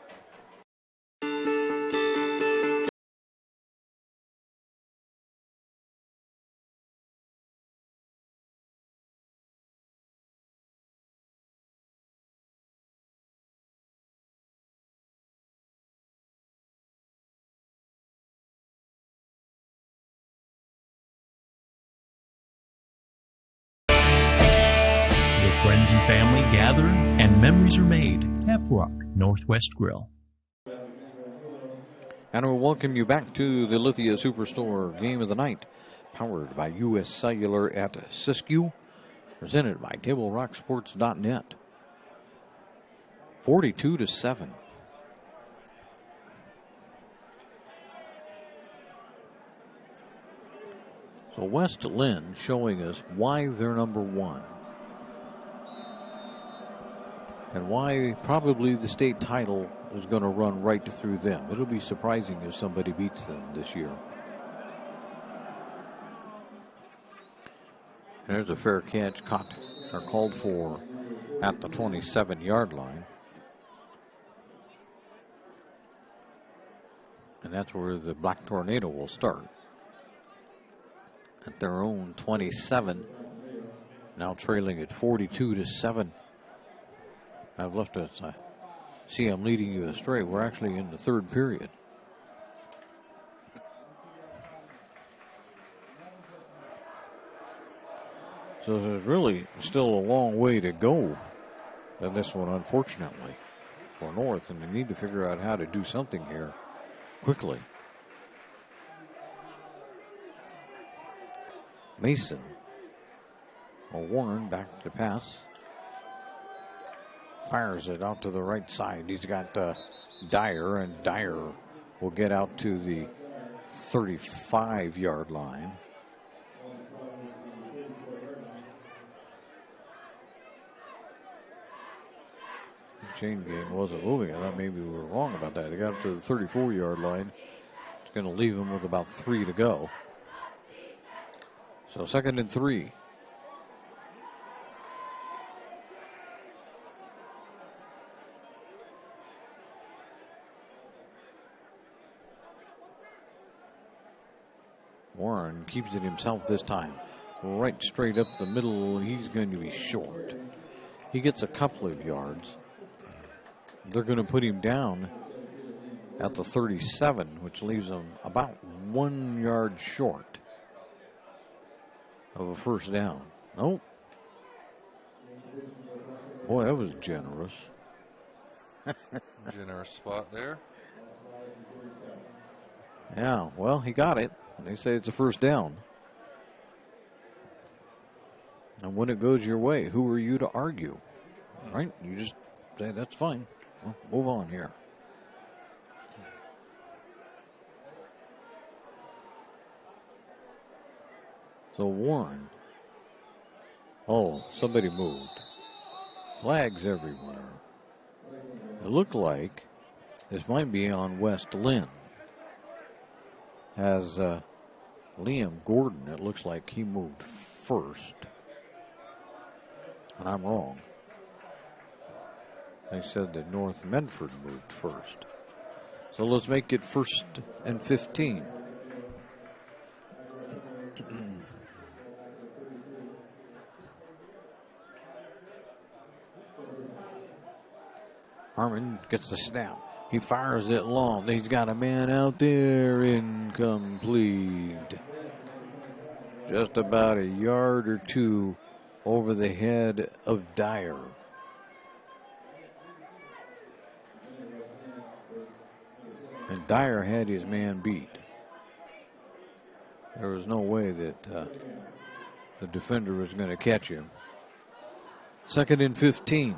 Friends and family gather and memories are made. Tap Rock Northwest Grill.
And we'll welcome you back to the Lithia Superstore Game of the Night, powered by U.S. Cellular at Siskiyou, presented by TableRockSports.net. 42-7. So West Linn showing us why they're number one. And why probably the state title is going to run right through them. It'll be surprising if somebody beats them this year. There's a fair catch caught or called for at the 27-yard line. And that's where the Black Tornado will start. At their own 27. Now trailing at 42-7. I've left us. I see I'm leading you astray. We're actually in the third period. So there's really still a long way to go in this one, unfortunately, for North. And they need to figure out how to do something here quickly. Mason or Warren back to pass. Fires it out to the right side. He's got Dyer, and Dyer will get out to the 35-yard line. The chain gang wasn't moving. I thought maybe we were wrong about that. They got up to the 34-yard line. It's going to leave them with about 3 to go. So 2nd and 3. Warren keeps it himself this time. Right straight up the middle. He's going to be short. He gets a couple of yards. They're going to put him down at the 37, which leaves him about 1 yard short of a first down. Nope. Boy, that was generous.
Generous spot there.
Yeah, well, he got it. They say it's a first down. And when it goes your way, who are you to argue? Right? You just say, that's fine. Well, move on here. So Warren. Oh, somebody moved. Flags everywhere. It looked like this might be on West Linn. As Liam Gordon, it looks like he moved first. And I'm wrong. They said that North Medford moved first. So let's make it 1st and 15. Harmon gets the snap. He fires it long. He's got a man out there. Incomplete. Just about a yard or two over the head of Dyer. And Dyer had his man beat. There was no way that the defender was going to catch him. 2nd and 15.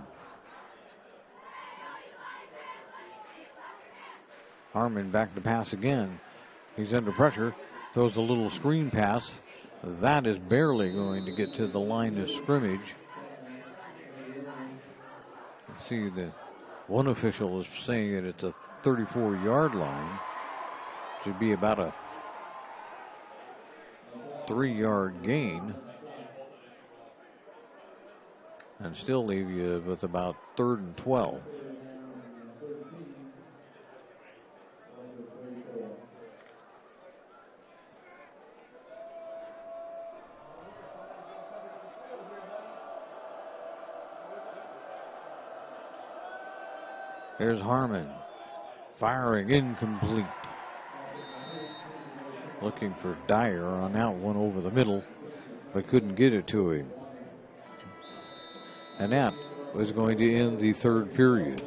Harmon back to pass again. He's under pressure. Throws a little screen pass. That is barely going to get to the line of scrimmage. See that one official is saying that it's a 34-yard line. Should be about a 3-yard gain. And still leave you with about 3rd and 12. Here's Harmon. Firing incomplete. Looking for Dyer on that one over the middle, but couldn't get it to him. And that was going to end the third period.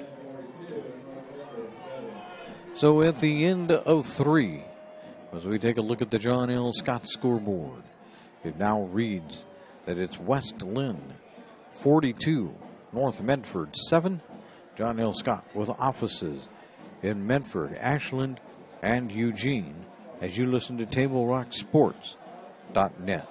So at the end of 3, as we take a look at the John L. Scott scoreboard, it now reads that it's West Linn 42, North Medford 7. John L. Scott with offices in Medford, Ashland, and Eugene as you listen to TableRockSports.net.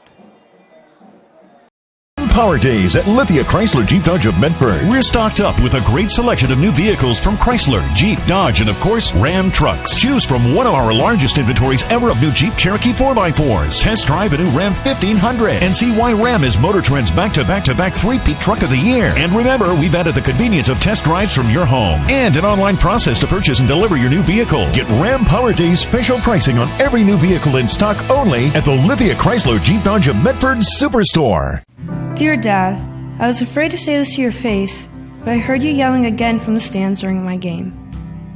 Power Days at Lithia Chrysler Jeep Dodge of Medford. We're stocked up with a great selection of new vehicles from Chrysler, Jeep, Dodge, and of course, Ram trucks. Choose from one of our largest inventories ever of new Jeep Cherokee 4x4s. Test drive a new Ram 1500 and see why Ram is Motor Trend's back-to-back-to-back three-peat truck of the year. And remember, we've added the convenience of test drives from your home and an online process to purchase and deliver your new vehicle. Get Ram Power Days special pricing on every new vehicle in stock only at the Lithia Chrysler Jeep Dodge of Medford Superstore.
Dear Dad, I was afraid to say this to your face, but I heard you yelling again from the stands during my game.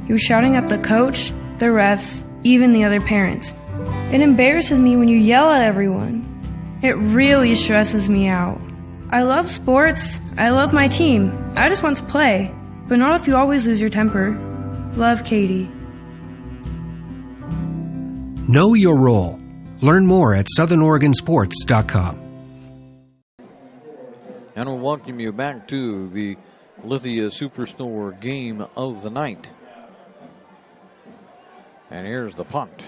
You were shouting at the coach, the refs, even the other parents. It embarrasses me when you yell at everyone. It really stresses me out. I love sports. I love my team. I just want to play, but not if you always lose your temper. Love, Katie.
Know your role. Learn more at SouthernOregonSports.com.
And we'll welcome you back to the Lithia Superstore game of the night. And here's the punt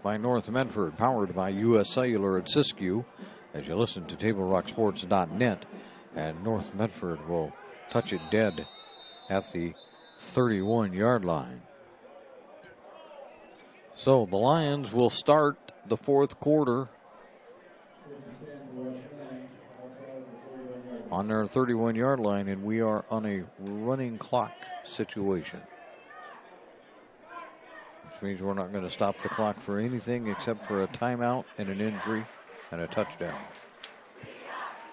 by North Medford, powered by U.S. Cellular at Siskiyou, as you listen to TableRockSports.net. And North Medford will touch it dead at the 31-yard line. So the Lions will start the fourth quarter on their 31-yard line, and we are on a running clock situation, which means we're not going to stop the clock for anything except for a timeout and an injury and a touchdown.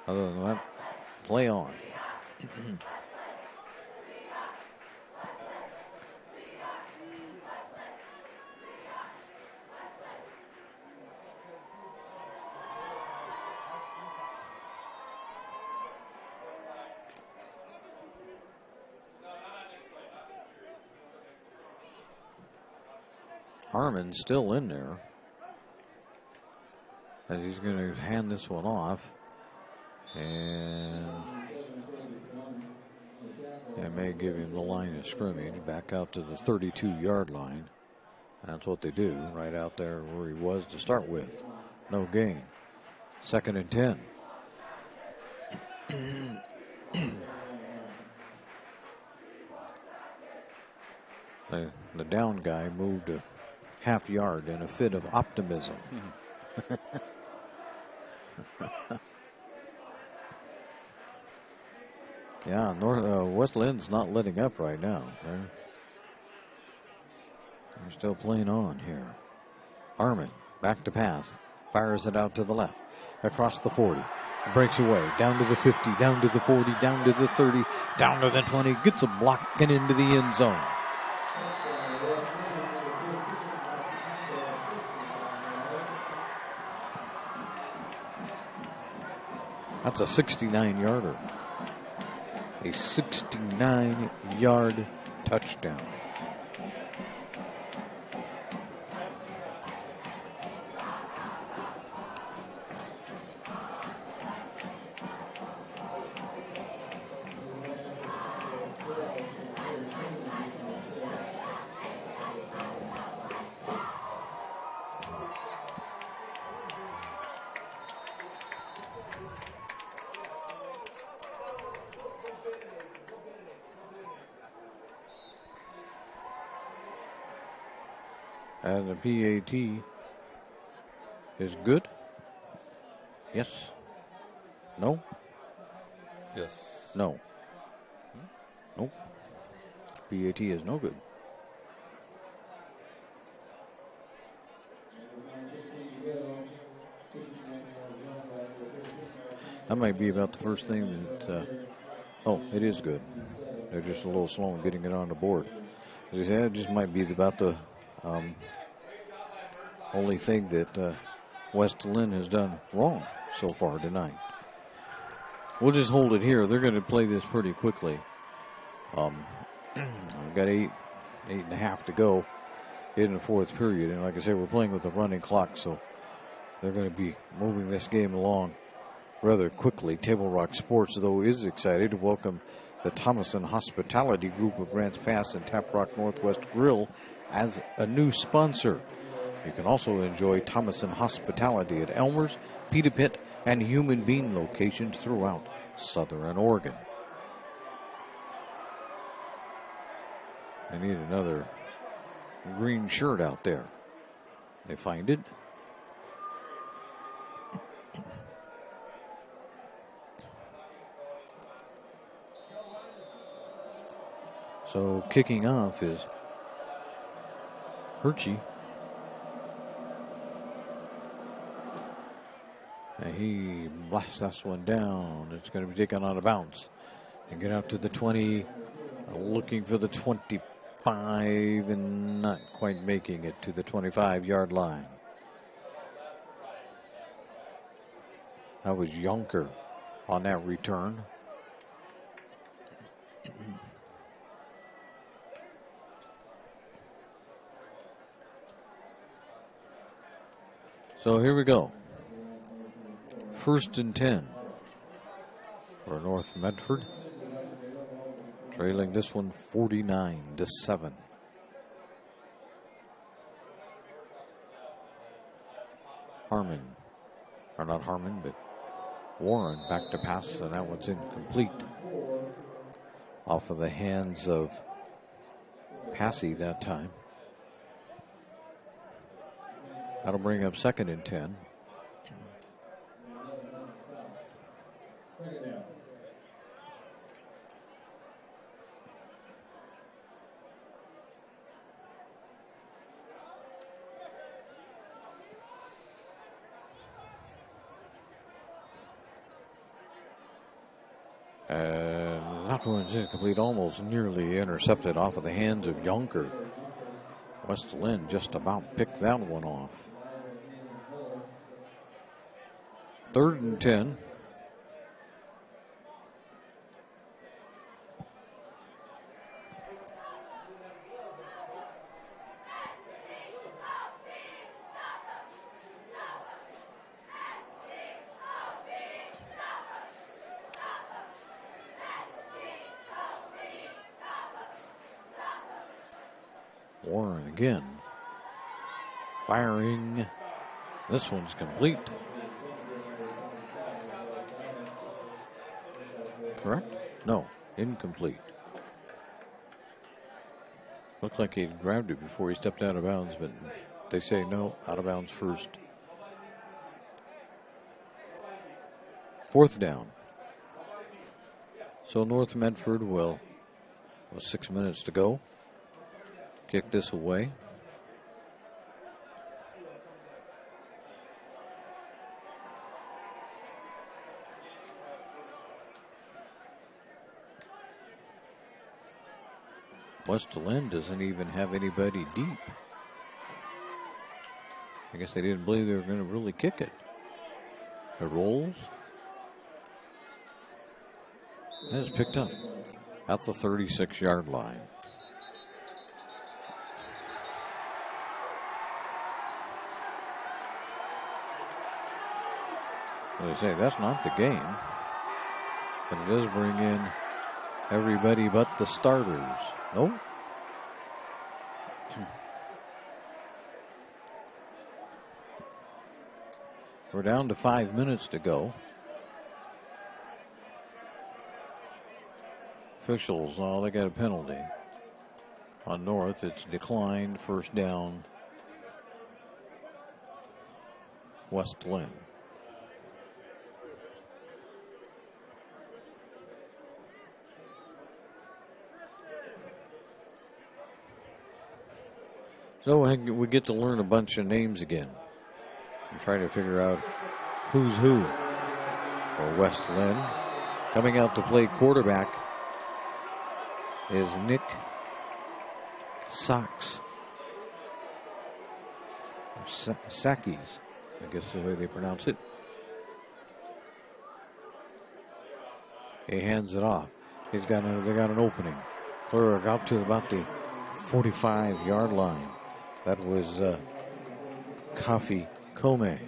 Other than that, play on. Harmon's still in there as he's going to hand this one off, and it may give him the line of scrimmage back out to the 32-yard line. And that's what they do right out there where he was to start with. No gain. 2nd and 10. The down guy moved a half yard in a fit of optimism. Yeah, West Linn's not letting up right now. They're still playing on here. Harmon back to pass, fires it out to the left, across the 40, breaks away, down to the 50, down to the 40, down to the 30, down to the 20, gets a block and into the end zone. That's a 69-yarder. A 69-yard touchdown. And the PAT is good. Yes. No.
Yes.
No. Nope. PAT is no good. That might be about the first thing that. Oh, it is good. They're just a little slow in getting it on the board. As I said, it just might be about the only thing that West Linn has done wrong so far tonight. We'll just hold it here. They're going to play this pretty quickly. We've got 8.5 to go in the fourth period. And like I said, we're playing with a running clock, so they're going to be moving this game along rather quickly. Table Rock Sports, though, is excited to welcome the Thomason Hospitality Group of Grants Pass and Tap Rock Northwest Grill as a new sponsor. You can also enjoy Thomason Hospitality at Elmer's, Pita Pit, and Human Bean locations throughout Southern Oregon. I need another green shirt out there. They find it. So kicking off is Hershey. And he blasts this one down. It's going to be taken out of bounds. And get out to the 20. Looking for the 25 and not quite making it to the 25-yard line. That was Yonker on that return. So here we go. 1st and 10 for North Medford. Trailing this one 49-7. Harmon, or not Harmon, but Warren back to pass, and that one's incomplete. Off of the hands of Passy that time. That'll bring up 2nd and 10. And that one's incomplete, almost nearly intercepted off of the hands of Yonker. West Linn just about picked that one off. 3rd and 10. Warren again. Firing. This one's complete. Correct? No, incomplete. Looked like he grabbed it before he stepped out of bounds, but they say no, out of bounds first. 4th down. So North Medford will, with 6 minutes to go, kick this away. West Linn doesn't even have anybody deep. I guess they didn't believe they were going to really kick it. It rolls. And it's picked up at the 36-yard line. They say that's not the game, but it does bring in everybody but the starters. Nope. We're down to 5 minutes to go. Officials, oh, they got a penalty. On North, it's declined. 1st down. West Linn. So we get to learn a bunch of names again. I'm trying to figure out who's who for West Linn. Coming out to play quarterback is Nick Sachs. Sakis, I guess is the way they pronounce it. He hands it off. They got an opening. Clear out to about the 45-yard line. That was Kafi Kome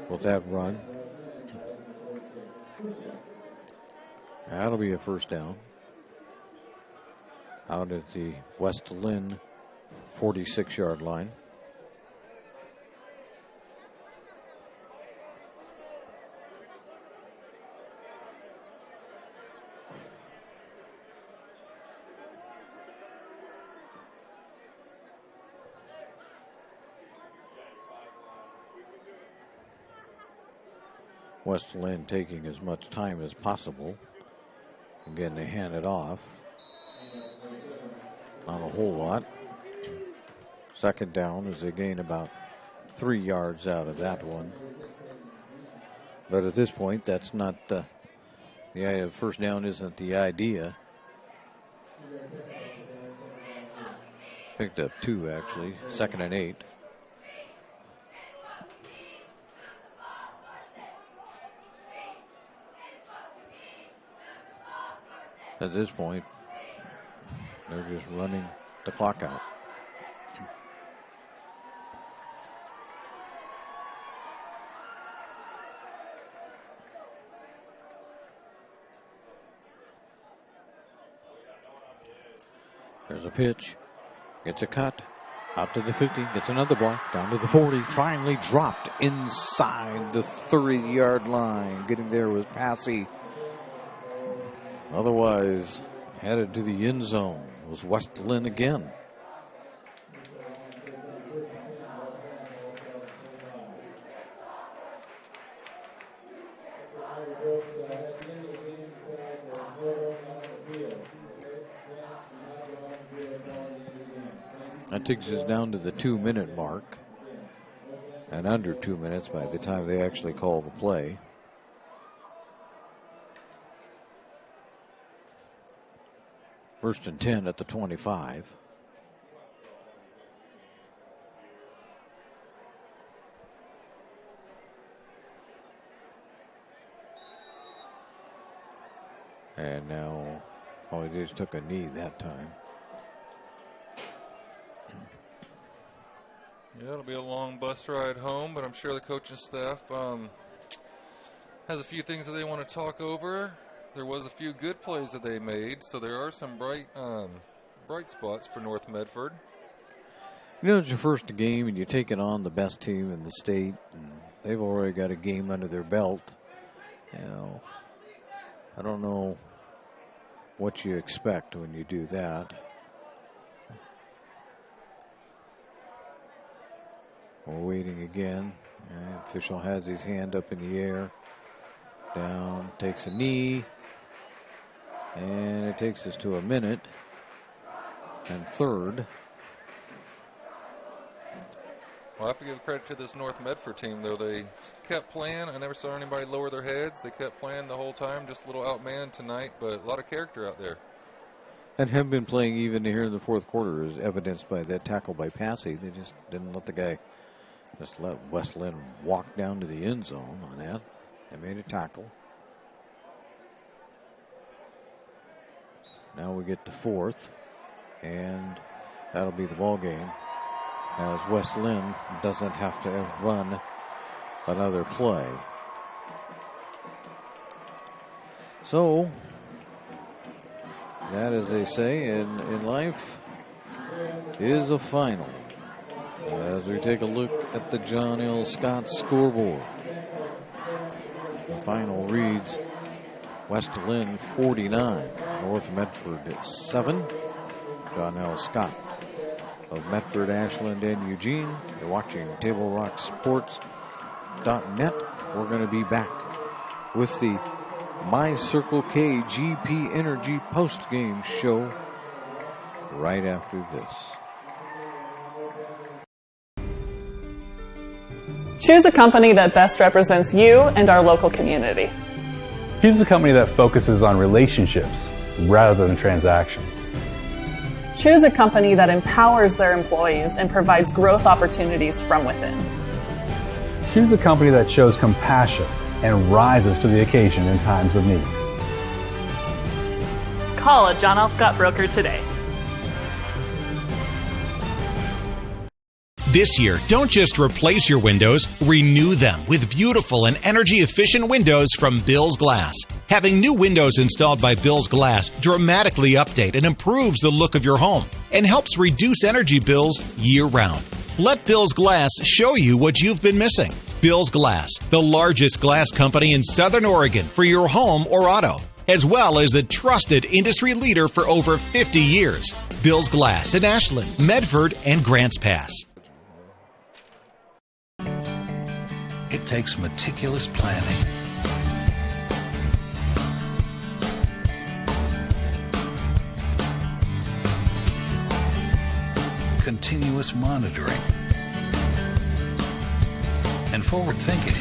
with that run. That'll be a first down. Out at the West Linn 46-yard line. West Linn taking as much time as possible. Again, they hand it off. Not a whole lot. Second down as they gain about 3 yards out of that one. But at this point, that's not the first down isn't the idea. Picked up 2 actually. 2nd and 8. At this point, they're just running the clock out. There's a pitch. Gets a cut. Out to the 50. Gets another block. Down to the 40. Finally dropped inside the 30-yard line. Getting there was Passy. Otherwise, headed to the end zone was West Linn again. That takes us down to the 2-minute mark. And under 2 minutes by the time they actually call the play. First and 10 at the 25. And now, he just took a knee that time.
Yeah, it'll be a long bus ride home, but I'm sure the coaching staff has a few things that they want to talk over. There was a few good plays that they made, so there are some bright spots for North Medford.
You know, it's your first game, and you're taking on the best team in the state, and they've already got a game under their belt. You know, I don't know what you expect when you do that. We're waiting again. Official has his hand up in the air. Down, takes a knee. And it takes us to 1 minute and 3rd.
Well, I have to give credit to this North Medford team, though. They kept playing. I never saw anybody lower their heads. They kept playing the whole time, just a little outmanned tonight, but a lot of character out there.
And have been playing even here in the fourth quarter, as evidenced by that tackle by Passy. They just didn't let the guy, just let West Linn walk down to the end zone on that. They made a tackle. Now we get to 4th, and that'll be the ball game, as West Linn doesn't have to run another play. So, that, as they say in life, is a final. As we take a look at the John L. Scott scoreboard, the final reads West Linn 49, North Medford 7. John L. Scott of Medford, Ashland, and Eugene. You're watching TableRockSports.net. We're going to be back with the My Circle K GP Energy post-game show right after this.
Choose a company that best represents you and our local community.
Choose a company that focuses on relationships rather than transactions.
Choose a company that empowers their employees and provides growth opportunities from within.
Choose a company that shows compassion and rises to the occasion in times of need.
Call a John L. Scott broker today.
This year, don't just replace your windows, renew them with beautiful and energy-efficient windows from Bill's Glass. Having new windows installed by Bill's Glass dramatically update and improves the look of your home and helps reduce energy bills year-round. Let Bill's Glass show you what you've been missing. Bill's Glass, the largest glass company in Southern Oregon for your home or auto, as well as the trusted industry leader for over 50 years. Bill's Glass in Ashland, Medford, and Grants Pass.
It takes meticulous planning, continuous monitoring, and forward thinking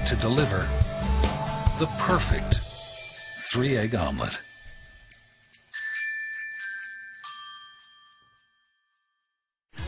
to deliver the perfect 3-egg omelet.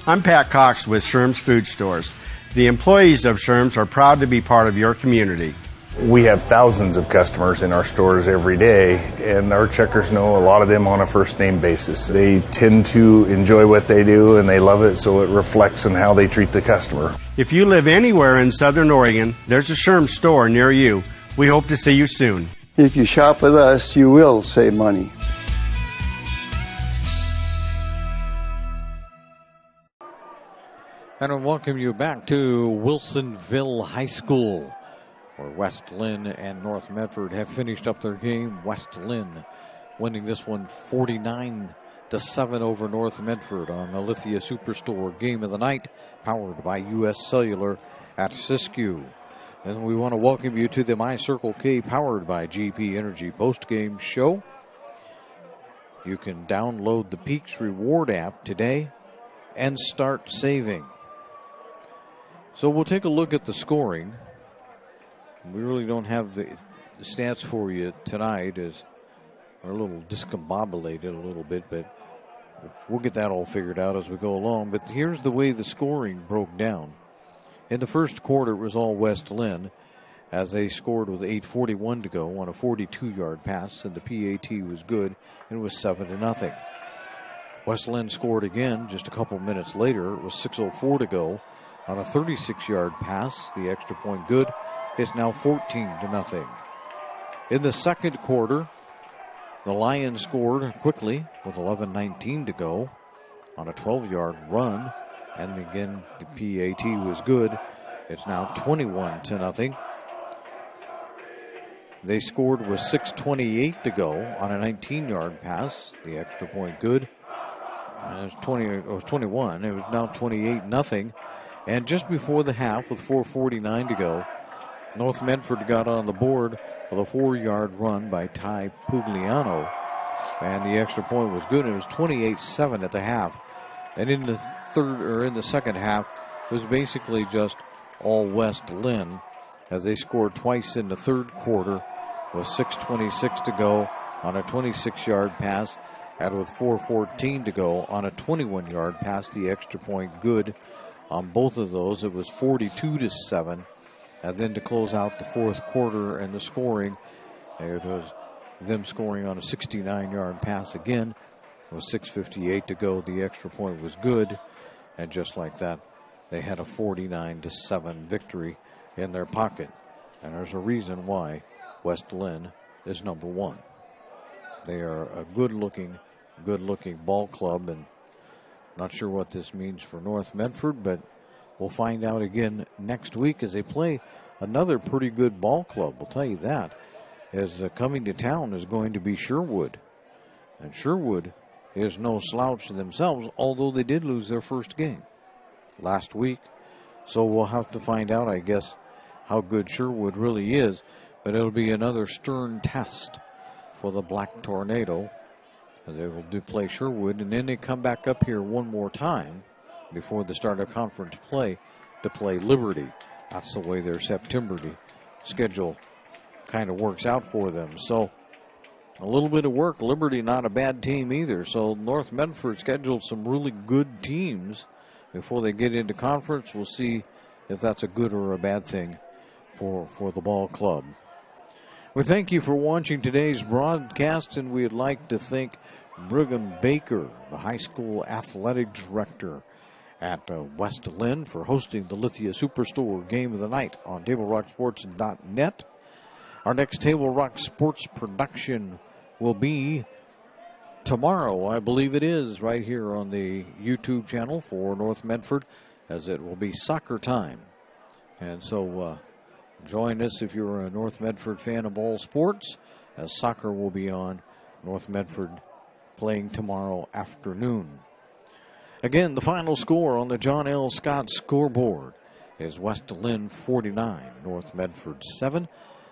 I'm Pat Cox with Sherm's Food Stores. The employees of Sherm's are proud to be part of your community.
We have thousands of customers in our stores every day, and our checkers know a lot of them on a first name basis. They tend to enjoy what they do and they love it, so it reflects in how they treat the customer.
If you live anywhere in Southern Oregon, there's a Sherm's store near you. We hope to see you soon.
If you shop with us, you will save money.
And I welcome you back to Wilsonville High School, where West Linn and North Medford have finished up their game. West Linn winning this one 49-7 over North Medford on the Lithia Superstore Game of the Night, powered by U.S. Cellular at Siskiyou. And we want to welcome you to the My Circle K, powered by GP Energy postgame show. You can download the Peaks Reward app today and start saving. So we'll take a look at the scoring. We really don't have the stats for you tonight, as we're a little discombobulated a little bit, but we'll get that all figured out as we go along. But here's the way the scoring broke down. In the first quarter, it was all West Linn, as they scored with 8:41 to go on a 42-yard pass, and the PAT was good, and it was 7-0. West Linn scored again just a couple minutes later. It was 6:04 to go on a 36-yard pass. The extra point good. It's now 14-0. In the second quarter, the Lions scored quickly with 11:19 to go on a 12-yard run. And again, the PAT was good. It's now 21-0. They scored with 6:28 to go on a 19-yard pass. The extra point good. And it was 21. It was now 28-0. And just before the half, with 4:49 to go, North Medford got on the board with a 4-yard run by Ty Pugliano. And the extra point was good. It was 28-7 at the half. And in the second half, it was basically just all West Linn, as they scored twice in the third quarter with 6:26 to go on a 26-yard pass, and with 4:14 to go on a 21-yard pass. The extra point good on both of those. It was 42-7. And then to close out the fourth quarter and the scoring, it was them scoring on a 69-yard pass again. It was 6:58 to go. The extra point was good. And just like that, they had a 49-7 victory in their pocket. And there's a reason why West Linn is number one. They are a good-looking ball club, and not sure what this means for North Medford, but we'll find out again next week as they play another pretty good ball club. We'll tell you that. As coming to town is going to be Sherwood. And Sherwood is no slouch themselves, although they did lose their first game last week. So we'll have to find out, I guess, how good Sherwood really is. But it'll be another stern test for the Black Tornado. They will play Sherwood, and then they come back up here one more time before the start of conference play to play Liberty. That's the way their September schedule kind of works out for them. So a little bit of work. Liberty not a bad team either. So North Medford scheduled some really good teams before they get into conference. We'll see if that's a good or a bad thing for the ball club. We thank you for watching today's broadcast, and we'd like to thank Brigham Baker, the high school athletic director at West Linn, for hosting the Lithia Superstore Game of the Night on TableRockSports.net. Our next Table Rock Sports production will be tomorrow, I believe it is, right here on the YouTube channel for North Medford, as it will be soccer time. And so join us if you're a North Medford fan of all sports, as soccer will be on North Medford playing tomorrow afternoon. Again, the final score on the John L. Scott scoreboard is West Linn 49, North Medford 7.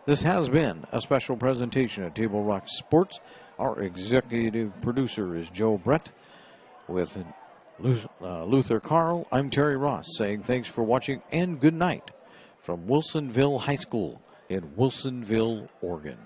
This has been a special presentation of Table Rock Sports. Our executive producer is Joe Brett. With Luther Carl, I'm Terry Ross saying thanks for watching and good night from Wilsonville High School in Wilsonville, Oregon.